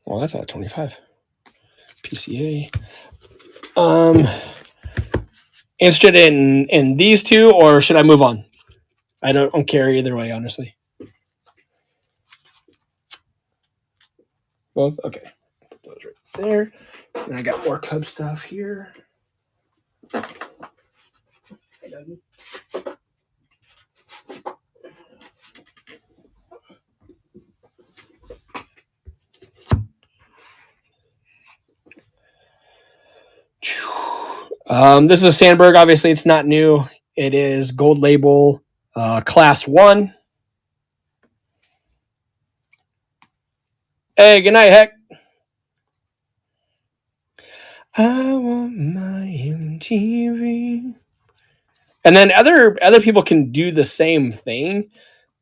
S1: Well, that's out of 25. PCA. Interested in these two, or should I move on? I don't care either way, honestly. Both? Okay. Put those right there. And I got more Cub stuff here. This is a Sandberg. Obviously, it's not new. It is gold label, class 1. Hey, good night, Heck. I want my MTV. And then other people can do the same thing,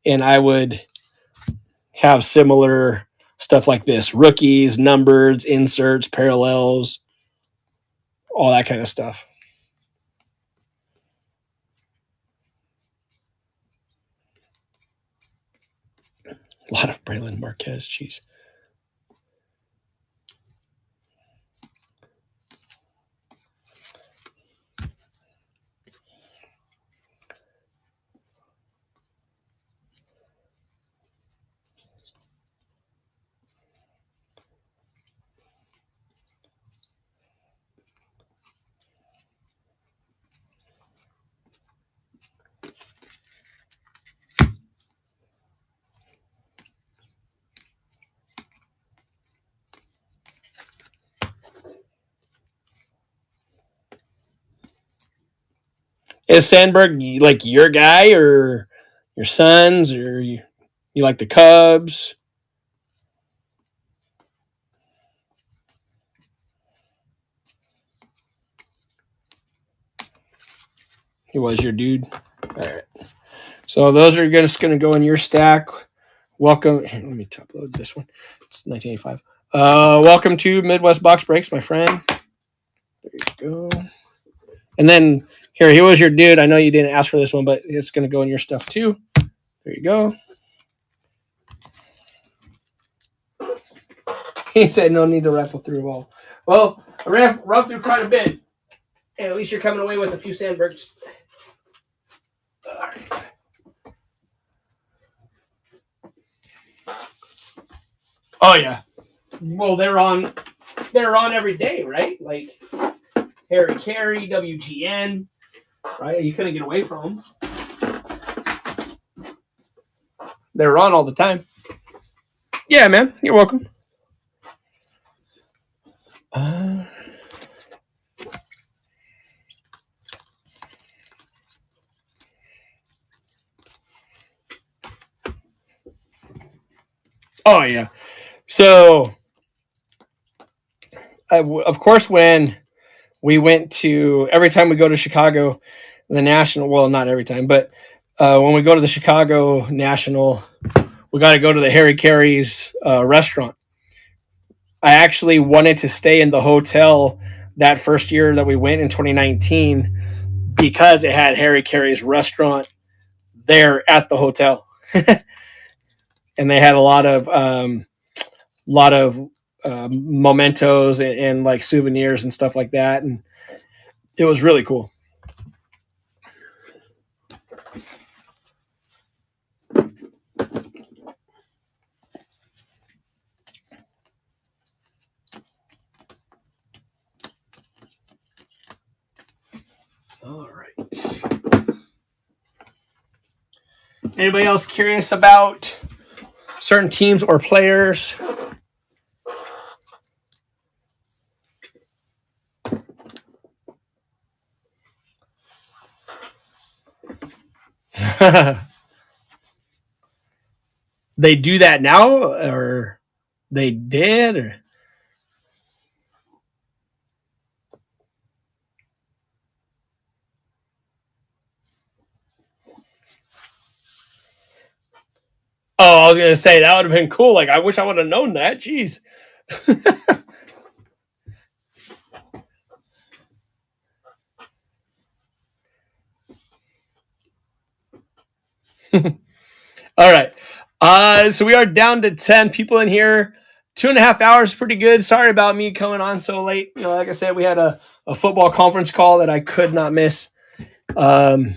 S1: and I would have similar stuff like this: rookies, numbers, inserts, parallels, all that kind of stuff. A lot of Braylon Marquez. Jeez. Is Sandberg like your guy or your sons, or you like the Cubs? He was your dude. All right. So those are just going to go in your stack. Welcome. Let me top load this one. It's 1985. Welcome to Midwest Box Breaks, my friend. There you go. And then here, he was your dude. I know you didn't ask for this one, but it's going to go in your stuff too. There you go. He said no need to raffle through them all. Well, I run through quite a bit. And at least you're coming away with a few Sandbergs. All right. Oh yeah. Well, they're on every day, right? Like Harry Carey, WGN, right? You couldn't get away from them. They're on all the time. Yeah, man. You're welcome. Oh yeah. So, of course, when we went to every time we go to Chicago, the National. Well, not every time, but when we go to the Chicago National, we got to go to the Harry Carey's restaurant. I actually wanted to stay in the hotel that first year that we went in 2019 because it had Harry Carey's restaurant there at the hotel, and they had a lot of mementos and like souvenirs and stuff like that, and it was really cool. All right. Anybody else curious about certain teams or players? They do that now, or they did, or oh, I was gonna say that would have been cool. Like, I wish I would have known that. Jeez. All right. So we are down to 10 people in here. 2.5 hours, pretty good. Sorry about me coming on so late. You know, like I said, we had a football conference call that I could not miss. So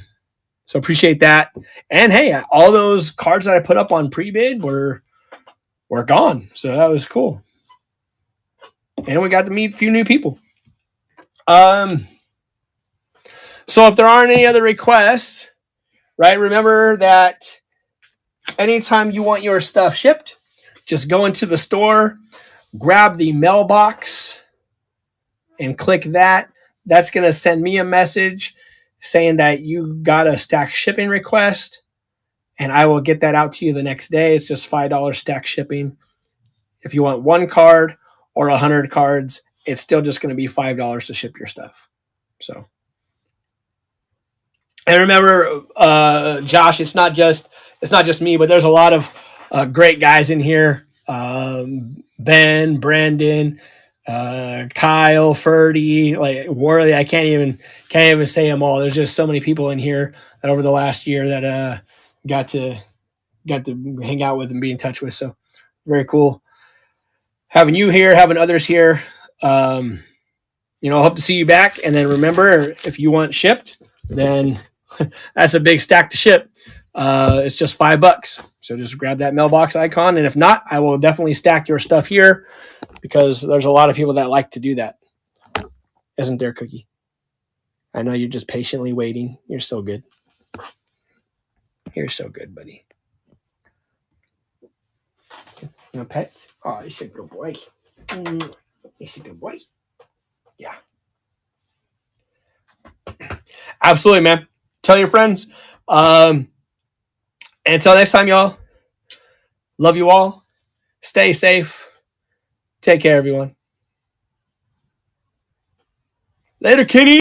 S1: appreciate that. And hey, all those cards that I put up on pre-bid were gone. So that was cool. And we got to meet a few new people. So if there aren't any other requests, right, remember that anytime you want your stuff shipped, just go into the store, grab the mailbox, and click that. That's going to send me a message saying that you got a stack shipping request, and I will get that out to you the next day. It's just $5 stack shipping. If you want 1 card or 100 cards, it's still just going to be $5 to ship your stuff. So, and remember, Josh, it's not just me, but there's a lot of great guys in here. Ben, Brandon, Kyle, Ferdy, like Worley. I can't even say them all. There's just so many people in here that over the last year that got to hang out with and be in touch with. So very cool having you here, having others here. I hope to see you back. And then remember, if you want shipped, then that's a big stack to ship. It's just $5. So just grab that mailbox icon. And if not, I will definitely stack your stuff here because there's a lot of people that like to do that. Isn't there, Cookie? I know you're just patiently waiting. You're so good. You're so good, buddy. No pets? Oh, he's a good boy. He's a good boy. Yeah. Absolutely, man. Tell your friends. And until next time, y'all. Love you all. Stay safe. Take care, everyone. Later, Kenny.